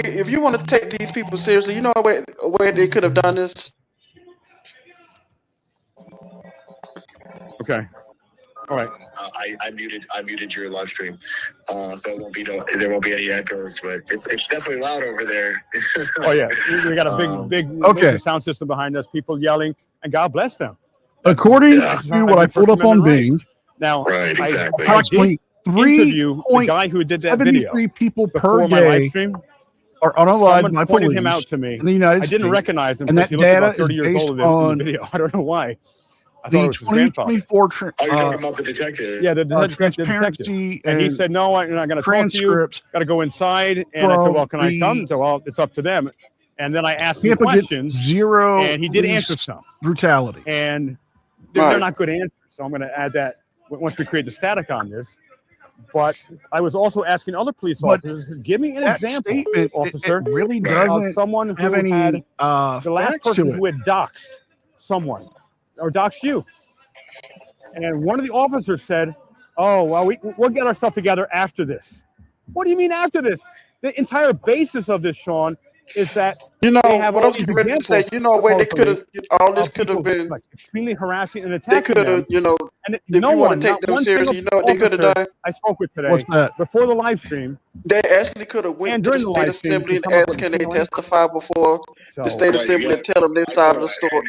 if you want to take these people seriously, a way they could have done this. Okay. All right. I muted your live stream, so there won't be any echoes, but it's definitely loud over there. Oh yeah, we got a big sound system behind us, people yelling, and God bless them. According to what I pulled up on Bing, now exactly. Approximately 3.73 people per day are unalive by police him out to me in the United States. I didn't recognize him, and that he looked data about 30 is years based older on in the video. I don't know why. The 2024 you're talking about the detective. Yeah, the transparency, and he said, "No, you're not going to talk to you. Got to go inside." And I said, "Well, can I come?" So, well, it's up to them. And then I asked him Tampa gets questions, zero, and he did police answer some. brutality. And they're not good answers. So I'm going to add that once we create the static on this. But I was also asking other police officers, give me an example, officer, it really of doesn't someone who have any had the last facts to person it. who had doxed someone or doxed you. And one of the officers said, oh, well, we'll get our stuff together after this. What do you mean after this? The entire basis of this, Sean, is that they have what all I'm these ready to examples. say, where they could have, supposedly, all this of could have people, been, like, extremely harassing and they attacking could have, them. And if no you want one, to take not them one seriously, single what they could have officer done? I spoke with today, What's that? before the live stream, They actually could have went and to the during the state live stream, assembly to and come up asked, with a can they ceiling. testify before the So, state assembly and tell them their side of the story,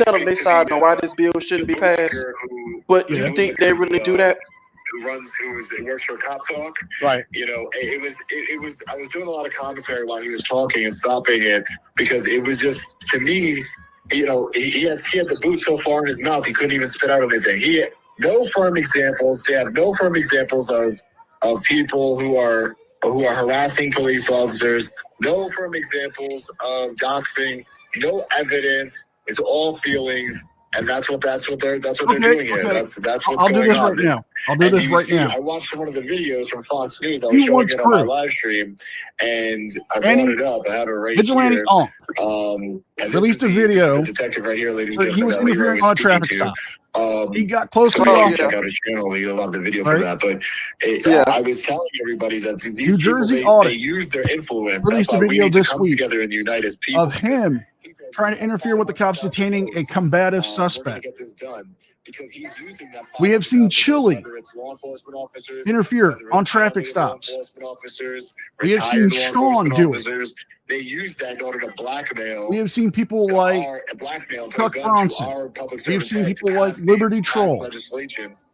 tell them their side on why this bill shouldn't be passed. But you think they really do that? Who works for Cop Talk. Right. You know, it was I was doing a lot of commentary while he was talking and stopping it because it was just, to me, you know, he had the boot so far in his mouth he couldn't even spit out anything. He had no firm examples. They have no firm examples of people who are harassing police officers. No firm examples of doxing. No evidence. It's all feelings. And that's what they're doing here. That's what's I'll going do this on. right now. I'll do this right now. I watched one of the videos from Fox News. I was He showing wants it on my proof. live stream, and I brought it up. I have it right Vigilante here. Unk And released a video. the detective right here, ladies that and he was gentlemen, that Leroy interfering on a speaking traffic to. stop. He got close to the Check officer. out his channel. You'll love the video Right. for that. But I was telling everybody that these New people, Jersey they Audit use their influence. released That's a why we video need to this come week together and unite as people. of him trying to interfere with the cops detaining a combative suspect. Get this done because he's using that. We have seen Chile Whether it's law enforcement officers, interfere whether it's on traffic law stops. enforcement officers, We have seen retired law Sean enforcement do it. officers. They use that in order to blackmail. We have seen people like Chuck Bronson. We have seen people like Liberty Troll.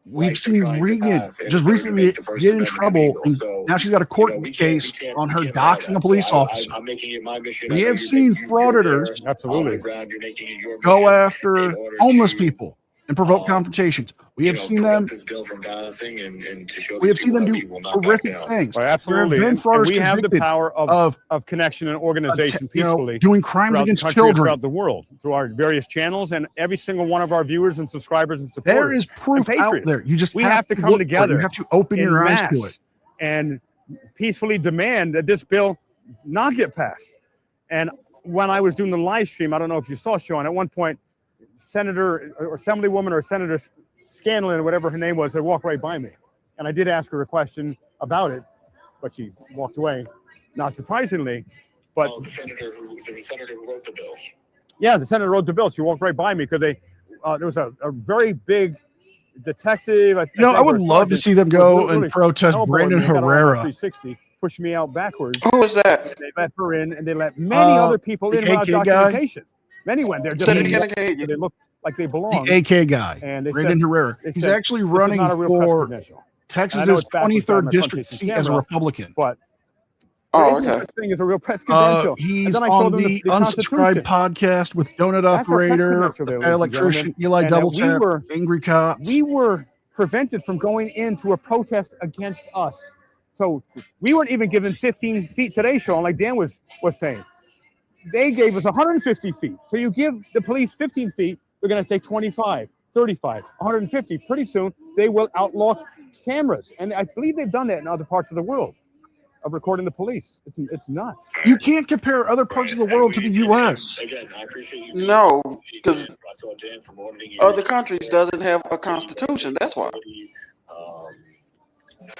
We've seen Regan just recently get in trouble, and now she's got a court case on her doxing a police officer. I'm making it my mission. We have seen frauditors absolutely go after homeless people and provoke confrontations. We have seen them. We have seen them do horrific things. Well, absolutely. There have been And fraudsters we have the convicted power of connection and organization peacefully, doing crimes throughout the against country and children. throughout the world, through our various channels, and every single one of our viewers and subscribers and supporters. There is proof and out patriots. there. You just we have to come look for it. together. You have to open en your eyes masse to it and peacefully demand that this bill not get passed. And when I was doing the live stream, I don't know if you saw, Sean, at one point, Senator or Assemblywoman or Senator Scanlon or whatever her name was, they walked right by me. And I did ask her a question about it, but she walked away, not surprisingly. But the senator who wrote the bill. Yeah, the senator wrote the bill. She walked right by me because there was a very big detective. I would love to see them go and protest Brandon Herrera. 360, pushed me out backwards. Who was that? They let her in, and they let many other people in without documentation. Many went there just they looked like they belonged. The AK guy, and they Brandon said, Herrera. they He's said, actually "This is running not a real for press credential." Texas's 23rd district seat as a Republican. But okay. Such thing as a real press credential. He's And then I on showed them the Constitution. Unsubscribed podcast with Donut That's our press Operator, credential there, ladies and Electrician, gentlemen. Eli And that Double we Tap, were- Angry Cops. We were prevented from going into a protest against us. So we weren't even given 15 feet today, Sean, like Dan was saying. They gave us 150 feet. So you give the police 15 feet, they're going to take 25, 35, 150. Pretty soon, they will outlaw cameras. And I believe they've done that in other parts of the world, of recording the police. It's nuts. You can't compare other parts of the world to the U.S. Again, I appreciate you. No, because other countries doesn't have a constitution. That's why.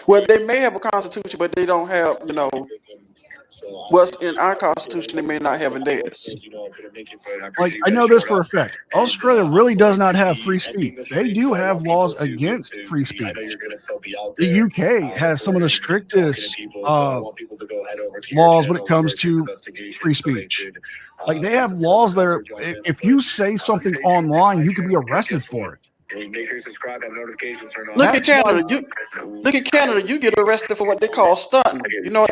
Well, they may have a constitution, but they don't have, what's in our constitution. They may not have in theirs. Like, I know this for a fact. Australia really does not have free speech. They do have laws against free speech. The UK has some of the strictest laws when it comes to free speech. Like, they have laws there. If you say something online, you can be arrested for it. Make sure you subscribe, have notifications turned on. Look at Canada. Look at Canada. You get arrested for what they call stunting. You know,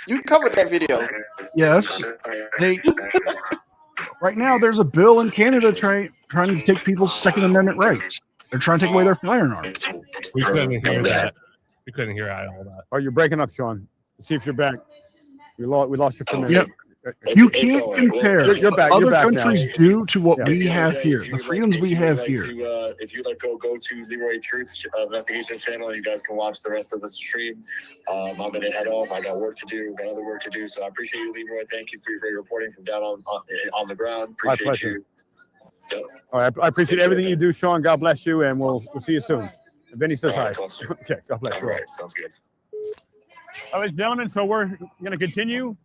you covered that video. Yes. Right now, there's a bill in Canada trying to take people's Second Amendment rights. They're trying to take away their firearms. We couldn't hear that. We couldn't hear all that. Oh, you're breaking up, Sean. Let's see if you're back. We lost you for a minute. Yep. You can't compare You're back. other You're back countries now. do to what Yeah. we have here. The freedoms we have here. If you go to Leroy Truth's Investigations channel, and you guys can watch the rest of the stream. I'm gonna head off. I got work to do. Got other work to do. So I appreciate you, Leroy. Thank you for your great reporting from down on the ground. Appreciate you. Yep. All right, I appreciate everything you do, Sean. God bless you, and we'll see you soon. And Benny says hi. Okay, God bless you. All right, sounds good. All right, gentlemen, so we're going to continue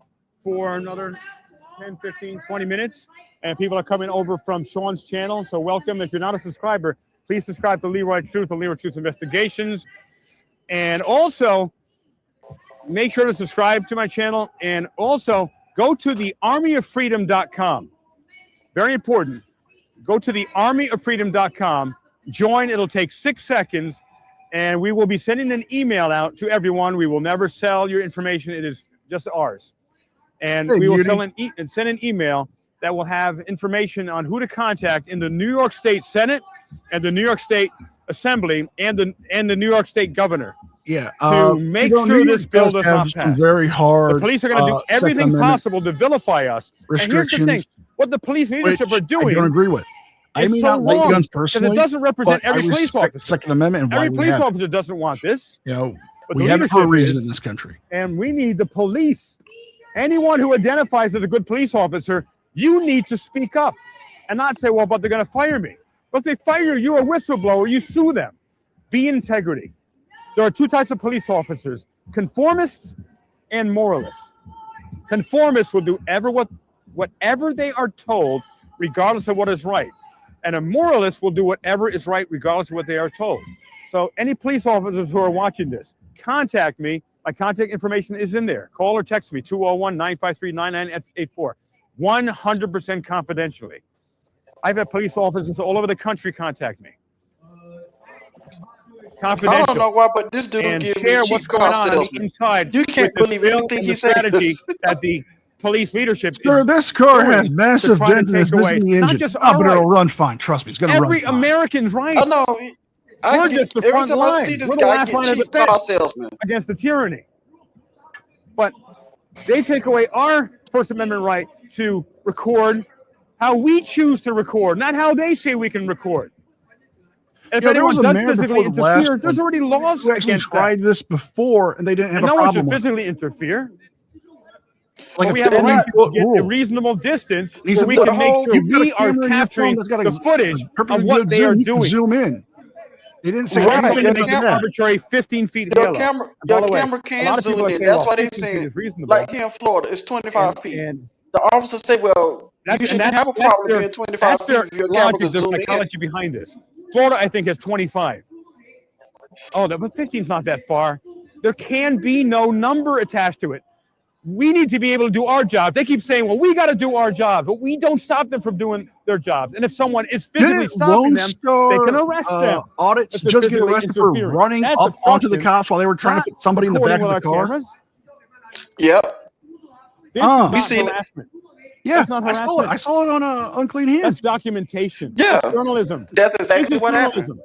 for another 10, 15, 20 minutes. And people are coming over from Sean's channel. So welcome. If you're not a subscriber, please subscribe to Leroy Truth or Leroy Truth Investigations. And also, make sure to subscribe to my channel. And also, go to the armyoffreedom.com. Very important. Go to the armyoffreedom.com. Join. It'll take 6 seconds. And we will be sending an email out to everyone. We will never sell your information. It is just ours. And we will send an email that will have information on who to contact in the New York State Senate and the New York State Assembly and the New York State Governor. Yeah. To make sure this bill does not pass. Very hard. The police are going to do everything possible to vilify us. And here's the thing. What the police leadership are doing. I don't agree with. I may not like guns personally. It doesn't represent every police officer. Second Amendment and every police officer doesn't want this. You know, but we have it for a reason in this country. And we need the police. Anyone who identifies as a good police officer, you need to speak up and not say, well, but they're going to fire me. But if they fire you, you're a whistleblower, you sue them. Be integrity. There are two types of police officers, conformists and moralists. Conformists will do whatever they are told, regardless of what is right. And a moralist will do whatever is right, regardless of what they are told. So any police officers who are watching this, contact me. My contact information is in there. Call or text me, 201-953-9984. 100% confidentially. I've had police officers all over the country contact me. Confidential. I don't know why, but this dude and give share me what's going on the inside. You can't believe anything he said. Strategy that the police leadership. Sir, this car has massive dents and it's missing the engine. But it'll run fine. Trust me, it's going to run fine. Every American's right. I know. We're just the front line. We're the last line of defense salesman against the tyranny. But they take away our First Amendment right to record how we choose to record, not how they say we can record. If anyone does physically interfere, there's already laws against that. We actually tried this before, and they didn't have a problem. No one should with physically interfere. Like we have to get a reasonable distance where we can make sure we are capturing the footage of what they are doing. Zoom in. They didn't say anything to make it arbitrary 15 feet your camera can zoom in. That's why they say, like here in Florida, it's 25 feet. The officers say, well, you shouldn't have a problem being 25 feet if your camera can zoom in. Psychology behind this. Florida, I think, has 25. Oh, but 15 is not that far. There can be no number attached to it. We need to be able to do our job. They keep saying, well, we got to do our job, but we don't stop them from doing their jobs. And if someone is physically stopping them, they can arrest them. Audits just get arrested for running up onto the cops while they were trying to put somebody in the back of the car. Cameras. Yep. We seen it. Yeah, I saw it on Unclean Hands. That's documentation. Yeah. That's journalism. That's exactly what happened.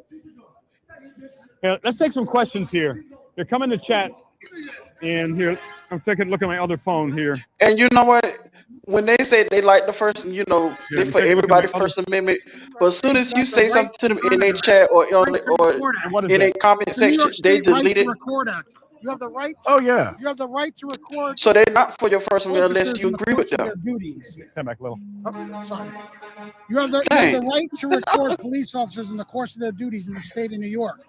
Yeah, let's take some questions here. They're coming to chat. And here, I'm taking a look at my other phone here. And you know what? When they say they like the first, they for everybody First Amendment. But as soon as you say something to them in their chat or in a comment section, they delete it. You have the right. Yeah. You have the right to record. So they're not for your First Amendment unless you agree with them. Stand back a little. Oh, sorry. You have the right to record police officers in the course of their duties in the state of New York.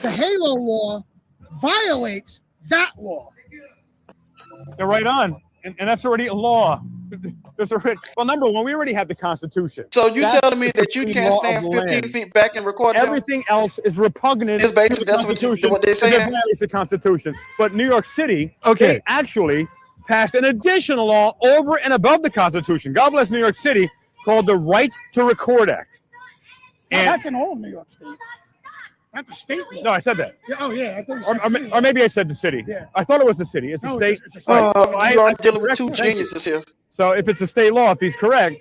The HALO law violates that law. They're right on. And that's already a law. Well, number one, we already have the Constitution. So you telling me that you can't stand 15 feet back and record them? Everything else is repugnant it's basically, to the Constitution. What they're saying. It violates the Constitution. But New York City, they actually passed an additional law over and above the Constitution. God bless New York City, called the Right to Record Act. And that's in all New York State. That's a state law. No, I said that. Yeah, oh, yeah. I thought or maybe I said the city. Yeah. I thought it was the city. It's a state. It's a state. You are dealing with two geniuses here. So if it's a state law, if he's correct,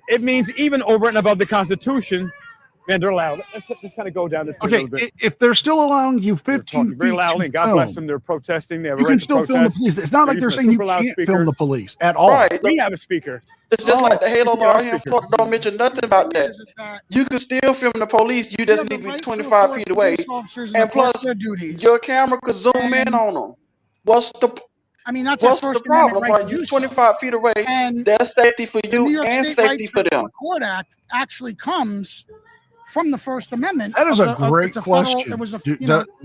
it means even over and above the Constitution, Man, they're loud. Let's kind of go down this. Okay, if they're still allowing you 15 very feet loudly, to God film, bless them. They're protesting. They have a you right can to still film the protest. police. It's not like they're saying you can't film the police at all. Right. We have a speaker. It's just like the Halo we got law a here in speaker. Florida don't mention nothing about that. You can still film the police. You just need to be 25 feet away. And plus, your camera could zoom in on them. What's the That's the problem? right Like, you're 25 feet away. That's safety for The New you York and State safety for them. Record Act actually comes from the First Amendment. That is a great question.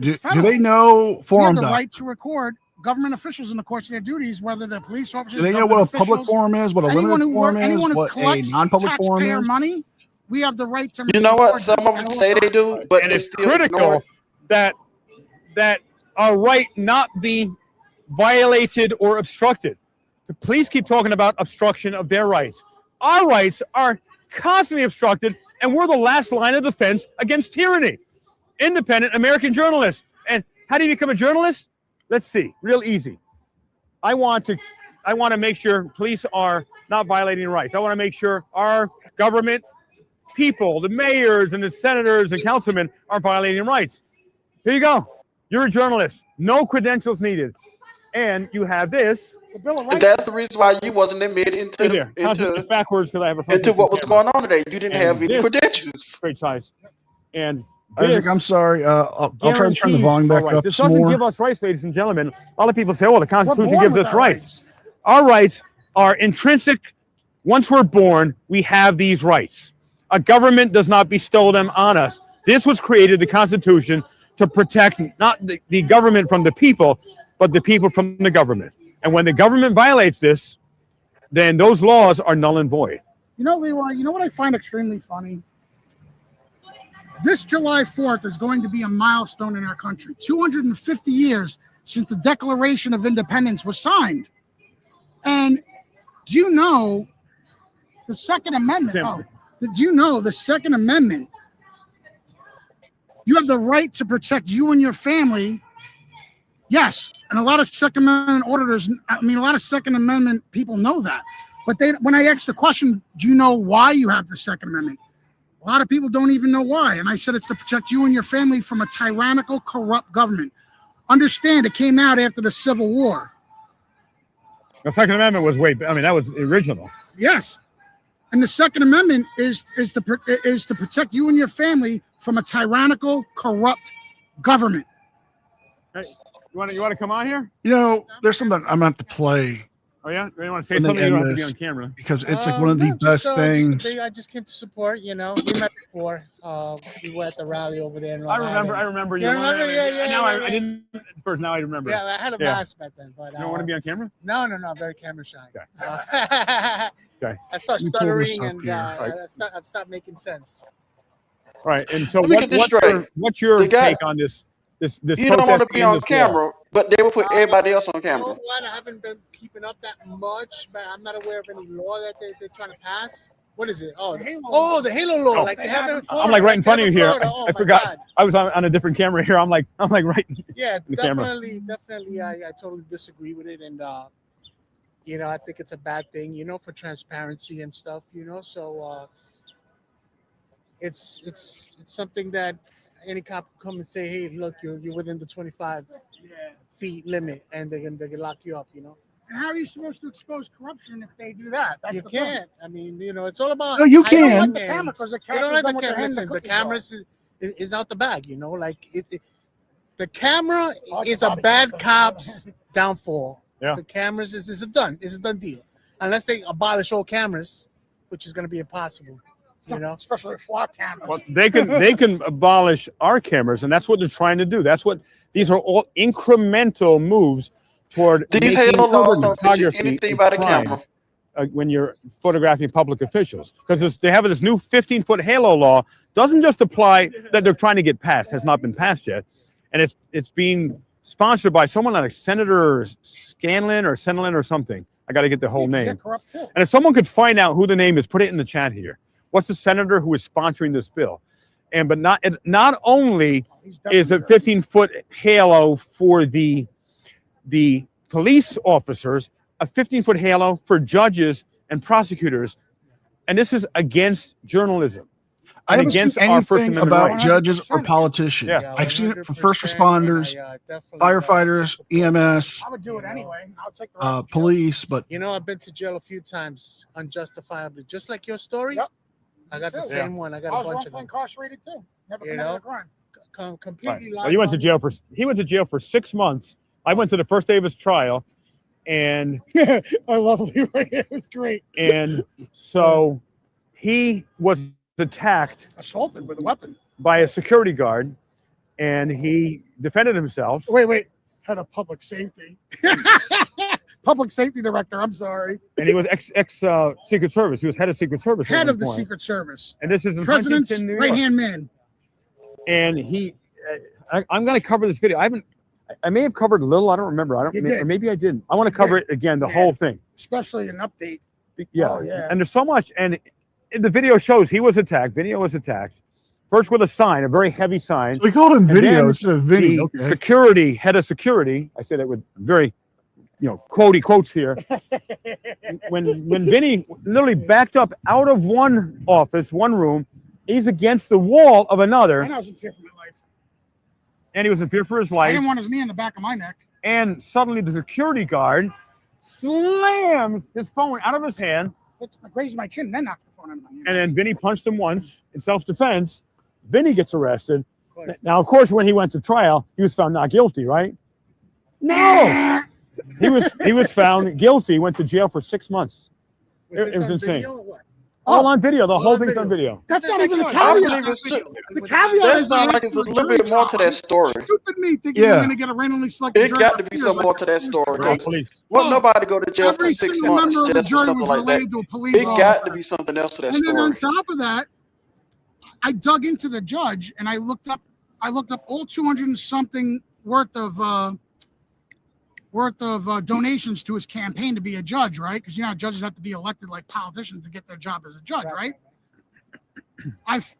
Do they know forum the doc? right to record government officials in the course of their duties, whether they're police officers. Do they know what a public forum is, what a limited forum is, what a non-public forum is? Money, we have the right to. You know what? Some of them say they do, but And they it's still ignore critical it. that our right not be violated or obstructed. The police keep talking about obstruction of their rights. Our rights are constantly obstructed, and we're the last line of defense against tyranny. Independent American journalists. And how do you become a journalist? Let's see. Real easy. I want to make sure police are not violating rights. I want to make sure our government people, the mayors and the senators and councilmen, are violating rights. Here you go. You're a journalist. No credentials needed. And you have this. And that's the reason why you wasn't admitted into it's backwards because I have a into what was going on today. You didn't have any credentials. Great size. And Isaac, I'm sorry. I'll try to turn the volume back up This some doesn't more. give us rights, ladies and gentlemen. A lot of people say, "Oh, the Constitution gives us rights." Our rights are intrinsic. Once we're born, we have these rights. A government does not bestow them on us. This was created, the Constitution, to protect not the government from the people, but the people from the government. And when the government violates this, then those laws are null and void. You know, Leroy, you know what I find extremely funny? This July 4th is going to be a milestone in our country. 250 years since the Declaration of Independence was signed. And do you know the Second Amendment? Did you know the Second Amendment? You have the right to protect you and your family. Yes. And a lot of Second Amendment auditors, a lot of Second Amendment people know that. But when I asked the question, do you know why you have the Second Amendment? A lot of people don't even know why. And I said it's to protect you and your family from a tyrannical, corrupt government. Understand, it came out after the Civil War. The Second Amendment was that was original. Yes. And the Second Amendment is to protect you and your family from a tyrannical, corrupt government. Hey, you want to come on here? You know, there's something I'm going to have to play. Oh, yeah? You want to say something? You don't have to be on camera. Because it's like one of the best things. I just came to support, we met before. We were at the rally over there in Long I remember you. Remember? Yeah. Now I didn't first, now I remember. Yeah, I had a mask back then. But, you don't want to be on camera? No, I'm very camera shy. Okay. Okay. I start stuttering and I stopped making sense. Right, and so what's your take on this? You don't want to be on camera, but they will put everybody else on camera. You know what? I haven't been keeping up that much, but I'm not aware of any law that they're trying to pass. What is it? Oh, the Halo law. Like they have it in Florida. I'm like right in front of you here. Oh, I forgot. God. I was on a different camera here. I'm like right. Yeah, in the camera. definitely. I totally disagree with it, and I think it's a bad thing. For transparency and stuff. So it's something that any cop can come and say, hey, look, you're within the 25 feet limit, and they're gonna lock you up. And how are you supposed to expose corruption if they do that? You can't. It's all about. No, you can. The camera, because the they don't let the camera. Listen, the cameras is out the bag. The camera is a bad cop's downfall. Yeah. The cameras is a done deal, unless they abolish all cameras, which is going to be impossible. Especially flock cameras. Well, they can abolish our cameras, and that's what they're trying to do. These are all incremental moves toward these Halo laws don't mention anything about a camera. When you're photographing public officials, because they have this new 15-foot Halo law, doesn't just apply that they're trying to get passed, has not been passed yet, and it's being sponsored by someone like Senator Scanlon or something. I got to get the whole name. And if someone could find out who the name is, put it in the chat here. What's the senator who is sponsoring this bill? But not only is it 15-foot halo for the police officers, a 15-foot halo for judges and prosecutors, and this is against journalism. I haven't seen against our First anything Amendment about rights. judges or politicians. Yeah. I've seen it for first responders, firefighters, EMS, I would do it anyway. I would take the ride to jail. police, but You know, I've been to jail a few times unjustifiably, just like your story. Yep. I got the too. same one. I got I a was bunch of wrongfully them. incarcerated too. Never You committed know? a crime. Completely. Well, he went to jail for 6 months. I went to the first day of his trial, and I love Leroy. It was great. and so he was attacked, Assaulted with a weapon by a security guard, and he defended himself. Wait. Head of public safety. Public safety director. I'm sorry. And he was ex Secret Service. He was head of Secret Service. at Head one of the point. Secret Service. And this is in President's Huntington, New York. right-hand man. And he, I'm going to cover this video. I may have covered a little. I don't remember. You did. Or maybe I didn't. I want to cover it again, the whole thing. Especially an update. Yeah. Oh, yeah. And there's so much. And the video shows he was attacked. Video was attacked. First with a sign, a very heavy sign. we called him And video then instead of Vinny. the Okay. security, head of security, I say that with very, quotey quotes here. when Vinny literally backed up out of one office, one room, he's against the wall of another, And I was in fear for my life. and he was in fear for his I life. didn't want his knee in the back of my neck. And suddenly the security guard slams his phone out of his hand, It's grazed my chin, then knocked the phone out of my hand. and then Vinny punched him once in self-defense. Vinny gets arrested. Now, of course, when he went to trial, he was found not guilty, right? No, he was found guilty. Went to jail for 6 months. It was insane. All on video. The whole thing's on video. That's not even the I caveat. believe it's The caveat that is sounds like it's a little bit more to that story. Stupid me thinking you're going to get a randomly selected It jury. got to be some more to that story. Because Police. won't nobody go to jail for Every 6 single months member of the just for jury something was like that. related to a police It got to officer. be something else to that And then on story. top of that, I dug into the judge and I looked up all 200 and something worth of donations to his campaign to be a judge, right? Because judges have to be elected like politicians to get their job as a judge, right?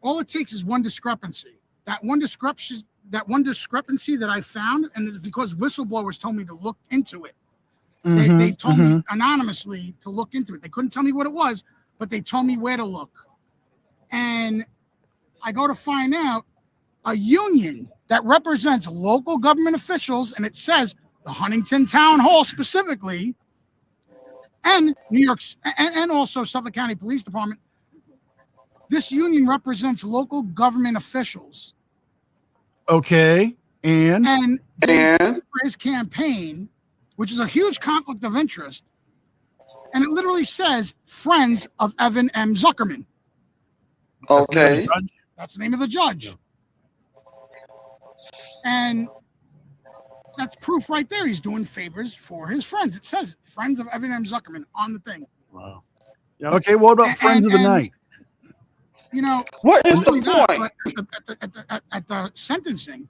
All it takes is one discrepancy. That one discrepancy that I found, and it's because whistleblowers told me to look into it. They told me anonymously to look into it. They couldn't tell me what it was, but they told me where to look. And I go to find out a union that represents local government officials, and it says the Huntington Town Hall specifically, and New York's, and also Suffolk County Police Department. This union represents local government officials. Okay. And for his campaign, which is a huge conflict of interest, and it literally says Friends of Evan M. Zuckerman. Okay. That's the name of the judge. And that's proof right there. He's doing favors for his friends. It says Friends of Evan M. Zuckerman on the thing. Wow. Okay, what about Friends of the Night? What is the point? At the sentencing,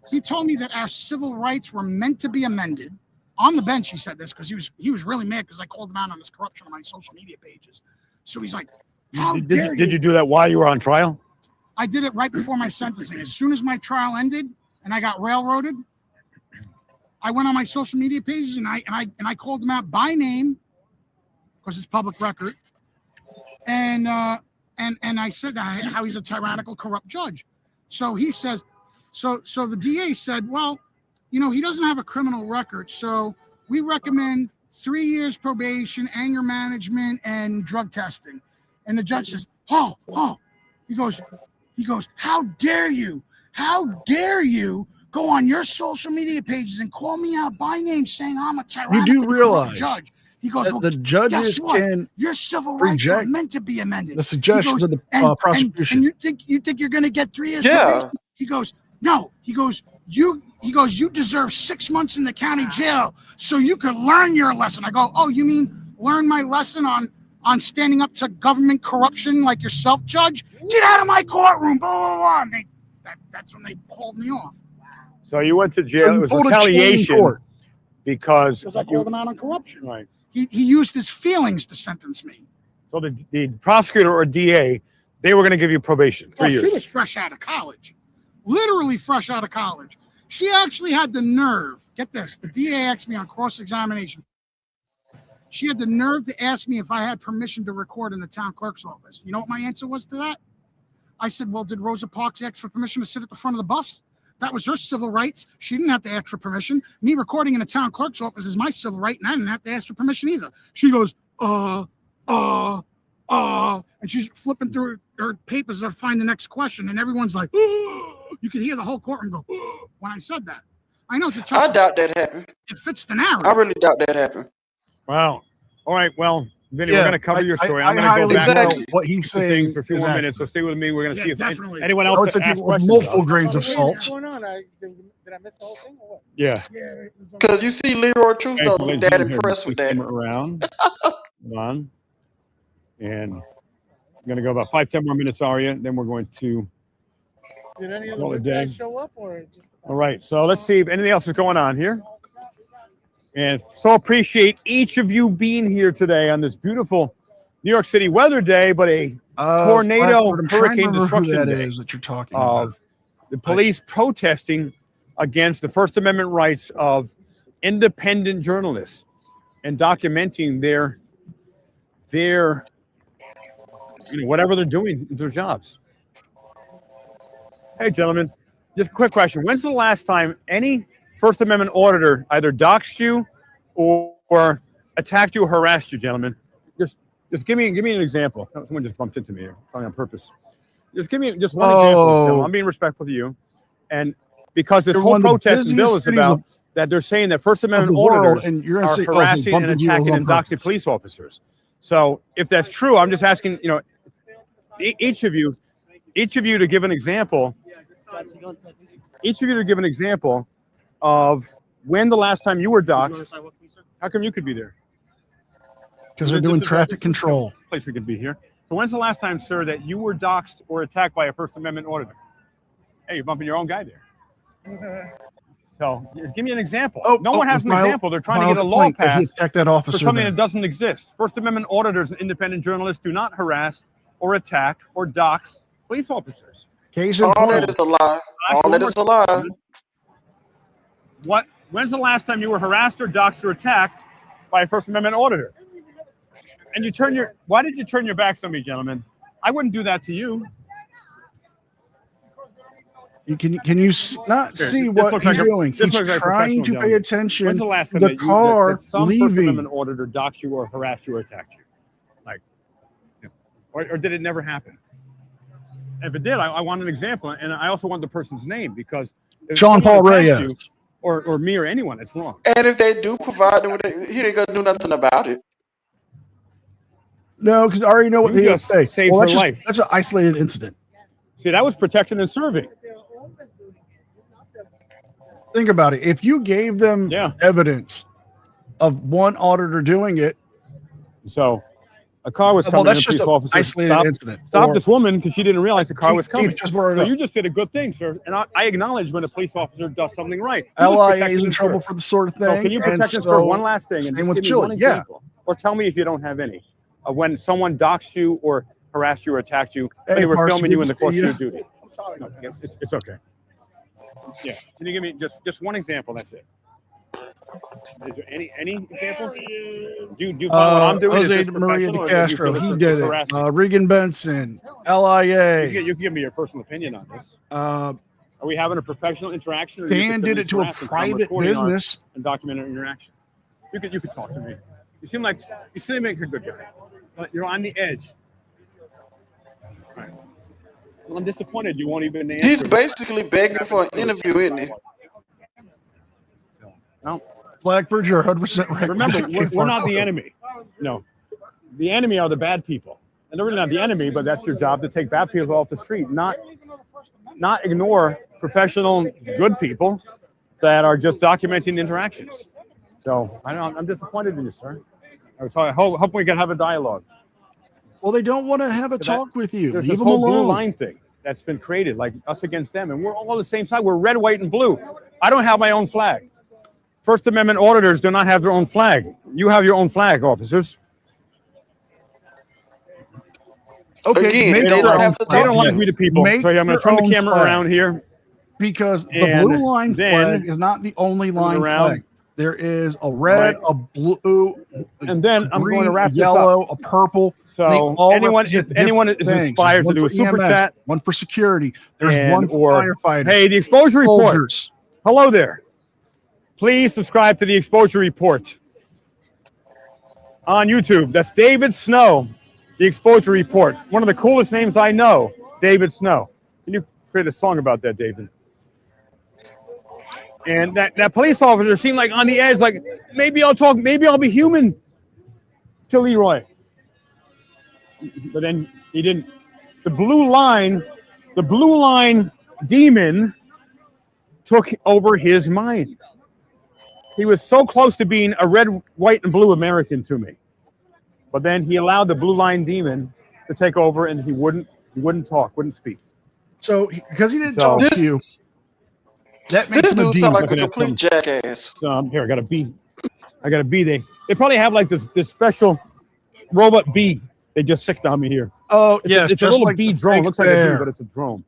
he told me that our civil rights were meant to be amended. On the bench, he said this because he was really mad because I called him out on his corruption on my social media pages. So he's like, Did you do that while you were on trial? I did it right before my sentencing. As soon as my trial ended and I got railroaded, I went on my social media pages and I called him out by name because it's public record. And I said how he's a tyrannical, corrupt judge. So he says, so the DA said, well, he doesn't have a criminal record, so we recommend 3 years probation, anger management, and drug testing. And the judge says, he goes, how dare you go on your social media pages and call me out by name saying I'm a tyrannical, You do realize judge. He goes, that the judges guess what? can Your civil rights are reject meant to be amended. the suggestions of the prosecution. And you think you're going to get 3 years? Yeah. probation? He goes, no. He goes, you deserve 6 months in the county jail so you could learn your lesson. I go, oh, you mean learn my lesson on standing up to government corruption like yourself, judge? Get out of my courtroom, blah, blah, blah. And that's when they pulled me off. So you went to jail. It was pulled a chain retaliation court. because I called him out on corruption. Right. He used his feelings to sentence me. So the prosecutor or DA, they were going to give you probation, 3 years. She was fresh out of college, literally fresh out of college. She actually had the nerve. Get this. The DA asked me on cross-examination. She had the nerve to ask me if I had permission to record in the town clerk's office. You know what my answer was to that? I said, well, did Rosa Parks ask for permission to sit at the front of the bus? That was her civil rights. She didn't have to ask for permission. Me recording in a town clerk's office is my civil right, and I didn't have to ask for permission either. She goes, and she's flipping through her papers to find the next question, and everyone's like, you can hear the whole courtroom go when I said that. I know it's a tough. I doubt that happened. It fits the narrative. I really doubt that happened. Wow. All right. Well, Vinny, we're going to cover your story. I'm going to go back to what he's saying for a few more minutes. So stay with me. We're going to see if definitely. anyone else would say has take it with questions. multiple grains of salt. What's going on? Did I miss the whole thing or what? Yeah. Because you see, Leroy Truth Okay, don't so look let's that do here. impressed with that. Around. Hold on. And I'm going to go about 5-10 more minutes, Aria. Then we're going to Did any of call it the a day. guys show up or just? All right, so let's see if anything else is going on here. And so appreciate each of you being here today on this beautiful New York City weather day, but a tornado, hurricane destruction day that you're talking about. Of the police protesting against the First Amendment rights of independent journalists and documenting their whatever they're doing in their jobs. Hey, gentlemen. Just a quick question. When's the last time any First Amendment auditor either doxed you or attacked you or harassed you, gentlemen? Just give me an example. Someone just bumped into me here, probably on purpose. Just give me just one example. I'm being respectful to you. And because this whole protest bill is about that they're saying that First Amendment auditors are harassing and attacking and doxing police officers. So if that's true, I'm just asking, each of you to give an example. Each of you to give an example of when the last time you were doxxed. How come you could be there? Because they're doing traffic control. Place we could be here. So when's the last time, sir, that you were doxxed or attacked by a First Amendment auditor? Hey, you're bumping your own guy there. So give me an example. No one has an example. They're trying to get a law passed for something that doesn't exist. First Amendment auditors and independent journalists do not harass or attack or dox police officers. All that is a lie. All that is a lie. When's the last time you were harassed or doxxed or attacked by a First Amendment auditor? And why did you turn your backs on me, gentlemen? I wouldn't do that to you. Can you not see what he's doing? He's trying to pay attention. When's the last time the car that some leaving. First Amendment auditor doxed you or harassed you or attacked you? Or did it never happen? If it did, I want an example, and I also want the person's name, because if Sean Paul Reyes, you, or me or anyone, it's wrong. And if they do provide them with it, he ain't gonna do nothing about it. No, because I already know what You they just say. saved her life. That's an isolated incident. See, that was protection and serving. Think about it. If you gave them evidence of one auditor doing it, so a car was coming. That's and just police an officer isolated incident. Stop this woman because she didn't realize the car was coming. So you just did a good thing, sir. And I acknowledge when a police officer does something right. LIA is in trouble for the sort of thing. So can you protect and serve one last thing? Same with Chile. Yeah. Or tell me if you don't have any. When someone doxed you or harassed you or attacked you, they were filming you in the course of your duty. I'm sorry. No, it's okay. Yeah. Can you give me just one example? That's it. Is there any examples? Do you find what I'm doing? Jose Maria de Castro, he did it. Regan Benson, LIA. You can give me your personal opinion on this. Are we having a professional interaction? Or Dan did it to a private business and documented interaction. You could talk to me. You seem like a good guy, but you're on the edge. All right. Well, I'm disappointed you won't even answer. He's basically begging for an interview, isn't he? No. Blackbird, you're 100% right. Remember, we're not the enemy. No. The enemy are the bad people. And they're really not the enemy, but that's your job to take bad people off the street, not ignore professional, good people that are just documenting interactions. So I'm disappointed in you, sir. I hope we can have a dialogue. Well, they don't want to have a talk with you. There's Leave this them whole blue alone. line thing that's been created, like us against them, and we're all on the same side. We're red, white, and blue. I don't have my own flag. First Amendment auditors do not have their own flag. You have your own flag, officers. Okay, Again, make they your don't own have to flag. They don't like we the people. Make So I'm going to your turn the own camera flag. around here. Because the And blue line then flag is not the only line around. flag. There is a red, a blue, and then I'm going to wrap a yellow, this up. a purple. So if anyone is inspired to do a super chat, one for security. There's one for firefighter. Hey, the exposure report. Soldiers. Hello there. Please subscribe to the exposure report on YouTube. That's David Snow, the exposure report. One of the coolest names I know, David Snow. Can you create a song about that, David? And that police officer seemed like on the edge, like maybe I'll talk, maybe I'll be human to Leroy. But then he didn't. The blue line demon took over his mind. He was so close to being a red, white, and blue American to me. But then he allowed the blue line demon to take over, and he wouldn't talk, wouldn't speak. So because he didn't talk to you, that makes this him a dude sound demon. like a complete jackass. Here, I got a bee. They probably have like this special robot bee they just sicked on me here. Oh, it's a little bee drone. Looks like a bee, but it's a drone.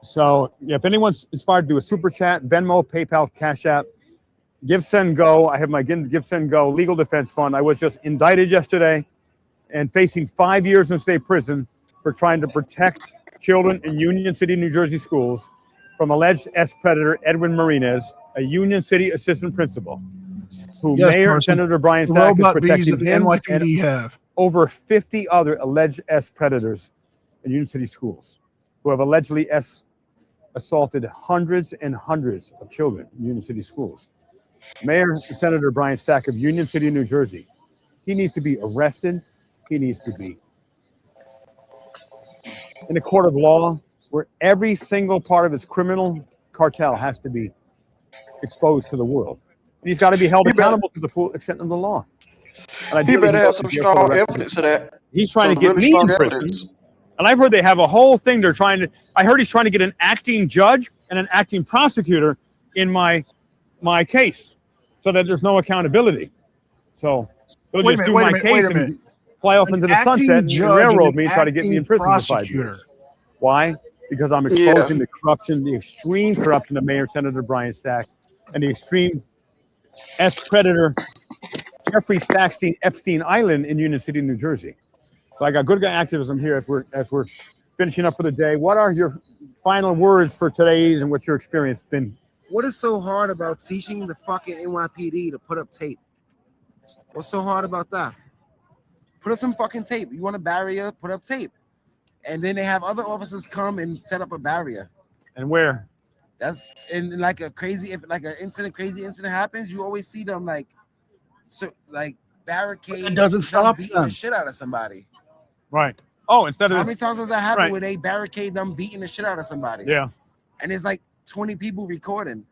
So yeah, if anyone's inspired to do a super chat, Venmo, PayPal, Cash App, Give, Send, Go. I have my Give, Send, Go legal defense fund. I was just indicted yesterday and facing 5 years in state prison for trying to protect children in Union City, New Jersey schools from alleged S-predator Edwin Marinez, a Union City assistant principal, who Mayor and Senator Brian Stack is protecting him NYPD have over 50 other alleged S-predators in Union City schools who have allegedly assaulted hundreds and hundreds of children in Union City schools. Mayor and Senator Brian Stack of Union City, New Jersey, he needs to be arrested. He needs to be in a court of law where every single part of his criminal cartel has to be exposed to the world. And he's got to be held accountable to the full extent of the law. And He better have some strong evidence of that. He's trying to get me in prison. And I've heard they have a whole thing I heard he's trying to get an acting judge and an acting prosecutor in my case so that there's no accountability. So they'll just do my case and fly off into the sunset and railroad me and try to get me in prison for 5 years. Why? Because I'm exposing the corruption, the extreme corruption of Mayor Senator Brian Stack and the extreme S-predator Jeffrey Epstein Island in Union City, New Jersey. So I got good activism here as we're finishing up for the day. What are your final words for today's and what's your experience been? What is so hard about teaching the fucking NYPD to put up tape? What's so hard about that? Put up some fucking tape. You want a barrier? Put up tape. And then they have other officers come and set up a barrier. And where? That's in like a crazy, if like crazy incident happens, you always see them like barricade. It doesn't stop beating them. the shit out of somebody. Right. Oh, instead of how many times does that happen where they barricade them beating the shit out of somebody? Yeah. And there's like 20 people recording.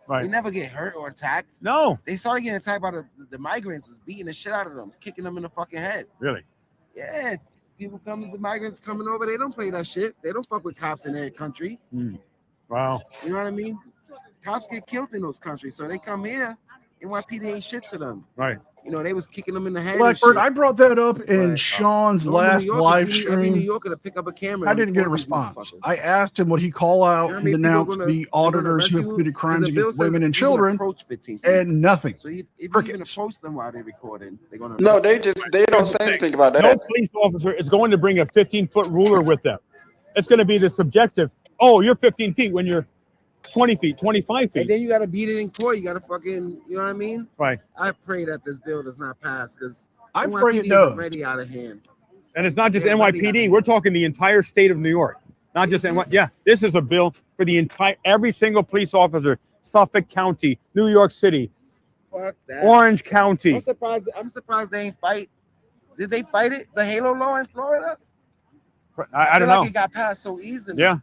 Right. They never get hurt or attacked. No. They started getting attacked by the migrants, was beating the shit out of them, kicking them in the fucking head. Really? Yeah. People coming, the migrants coming over, they don't play that shit. They don't fuck with cops in their country. Wow. You know what I mean? Cops get killed in those countries, so they come here. NYPD ain't shit to them. Right. You know, they was kicking them in the head. Blackbird, I brought that up in Sean's last live Every stream. New Yorker to pick up a camera. I didn't get a response. I asked him would he call out and denounce the auditors who have committed crimes against women and children, and nothing. So if you even approach them while they're recording, they're gonna. No, they don't say anything about that. No police officer is going to bring a 15-foot ruler with them. It's going to be the subjective. Oh, you're 15 feet when you're 20 feet, 25 feet. And then you got to beat it in court. You got to fucking, you know what I mean? Right. I pray that this bill does not pass because I pray it does. Already out of hand. And it's not just NYPD. We're talking the entire state of New York, not just NYPD. Yeah, this is a bill for the every single police officer, Suffolk County, New York City, Fuck that. Orange County. I'm surprised they ain't fight. Did they fight it? The Halo law in Florida? I don't know. Like it got passed so easily. Yeah.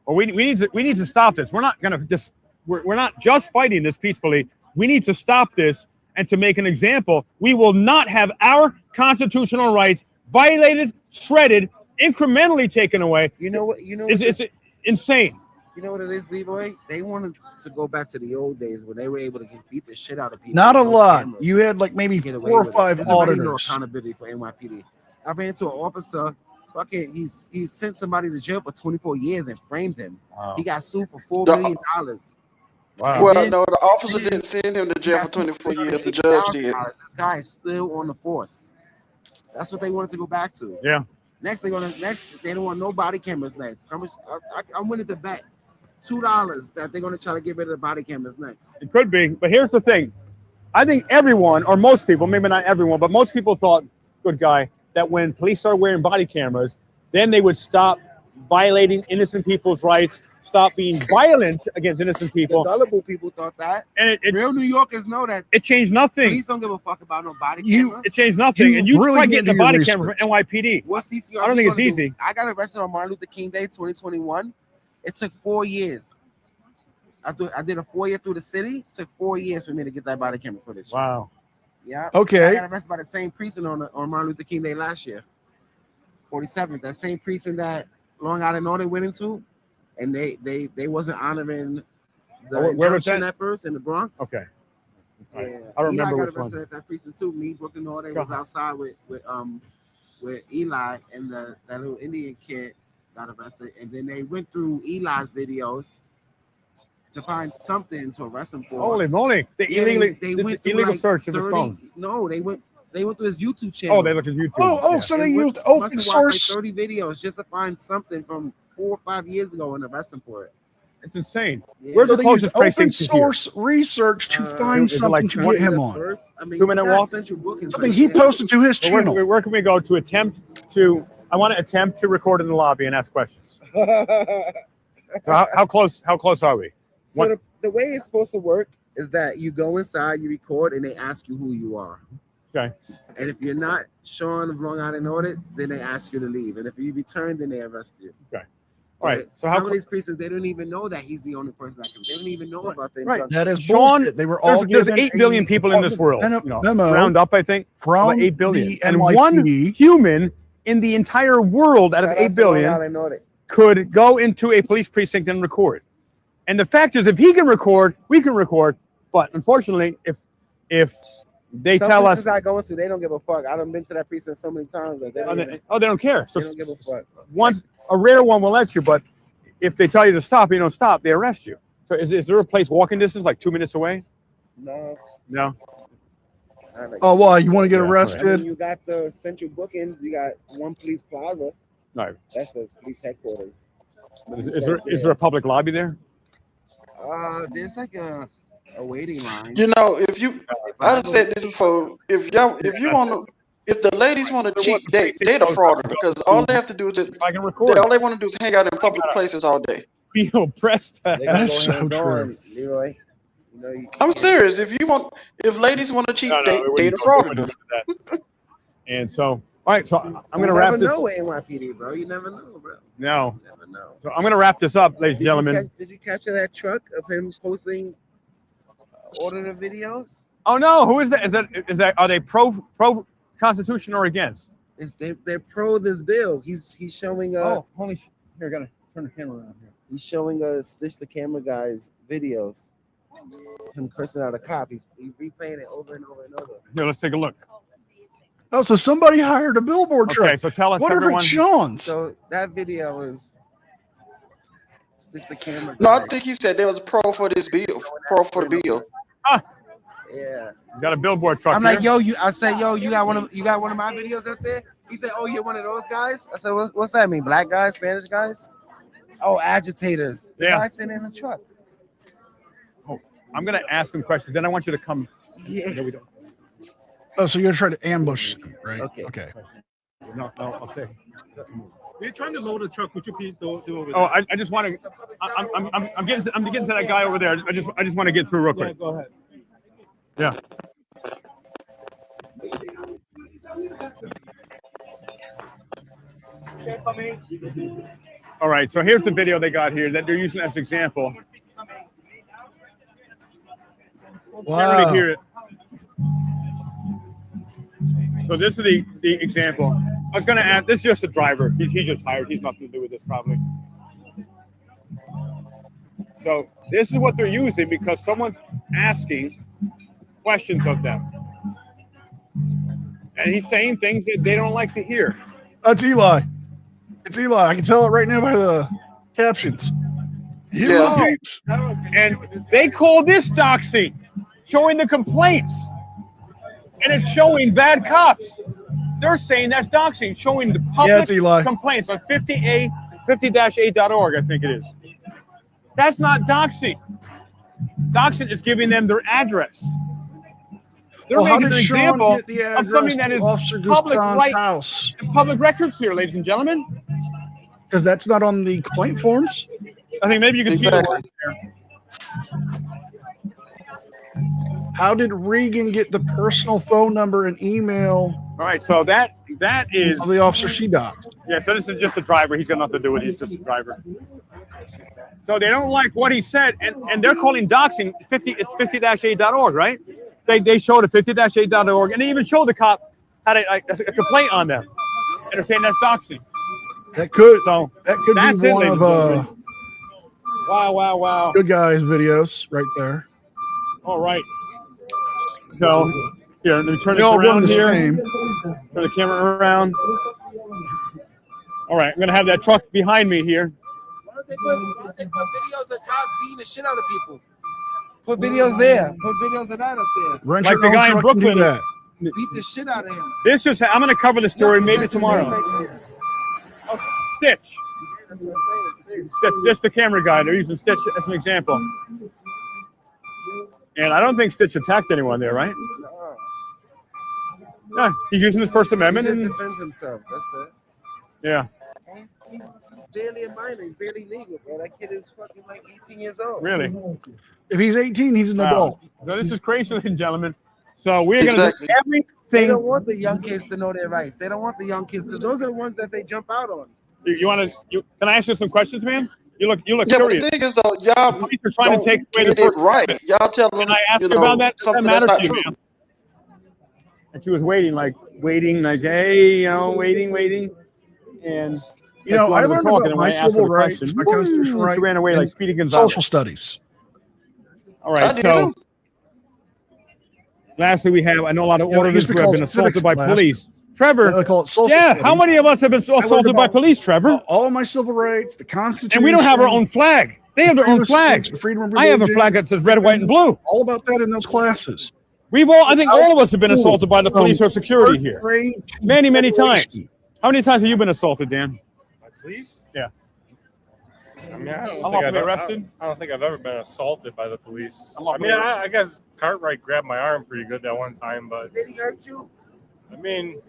Well, we need to stop this. We're not gonna just we're not just fighting this peacefully. We need to stop this and to make an example. We will not have our constitutional rights violated, shredded, incrementally taken away. You know what? It's insane. You know what it is, Leroy? They wanted to go back to the old days when they were able to just beat the shit out of people. Not a lot. You had like maybe 4 or 5 auditors. No accountability for NYPD. I ran into an officer. Fucking, he sent somebody to jail for 24 years and framed him. Wow. He got sued for $4 million. Wow. Well, no, the officer didn't send him to jail for 24 years. The judge did. This guy is still on the force. That's what they wanted to go back to. Yeah. Next they don't want no body cameras next. How much? I'm willing to bet $2 that they're gonna try to get rid of the body cameras next. It could be, but here's the thing. I think everyone, or most people, maybe not everyone, but most people thought, good guy, that when police started wearing body cameras, then they would stop violating innocent people's rights, stop being violent against innocent people. The gullible people thought that. And real New Yorkers know that. It changed nothing. Police don't give a fuck about no body camera. It changed nothing. And you really try get getting the into your body camera from NYPD. What CCR? I don't think it's easy. I got arrested on Martin Luther King Day 2021. It took 4 years. I did a 4-year through the city. It took 4 years for me to get that body camera footage. Wow. Yeah. Okay. I got arrested by the same precinct on Martin Luther King Day last year. 47th. That same precinct that Long Island North went into, and they wasn't honoring the where was injunction that? at first in the Bronx. Okay. Yeah. I don't remember I which got arrested one. at that precinct too. Me, Brooklyn North was outside with Eli, and that little Indian kid got arrested, and then they went through Eli's videos to find something to arrest him for. Holy moly! They went through illegal like search of his 30 phone. No, they went through his YouTube channel. Oh, they looked at YouTube. Oh, Yeah. so they went- used must open have watched source. like 30 videos just to find something from 4 or 5 years ago and arrest him for it. It's insane. Yeah. Where's So the they used closest open precinct to here? source research to find is it something like to get him on. First, I mean, 2-minute you got walk? Central Bookings Something right he there. posted to his Well, channel. where can we go to attempt to? I want to attempt to record in the lobby and ask questions. So how close are we? So the way it's supposed to work is that you go inside, you record, and they ask you who you are. Okay. And if you're not Sean of Long Island Audit, then they ask you to leave. And if you return, then they arrest you. Okay. All right. But So how some of these precincts, they don't even know that he's the only person that can. They don't even know about the Right. injunction. That is Sean, bullshit. They were all there's given 8 billion a people in this world. memo Round up, I think, from about 8 billion, the and NYPD. one human in the entire world out of Shout out 8 to billion Long Island Audit. could go into a police precinct and record. And the fact is, if he can record, we can record. But unfortunately, if they Some tell us, places I go into, they don't give a fuck. I've been to that precinct so many times that they don't, even, they don't care. So they don't give a fuck. once a rare one will let you, but if they tell you to stop, you don't stop, they arrest you. So is there a place walking distance, like 2 minutes away? No. No. Oh, why? You want to get Yeah, arrested? I mean, you got the Central Bookings. You got One Police Plaza. No. That's the police headquarters. Is there a public lobby there? There's like a waiting line. You know, I said this before. If the ladies want to cheat, they the frauditor because all they have to do is I can record. all they want to do is hang out in public places all day. Feel pressed. That's so true. Leroy. I'm serious. If ladies want to cheat, they the frauditor. And so, all right. So I'm going to You wrap never this. know with NYPD, bro. You never know, bro. No. You never know. So I'm going to wrap this up, ladies and gentlemen. Did you capture that truck of him posting auditor videos? Oh no! Who is that? Is that? Are they pro Constitution or against? They're pro this bill. He's showing Oh, holy shit! Here, I gotta turn the camera around here. he's showing us Stitch the Camera Guy's videos. Him cursing out a cop. He's replaying it over and over and over. Here, let's take a look. Oh, so somebody hired a billboard truck. Okay, so tell us, What if everyone. it's Sean's? So that video is Stitch the Camera Guy. No, I think he said there was a pro for this bill. Pro for the bill. Yeah. You got a billboard truck. I'm here. like, yo, I said, yo, you got one of my videos up there? He said, oh, you're one of those guys? I said, what's that mean? Black guys, Spanish guys? Oh, agitators. The Yeah. guy sitting in the truck. Oh, I'm gonna ask him questions. Then I want you to come. Yeah. No, we don't. Oh, so you're gonna try to ambush him, right? Okay. No, I'll say. We're trying to load the truck. Would you please do over there? Oh, I just want to. I'm getting to that guy over there. I just want to get through real quick. Go ahead. Yeah. All right. So here's the video they got here that they're using as an example. Can't really hear it. So this is the example. I was going to add. This is just a driver. He's just hired. He's nothing to do with this probably. So this is what they're using because someone's asking questions of them. And he's saying things that they don't like to hear. That's Eli. It's Eli. I can tell it right now by the captions. Yeah. And they call this doxing, showing the complaints. And it's showing bad cops. They're saying that's doxing, showing the public complaints on 50-8.org, I think it is. That's not doxing. Doxing is giving them their address. They're making an example of something that is public house. Public records here, ladies and gentlemen. Because that's not on the complaint forms. I think maybe you can see the word there. How did Regan get the personal phone number and email? All right, so that is of the officer she doxed. Yeah, so this is just a driver. He's got nothing to do with it. He's just a driver. So they don't like what he said, and they're calling doxing 50. It's 50-8.org, right? They showed it 50-8.org, and they even showed the cop had a complaint on them, and they're saying that's doxing. That could That's be one of wow. Good Guys videos right there. All right. So here, let me turn this around here. Turn the camera around. All right, I'm gonna have that truck behind me here. Why don't they put videos of cops beating the shit out of people? Put videos there. Put videos of that up there. Like the guy in Brooklyn. Beat the shit out of him. This is. I'm gonna cover the story maybe tomorrow. Oh, Stitch. That's what I'm saying. Stitch, the camera guy. They're using Stitch as an example. And I don't think Stitch attacked anyone there, right? No. Yeah, he's using his First Amendment. He just defends himself. That's it. Yeah. He's barely a minor. He's barely legal, bro. That kid is fucking like 18 years old. Really? If he's 18, he's an adult. So this is crazy, ladies and gentlemen. So we're going to do everything. They don't want the young kids to know their rights. They don't want the young kids because those are the ones that they jump out on. You want to? Can I ask you some questions, man? You look Yeah, curious. but the thing is, though, y'all Police are trying to take away get the First it right. Amendment. Y'all tell them, Can I ask you know, about that? Does that something matter that's to not you, true. man? And she was waiting, like, hey, waiting. And You know, I learned about my civil rights, my constitutional rights. She ran away like Speedy Gonzales. Social studies. All right, so lastly, we have, I know a lot of auditors who have been assaulted by police. Trevor, they call it social yeah, studies. how many of us have been assaulted by police, Trevor? All my civil rights, the Constitution. And we don't have our own flag. They have their own flag. I have a flag that says red, white, and blue. All about that in those classes. I think all of us have been assaulted by the police or security here. Many times. How many times have you been assaulted, Dan? By police? Yeah. I mean, I How often arrested? I don't think I've ever been assaulted by the police. I mean, I guess Cartwright grabbed my arm pretty good that one time, but Did he hurt you? I mean,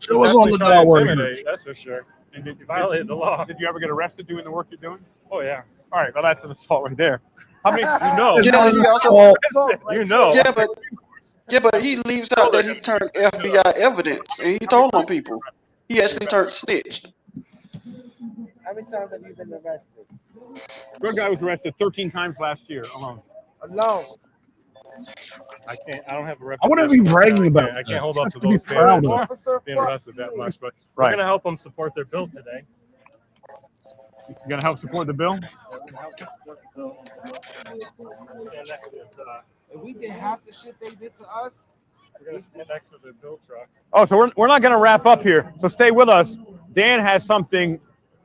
It was on the definitely door. intimidate, that's for sure. And did you violate the law. Did you ever get arrested doing the work you're doing? Oh yeah. All right, well that's an assault right there. How many? You know. Yeah, he also, You know. yeah, but he leaves out that he turned FBI evidence, and he told on people. He actually turned snitched. How many times have you been arrested? Good guy was arrested 13 times last year alone. Alone. I don't have a reputation. I wouldn't be bragging about I that. can't hold up to Something to be those proud standards of. being arrested that much, but Right. we're going to help them support their bill today. You gonna help support the bill? If we did half the shit they did to us, We're going to stand next to the bill truck. Oh, so we're not gonna wrap up here. So stay with us. Dan has something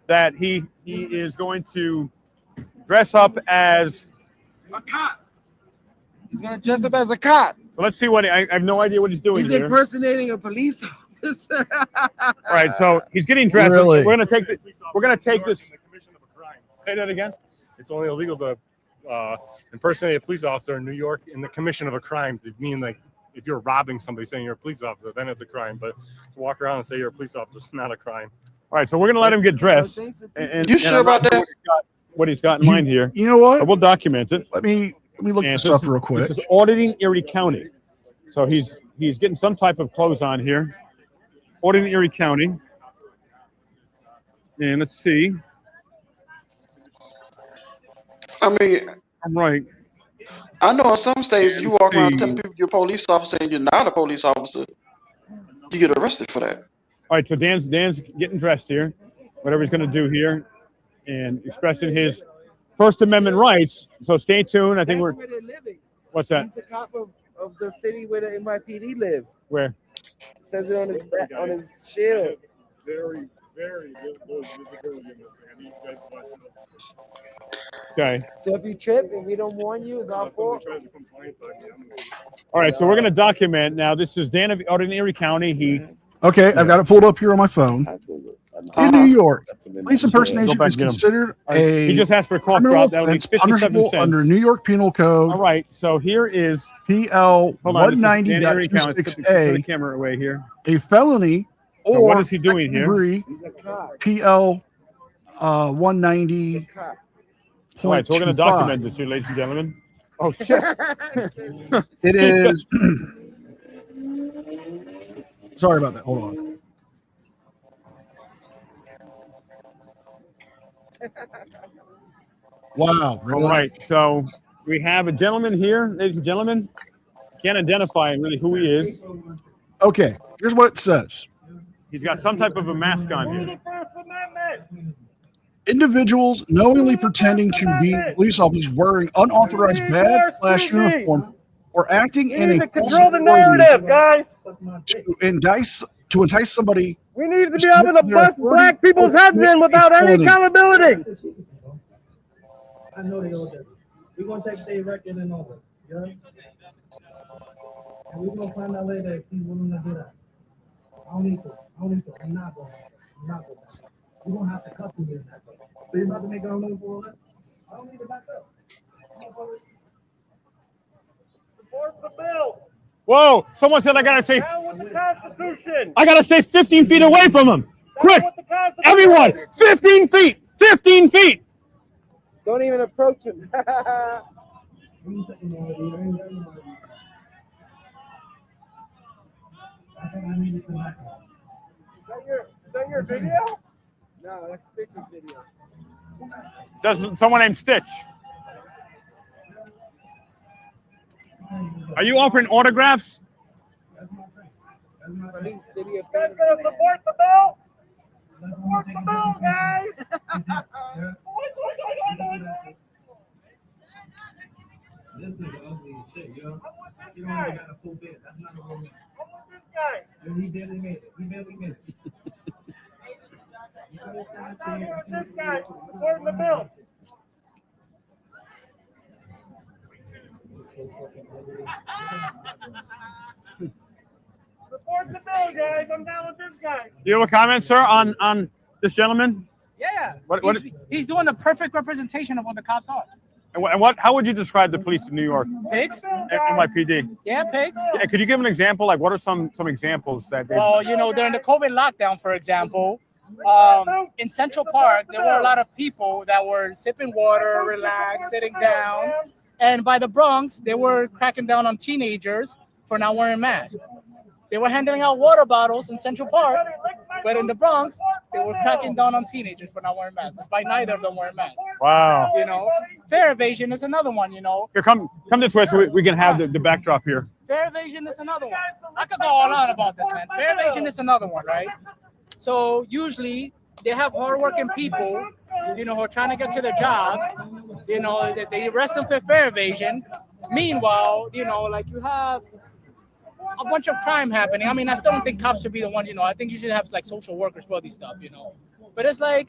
that he is going to dress up as a cop. He's gonna dress up as a cop. So let's see what I have no idea what he's doing He's here. impersonating a police officer. All right, so he's getting dressed. Really? We're gonna take this. Say that again. It's only illegal to impersonate a police officer in New York in the commission of a crime. To mean like if you're robbing somebody saying you're a police officer, then it's a crime. But to walk around and say you're a police officer is not a crime. All right, so we're gonna let him get dressed. You sure about that? What he's got in mind here. You know what? But we'll document it. Let me look And this up real quick. This is auditing Erie County. So he's getting some type of clothes on here. Auditing Erie County. And let's see. I mean, I'm right. I know in some states you walk around telling people you're a police officer and you're not a police officer, you get arrested for that. All right, so Dan's getting dressed here, whatever he's going to do here, and expressing his First Amendment rights. So stay tuned. I think That's where they're living. What's that? He's the cop of the city where the NYPD live. Where? It says it on his shield. very little visibility in this thing. I need you guys to watch it. Okay. So if you trip and we don't warn you, it's our fault. All right, so we're going to document now. This is Dan of Ordinary County. Okay, I've got it pulled up here on my phone. In New York, police impersonation is considered a he just asked for a cough criminal drop. That would be offense 57 punishable cents. under New York Penal Code. All right, so here is PL hold on, this is Dan Erie County. Let's put the 190-26A, camera away here. a felony So or what is he doing second here? degree PL 190. All right, so we're going to document this here, ladies and gentlemen. Oh shit! It is. Sorry about that. Hold on. Wow. Really? All right, so we have a gentleman here, ladies and gentlemen. Can't identify really who he is. Okay, here's what it says. He's got some type of a mask on here. Individuals knowingly pretending to be police officers wearing unauthorized badge/uniform or acting in a control the narrative, guys. to entice somebody. We need to be able to bust black people's heads in without any accountability. I know they all do. We're gonna take their record and over. You know? And we're gonna find out later if he's willing to do that. I don't need to. I'm not going. We're gonna have to cut through this. So you're about to make our move for all that? I don't need to back up. Support the bill. Whoa! Someone said I gotta stay. Down with the Constitution. I gotta stay 15 feet away from him. Quick! Everyone, 15 feet! 15 feet! Don't even approach him. Is that your video? No, that's Stitch's video. Says someone named Stitch. Are you offering autographs? Police, city of You guys gonna support the bill? Support the bill, guys! This nigga ugly as shit, yo. You don't even got a full bed. That's not a real man. This guy. He barely made it. He barely made it. This guy supporting the bill. Support the bill, guys. I'm down with this guy. Do you have a comment, sir, on this gentleman? Yeah. What, he's doing the perfect representation of what the cops are. And what? How would you describe the police in New York? Pigs? NYPD. Yeah, pigs. Yeah, could you give an example? Like, what are some examples that they? Well, you know, during the COVID lockdown, for example, in Central Park, there were a lot of people that were sipping water, relaxed, sitting down. And by the Bronx, they were cracking down on teenagers for not wearing masks. They were handing out water bottles in Central Park, but in the Bronx, they were cracking down on teenagers for not wearing masks, despite neither of them wearing masks. Wow. You know, fare evasion is another one, you know. Here, come this way so we can have the backdrop here. Fare evasion is another one. I could go all on about this, man. Fare evasion is another one, right? So usually they have hardworking people, you know, who are trying to get to their job. You know, they arrest them for fare evasion. Meanwhile, you know, like you have a bunch of crime happening. I mean, I still don't think cops should be the ones, you know. I think you should have like social workers for these stuff, you know. But it's like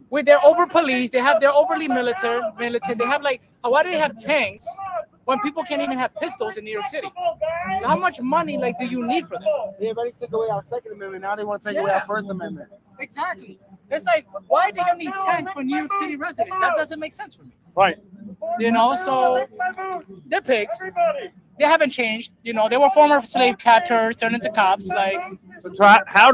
with their over police, they have their overly militant. They have like, why do they have tanks when people can't even have pistols in New York City? How much money like do you need for them? They already took away our Second Amendment. Now they want to take away our First Amendment. Exactly. It's like, why do you need tanks for New York City residents? That doesn't make sense for me. Right. You know, so they're pigs. They haven't changed. You know, they were former slave catchers turned into cops. Like, So how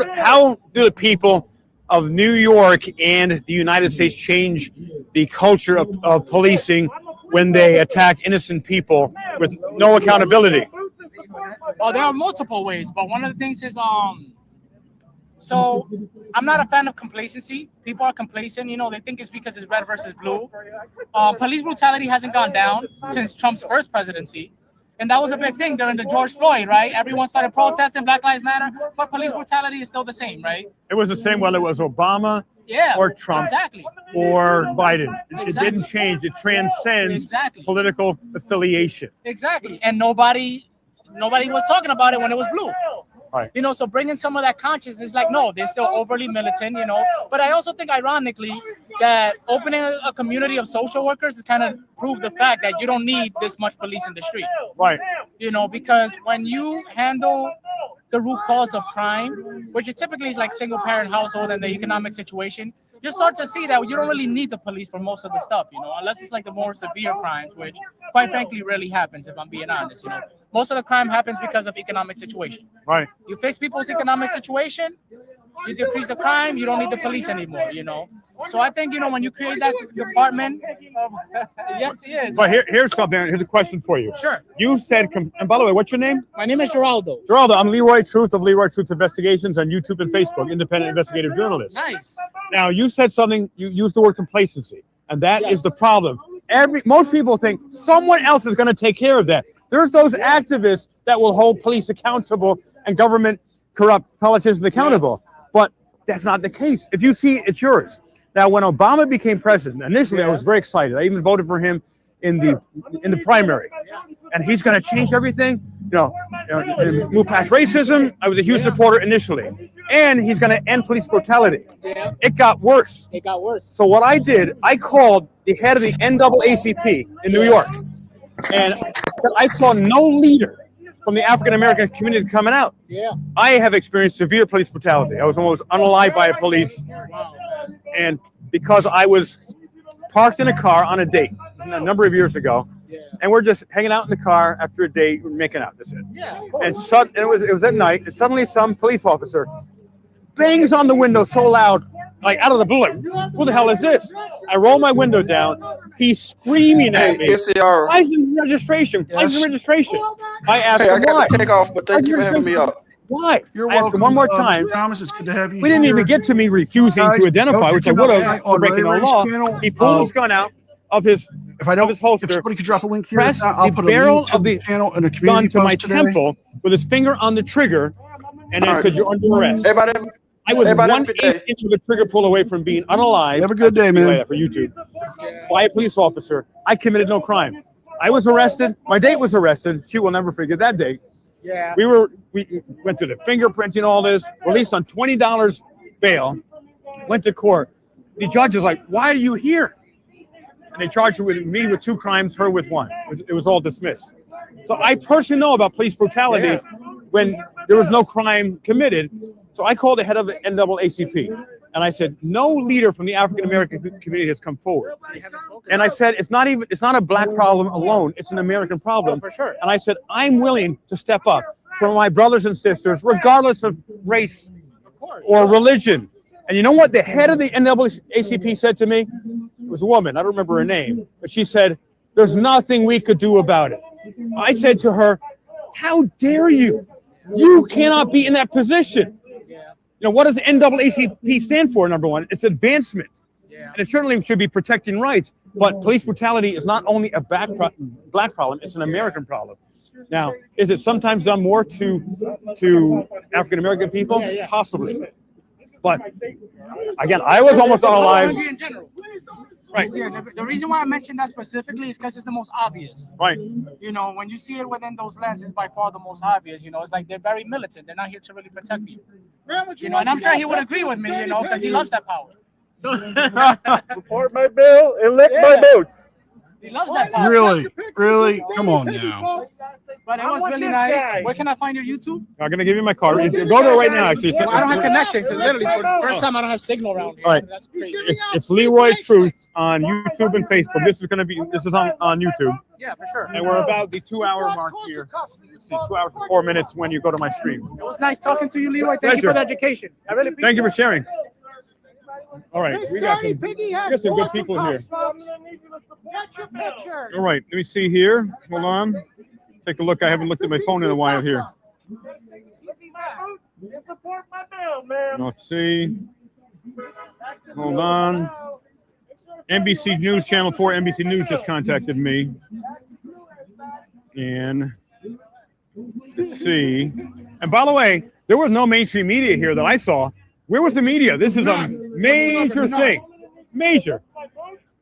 do the people of New York and the United States change the culture of policing when they attack innocent people with no accountability? well, there are multiple ways, but one of the things is so I'm not a fan of complacency. People are complacent, you know, they think it's because it's red versus blue. Police brutality hasn't gone down since Trump's first presidency. And that was a big thing during the George Floyd, right? Everyone started protesting Black Lives Matter, but police brutality is still the same, right? It was the same whether it was Obama or Trump or Biden. It didn't change. It transcends political affiliation. Exactly. And nobody was talking about it when it was blue. Right. You know, so bringing some of that consciousness, like, no, they're still overly militant, you know. But I also think, ironically, that opening a community of social workers has kind of proved the fact that you don't need this much police in the street. Right. You know, because when you handle the root cause of crime, which it typically is like single parent household and the economic situation, you start to see that you don't really need the police for most of the stuff, you know, unless it's like the more severe crimes, which quite frankly rarely happens, if I'm being honest. You know, most of the crime happens because of economic situation. Right. You fix people's economic situation, you decrease the crime, you don't need the police anymore, you know. So I think, you know, when you create that department, yes, he is. But here's something. Here's a question for you. Sure. You said, and by the way, what's your name? My name is Geraldo. Geraldo, I'm Leroy Truth of Leroy Truth Investigations on YouTube and Facebook, independent investigative journalist. Nice. Now, you said something, you used the word complacency, and that is the problem. Most people think someone else is going to take care of that. There's those activists that will hold police accountable and government corrupt politicians accountable. But that's not the case. If you see, it's yours. Now, when Obama became president, initially I was very excited. I even voted for him in the primary, and he's going to change everything. You know, move past racism. I was a huge supporter initially, and he's going to end police brutality. Yeah. It got worse. It got worse. So what I did, I called the head of the NAACP in New York, and I saw no leader from the African American community coming out. Yeah. I have experienced severe police brutality. I was almost unalived by a police. And because I was parked in a car on a date a number of years ago, and we're just hanging out in the car after a date, we're making out. That's it. Yeah. And it was at night, and suddenly some police officer bangs on the window so loud, like out of the blue, like, who the hell is this? I roll my window down. He's screaming at me. License registration. License registration. I asked him why. I got to take off, but thank you for having me up. Why? You're I asked welcome. him one more time. Thomas, it's good to have you. We didn't even get to me refusing Guys, to identify, go which I check would him have out for on breaking the Ray Ray's law. channel. He pulled his gun out of his holster. If somebody could drop a link here, Pressed I'll the put a barrel link to of the channel and a gun community to my post today. temple with his finger on the trigger, and then said, "You're under arrest." Everybody, I was everybody have a 1/8 good day. inch of the trigger pull away from being unalive. Have a good day, man. For YouTube, by a police officer. I committed no crime. I was arrested. My date was arrested. She will never forget that date. Yeah. We went to the fingerprinting, all this, released on $20 bail, went to court. The judge is like, "Why are you here?" And they charged me with 2 crimes, her with 1. It was all dismissed. So I personally know about police brutality when there was no crime committed. So I called the head of the NAACP, and I said, no leader from the African American community has come forward. And I said, it's not a black problem alone, it's an American problem. For sure. And I said, I'm willing to step up for my brothers and sisters, regardless of race or religion. And you know what the head of the NAACP said to me? It was a woman, I don't remember her name, but she said, there's nothing we could do about it. I said to her, how dare you? You cannot be in that position. You know, what does the NAACP stand for, number one? It's advancement. And it certainly should be protecting rights. But police brutality is not only a black problem, it's an American problem. Now, is it sometimes done more to African-American people? Possibly. But, again, I was almost unalive. In general. Right. Yeah, the reason why I mentioned that specifically is because it's the most obvious. Right. You know, when you see it within those lenses, by far the most obvious. You know, it's like they're very militant. They're not here to really protect people. You know, and I'm sure he would agree with me, you know, because he loves that power. So support my bill, elect my votes. He loves that power. Really? Come on now. But it was really nice. Where can I find your YouTube? I'm going to give you my card. Go there right now, actually. Well, I don't have connection because literally for the first time I don't have signal around here. All right. That's crazy. It's Leroy Truth on YouTube and Facebook. This is on YouTube. Yeah, for sure. And we're about the 2-hour mark here. Let's see, 2 hours and 4 minutes when you go to my stream. It was nice talking to you, Leroy. Thank you for the education. I really appreciate it. Thank you for sharing. All right, we got some good people here. All right, let me see here. Hold on. Take a look. I haven't looked at my phone in a while here. Let's see. Hold on. NBC News Channel 4, NBC News just contacted me. And let's see. And by the way, there was no mainstream media here that I saw. Where was the media? This is a major thing. Major.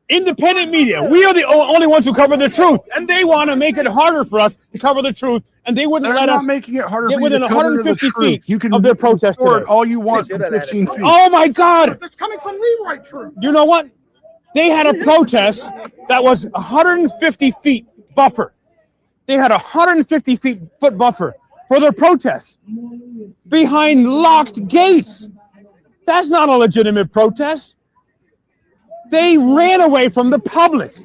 Independent media. We are the only ones who cover the truth, and they want to make it harder for us to cover the truth, and they wouldn't let us making it harder get for you within to cover the 150 truth. feet You can of their protest record today. all you want from 15 feet. Oh my God! That's coming from Leroy Truth. You know what? They had a protest that was 150 feet buffer. They had a 150 foot buffer for their protest behind locked gates. That's not a legitimate protest. They ran away from the public.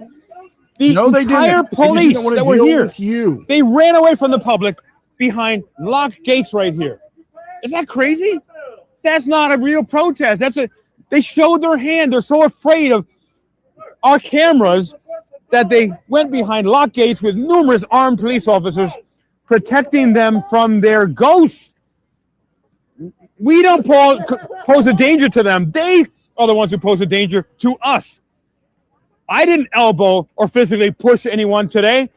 The entire police that were here, they ran away from the public behind locked gates right here. Is that crazy? That's not a real protest. They showed their hand. They're so afraid of our cameras that they went behind locked gates with numerous armed police officers protecting them from their ghosts. We don't pose a danger to them. They are the ones who pose a danger to us. I didn't elbow or physically push anyone today.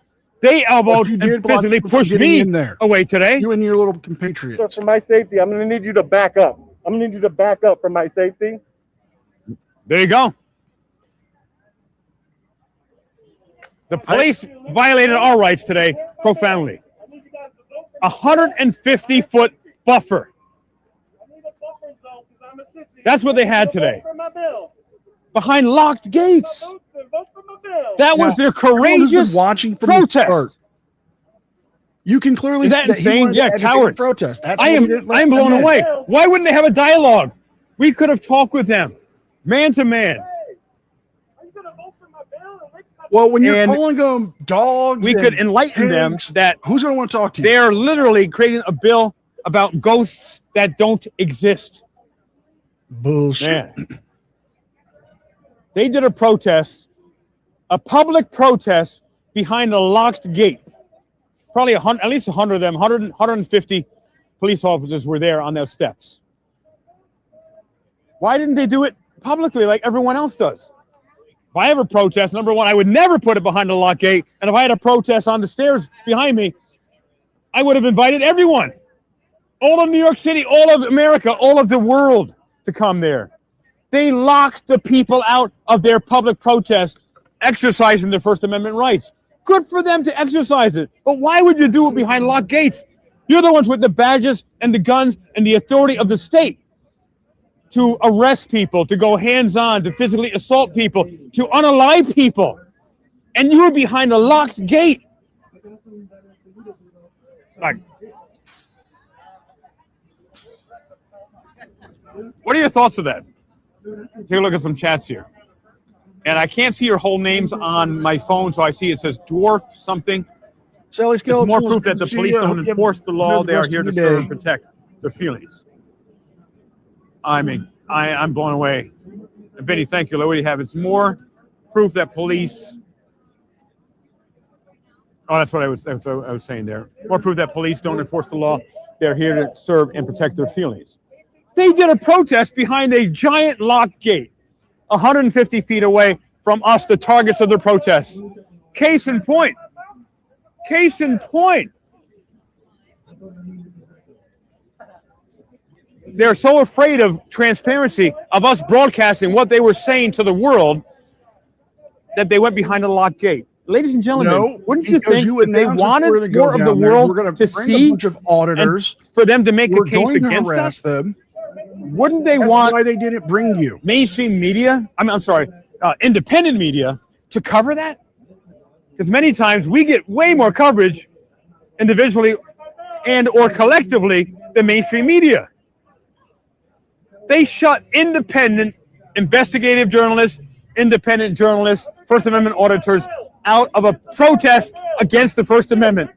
They elbowed and physically pushed me away today. You and your little compatriots. So for my safety, I'm going to need you to back up. I'm going to need you to back up for my safety. There you go. The police violated our rights today profoundly. 150-foot buffer. That's what they had today. Behind locked gates. That was their courageous protest. You can clearly see that insane? Yeah, cowards. Protest. That's I am blown away. Why wouldn't they have a dialogue? We could have talked with them, man to man. Well, when you're calling them dogs, we could enlighten them that who's going to want to talk to you? They're literally creating a bill about ghosts that don't exist. Bullshit. Man. They did a protest, a public protest behind a locked gate. Probably at least 100 of them, 150 police officers were there on those steps. Why didn't they do it publicly like everyone else does? If I have a protest, number one, I would never put it behind a locked gate. And if I had a protest on the stairs behind me, I would have invited everyone. All of New York City, all of America, all of the world to come there. They locked the people out of their public protest, exercising their First Amendment rights. Good for them to exercise it. But why would you do it behind locked gates? You're the ones with the badges and the guns and the authority of the state to arrest people, to go hands-on, to physically assault people, to unalive people. And you were behind a locked gate. Like, what are your thoughts of that? Take a look at some chats here. And I can't see your whole names on my phone, so I see it says dwarf something. Sally It's more proof that the police don't enforce the law. They are here to serve and protect their feelings. I mean, I'm blown away. And Vinny, thank you. What do you have? It's more proof that police. Oh, that's what I was saying there. More proof that police don't enforce the law. They're here to serve and protect their feelings. They did a protest behind a giant locked gate, 150 feet away from us, the targets of their protests. Case in point. Case in point. They're so afraid of transparency, of us broadcasting what they were saying to the world, that they went behind a locked gate. Ladies and gentlemen, wouldn't you think that they wanted more of the world to see, a bunch of auditors, for them to make a case against us? Them. Wouldn't they want why they didn't bring you mainstream media? I'm sorry, independent media to cover that? Because many times we get way more coverage individually and or collectively than mainstream media. They shut independent investigative journalists, independent journalists, First Amendment auditors out of a protest against the First Amendment.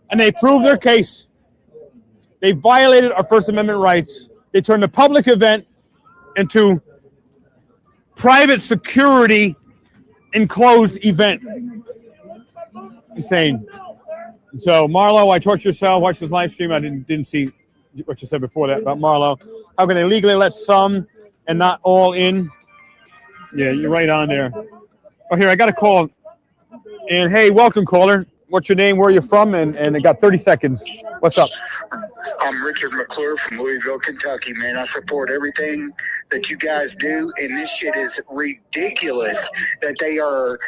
And they proved their case. They violated our First Amendment rights. They turned a public event into private security enclosed event. Insane. So Marlo, I torture yourself, watch this live stream. I didn't see what you said before that about Marlo. How can they legally let some and not all in? Yeah, you're right on there. Oh, here, I got a call. And hey, welcome, caller. What's your name? Where are you from? And I got 30 seconds. What's up? I'm Richard McClure from Louisville, Kentucky, man. I support everything that you guys do, and this shit is ridiculous that they are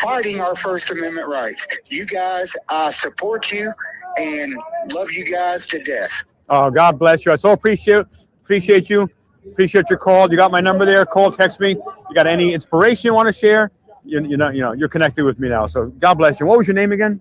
fighting our First Amendment rights. You guys, I support you and love you guys to death. Oh, God bless you. I so appreciate you. Appreciate your call. You got my number there. Call, text me. You got any inspiration you want to share? You're connected with me now. So God bless you. What was your name again?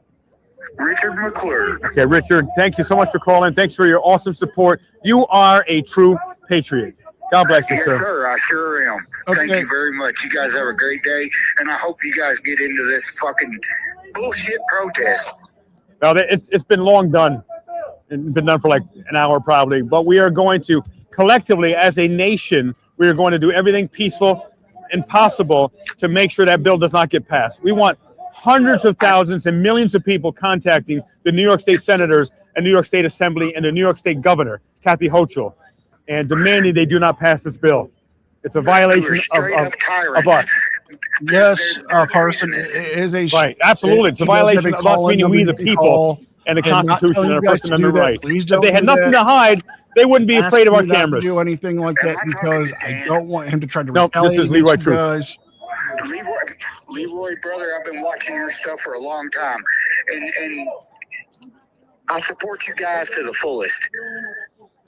Richard McClure. Okay, Richard, thank you so much for calling. Thanks for your awesome support. You are a true patriot. God bless you, Yes, sir. sir. I sure am. Okay. Thank you very much. You guys have a great day, and I hope you guys get into this fucking bullshit protest. Now, it's been long done. It's been done for like an hour probably. But we are going to collectively, as a nation, we are going to do everything peaceful and possible to make sure that bill does not get passed. We want hundreds of thousands and millions of people contacting the New York State senators and New York State Assembly and the New York State governor, Kathy Hochul, and demanding they do not pass this bill. It's a violation of us. Yes, Carson, it is a right. Absolutely, it's a violation of us, meaning we the people, and the Constitution and our First Amendment rights. If they had nothing to hide, they wouldn't be afraid of our cameras. Do anything like that because I don't want him to try to this is Leroy Truth. Guys. Leroy, brother, I've been watching your stuff for a long time, and I support you guys to the fullest.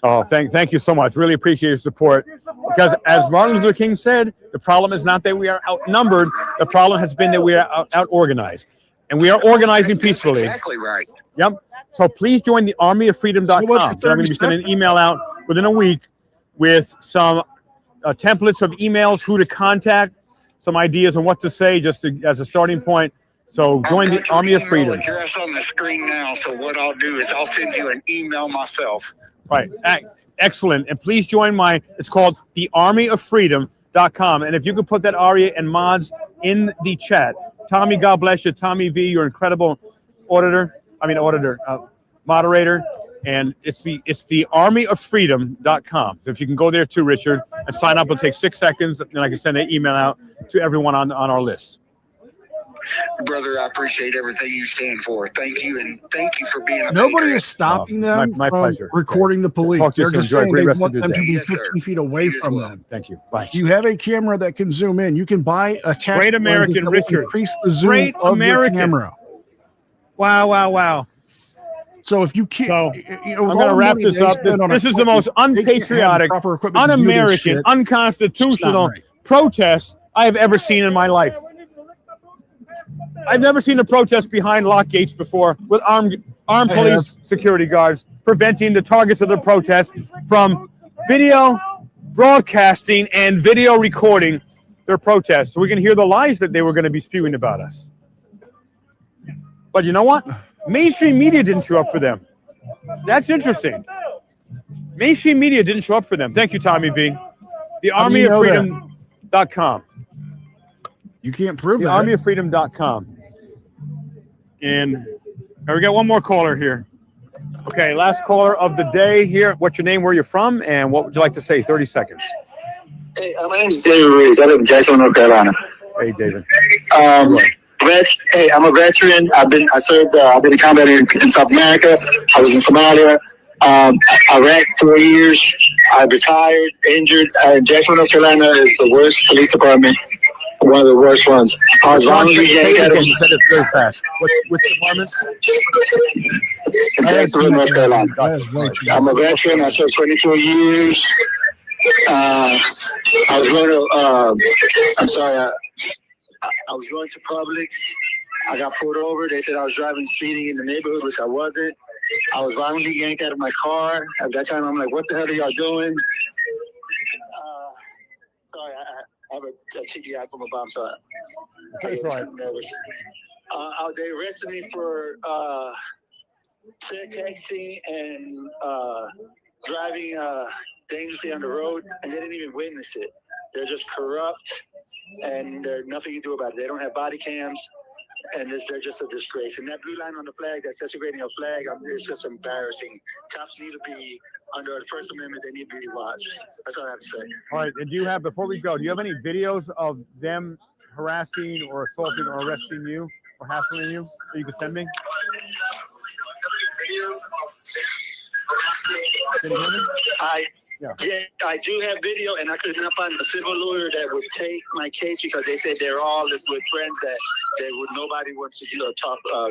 Oh, thank you so much. Really appreciate your support. Because as Martin Luther King said, the problem is not that we are outnumbered. The problem has been that we are out-organized. And we are organizing peacefully. Exactly right. Yep. So please join the armyoffreedom.com. So I'm going to be sending an email out within a week with some templates of emails, who to contact, some ideas on what to say, just as a starting point. So join the Army of Freedom. I've got your email address on the screen now, so what I'll do is I'll send you an email myself. Right. Excellent. And please join it's called the armyoffreedom.com. And if you could put that Aria and mods in the chat. Tommy, God bless you. Tommy V, you're an incredible moderator. And it's the armyoffreedom.com. So if you can go there too, Richard, and sign up, it'll take 6 seconds. And I can send an email out to everyone on our list. Brother, I appreciate everything you stand for. Thank you, and thank you for being a Nobody patriot. is stopping them my from pleasure. recording the police. Talk to you They're soon. just Enjoy a saying great they rest want of them your to day. be Yes, 15 sir. feet away from them. Thank you. Bye. You have a camera that can zoom in. You can buy a Great American, that will Richard. increase the zoom Great of American. your camera. Wow. So if you can't, So you know, I'm going to wrap this up. This is the most unpatriotic, un-American, unconstitutional protest I have ever seen in my life. I've never seen a protest behind locked gates before with armed police security guards preventing the targets of the protest from video broadcasting and video recording their protests. So we can hear the lies that they were going to be spewing about us. But you know what? Mainstream media didn't show up for them. That's interesting. Mainstream media didn't show up for them. Thank you, Tommy V. The armyoffreedom.com. You can't prove the that. armyoffreedom.com. And we got one more caller here. Okay, last caller of the day here. What's your name, where you're from, and what would you like to say? 30 seconds. Hey, my name is David Reeves. I live in Jacksonville, North Carolina. Hey, David. I'm a veteran. I've been in combat in South America. I was in Somalia. Iraq 4 years. I retired, injured. Jacksonville, North Carolina is the worst police department. One of the worst ones. I was volunteering. Said it very fast. Which department? Jacksonville, North Carolina. I'm a veteran. I served 22 years. I was going to. I was going to Publix. I got pulled over. They said I was driving speeding in the neighborhood, which I wasn't. I was violently yanked out of my car. At that time, I'm like, what the hell are y'all doing? Sorry, I have a TDI from a bomb, so I get nervous. They arrested me for texting and driving dangerously on the road, and they didn't even witness it. They're just corrupt, and there's nothing you do about it. They don't have body cams, and they're just a disgrace. And that blue line on the flag, that's desecrating a flag, it's just embarrassing. Cops need to be, under the First Amendment, they need to be watched. That's all I have to say. All right, and before we go, do you have any videos of them harassing or assaulting or arresting you? or hassling you that you can send me? Can you hear me? Yeah, I do have video, and I could not find a civil lawyer that would take my case because they said they're all with friends that nobody wants to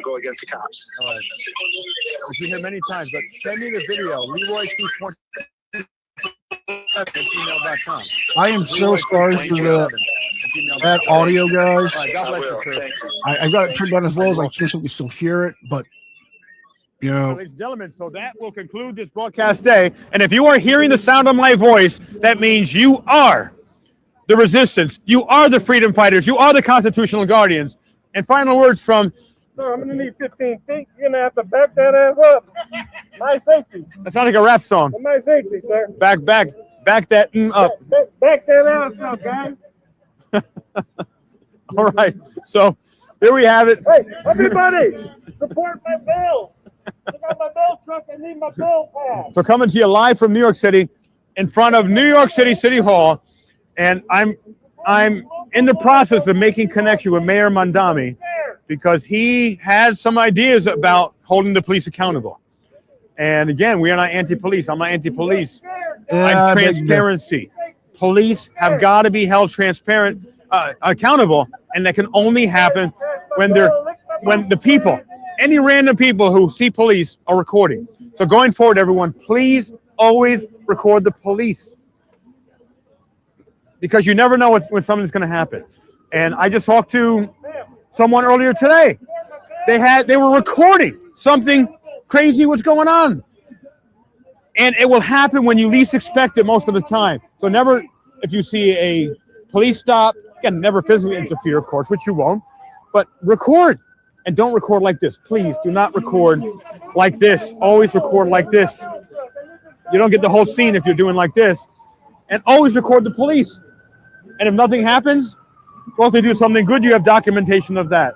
go against the cops. All right. I've seen him many times, but send me the video. Leroy247@gmail.com. I am so sorry for that audio, guys. All right, God bless you, sir. I've got it turned down as low as I can so we still hear it, but you know. Ladies and gentlemen, so that will conclude this broadcast day. And if you are hearing the sound of my voice, that means you are the resistance. You are the freedom fighters. You are the constitutional guardians. And final words from... Sir, I'm going to need 15 feet. You're going to have to back that ass up. My safety. That sounds like a rap song. My safety, sir. Back that up. Back that ass up, guys. All right. So here we have it. Hey, everybody, support my bill. I got my bill truck. I need my bill pass. So coming to you live from New York City in front of New York City City Hall. And I'm in the process of making connection with Mayor Mandami because he has some ideas about holding the police accountable. And again, we are not anti-police. I'm not anti-police. I'm transparency. Police have got to be held transparent, accountable, and that can only happen when the people, any random people who see police are recording. So going forward, everyone, please always record the police because you never know when something's going to happen. And I just talked to someone earlier today. They were recording something crazy was going on. And it will happen when you least expect it most of the time. So never, if you see a police stop, again, never physically interfere, of course, which you won't, but record. And don't record like this. Please do not record like this. Always record like this. You don't get the whole scene if you're doing like this. And always record the police. And if nothing happens, well, if they do something good, you have documentation of that.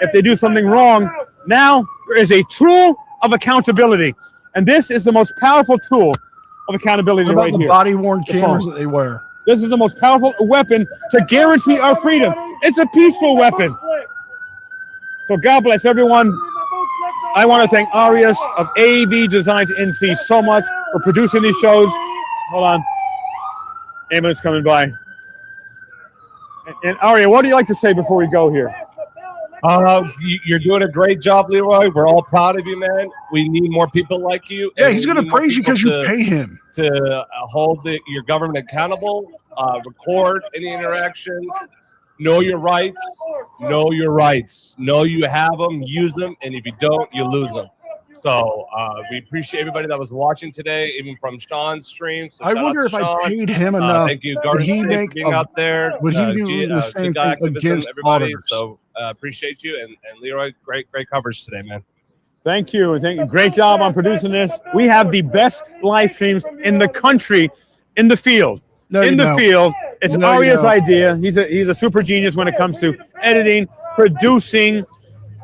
If they do something wrong, now there is a tool of accountability. And this is the most powerful tool of accountability What about right the here. body-worn cameras that they wear? This is the most powerful weapon to guarantee our freedom. It's a peaceful weapon. So God bless everyone. I want to thank Arias of AV Design to NC so much for producing these shows. Hold on. Ambulance coming by. And Aria, what do you like to say before we go here? You're doing a great job, Leroy. We're all proud of you, man. We need more people like you. Yeah, he's going to praise you because you pay him. To hold your government accountable, record any interactions, know your rights, know your rights. Know you have them, use them, and if you don't, you lose them. So we appreciate everybody that was watching today, even from Sean's stream. So I wonder if I paid him enough. Thank you, Garden State, for being out there. Would he be doing the same thing against everybody? auditors? So appreciate you, and Leroy, great coverage today, man. Thank you. Thank you. Great job on producing this. We have the best live streams in the country in the field. Field. It's Aria's idea. He's a super genius when it comes to editing, producing,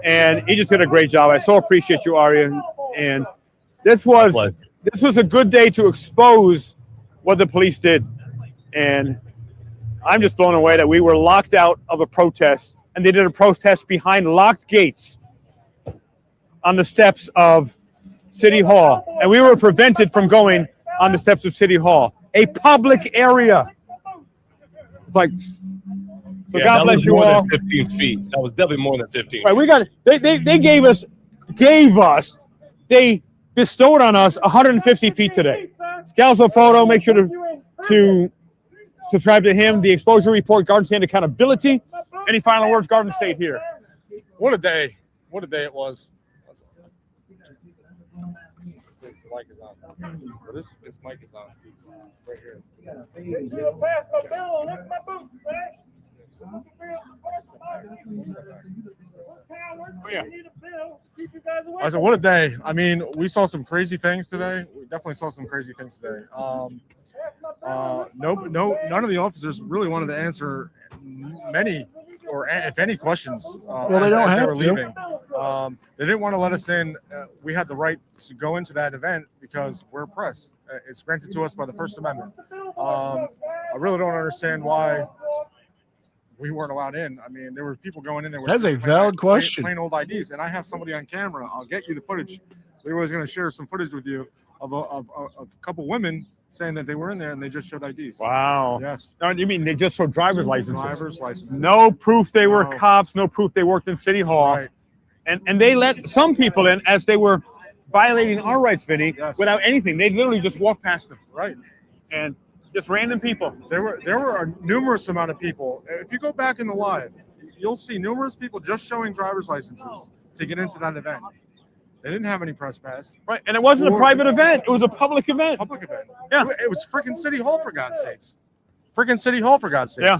and he just did a great job. I so appreciate you, Aria. And this was a good day to expose what the police did. And I'm just blown away that we were locked out of a protest, and they did a protest behind locked gates on the steps of City Hall. And we were prevented from going on the steps of City Hall, a public area. It's like, so yeah, God bless you all. 15 feet. That was definitely more than 15. Right, we got they bestowed on us 150 feet today. Scalzo Photo, make sure to subscribe to him. The Exposure Report, Garden State Accountability. Any final words, Garden State here? What a day. What a day it was. This mic is on. This mic is on. Right here. Pass my bill. Lift my boots, man. I said, what a day. I mean, we saw some crazy things today. We definitely saw some crazy things today. None of the officers really wanted to answer many or if any questions they don't have they were to. leaving. They didn't want to let us in. We had the right to go into that event because we're press. It's granted to us by the First Amendment. I really don't understand why we weren't allowed in. I mean, there were people going in there with That's a just valid question. plain old IDs, and I have somebody on camera. I'll get you the footage. We was going to share some footage with you of a couple women saying that they were in there and they just showed IDs. Wow. Yes. No, you mean they just showed driver's licenses? Driver's licenses. No proof they were No. cops. No proof they worked in City Hall. Right. And they let some people in as they were violating our rights, Vinny, without anything. They literally just walked past them. Right. And just random people. There were a numerous amount of people. If you go back in the live, you'll see numerous people just showing driver's licenses to get into that event. They didn't have any press pass. Right. And it wasn't a private event. It was a public event. Public event. Yeah. It was freaking City Hall, for God's sakes. Freaking City Hall, for God's sakes. Yeah.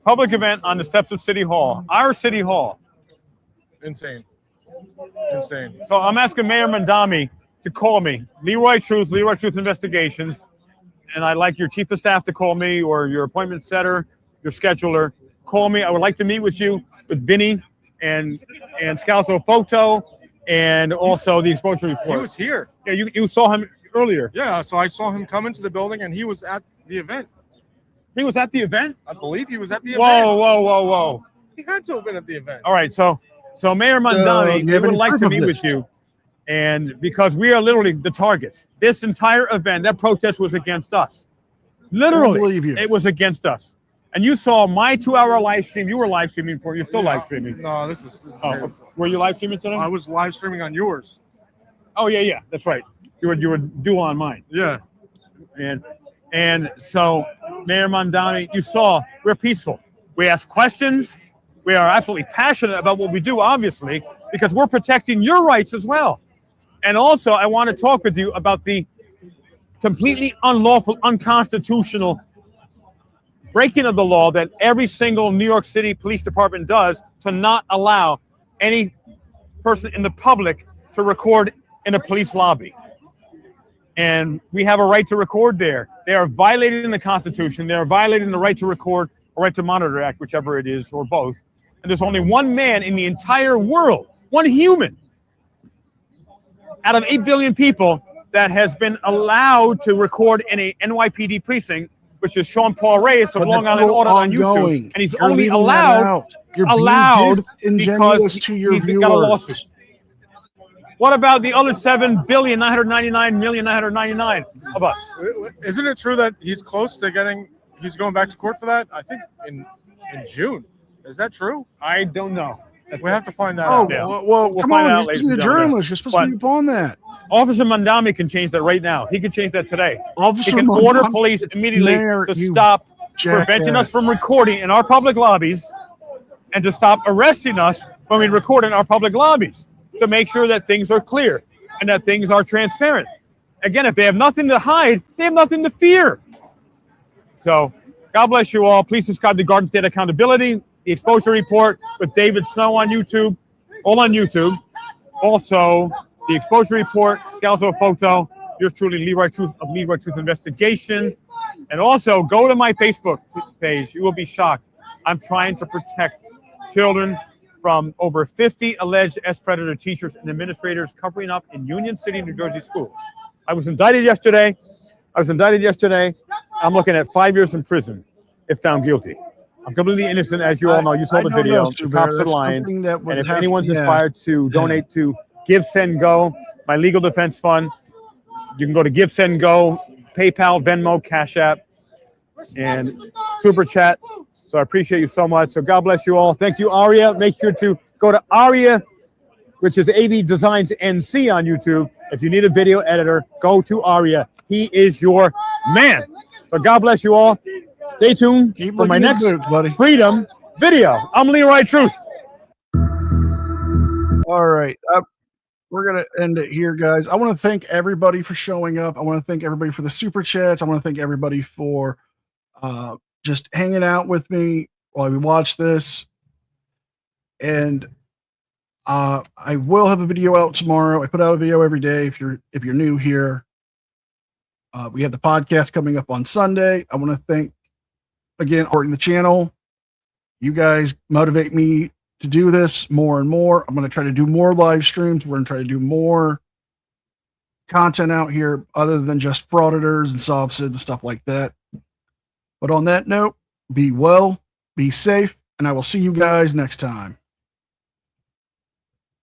Public event on the steps of City Hall. Our City Hall. Insane. Insane. So I'm asking Mayor Mandami to call me. Leroy Truth Investigations. And I'd like your chief of staff to call me, or your appointment setter, your scheduler. Call me. I would like to meet with you, with Vinny and Scalzo Photo, and also the exposure report. He was here. Yeah, you saw him earlier. Yeah, so I saw him come into the building, and he was at the event. He was at the event? I believe he was at the Whoa, event. whoa. He had to have been at the event. All right, so Mayor Mandani, we would like to meet with you, and because we are literally the targets. This entire event, that protest was against us. Literally, believe you. It was against us. And you saw my 2-hour live stream. You were live streaming for. You're still live streaming. No, this is his. Were you live streaming today? I was live streaming on yours. Oh yeah, that's right. You were due on mine. Yeah. And so, Mayor Mandani, you saw we're peaceful. We ask questions. We are absolutely passionate about what we do, obviously, because we're protecting your rights as well. And also, I want to talk with you about the completely unlawful, unconstitutional breaking of the law that every single New York City Police Department does to not allow any person in the public to record in a police lobby. And we have a right to record there. They are violating the Constitution. They are violating the right to record or right to monitor act, whichever it is, or both. And there's only one man in the entire world, one human, out of 8 billion people that has been allowed to record in a NYPD precinct, which is Sean Paul Reyes of But Long that's Island still Audit on ongoing. YouTube. And he's You're only leaving that allowed out. You're being disingenuous because to your he's got a viewers. lawsuit. What about the other 7,999,999 of us? Isn't it true that he's close to he's going back to court for that? I think in June. Is that true? I don't know. We have to find that Oh, out. Yeah. well, We'll come find on. out, You're ladies supposed to be a and gentlemen. journalist. You're supposed to be up on that. Officer Mandami can change that right now. He can change that today. Officer He can order Mandami, police it's immediately there, to you stop preventing jackass. us from recording in our public lobbies and to stop arresting us when we record in our public lobbies, to make sure that things are clear and that things are transparent. Again, if they have nothing to hide, they have nothing to fear. So God bless you all. Please subscribe to Garden State Accountability, the exposure report with David Snow on YouTube, all on YouTube. Also, the exposure report, Scalzo Photo, yours truly, Leroy Truth of Leroy Truth Investigation. And also, go to my Facebook page. You will be shocked. I'm trying to protect children from over 50 alleged S-predator teachers and administrators covering up in Union City, New Jersey schools. I was indicted yesterday. I'm looking at 5 years in prison if found guilty. I'm completely innocent, as you all know. You saw the video. The cops are lying. And if anyone's inspired to donate to Give, Send, Go, my legal defense fund, you can go to Give, Send, Go, PayPal, Venmo, Cash App, and Super Chat. So I appreciate you so much. So God bless you all. Thank you, Aria. Make sure to go to Aria, which is AV Designs NC on YouTube. If you need a video editor, go to Aria. He is your man. So God bless you all. Stay tuned for my next Freedom video. I'm Leroy Truth. All right. We're going to end it here, guys. I want to thank everybody for showing up. I want to thank everybody for the super chats. I want to thank everybody for just hanging out with me while we watch this. And I will have a video out tomorrow. I put out a video every day if you're new here. We have the podcast coming up on Sunday. I want to thank, again, supporting the channel. You guys motivate me to do this more and more. I'm going to try to do more live streams. We're going to try to do more content out here other than just frauditors and soft SID and stuff like that. But on that note, be well, be safe, and I will see you guys next time.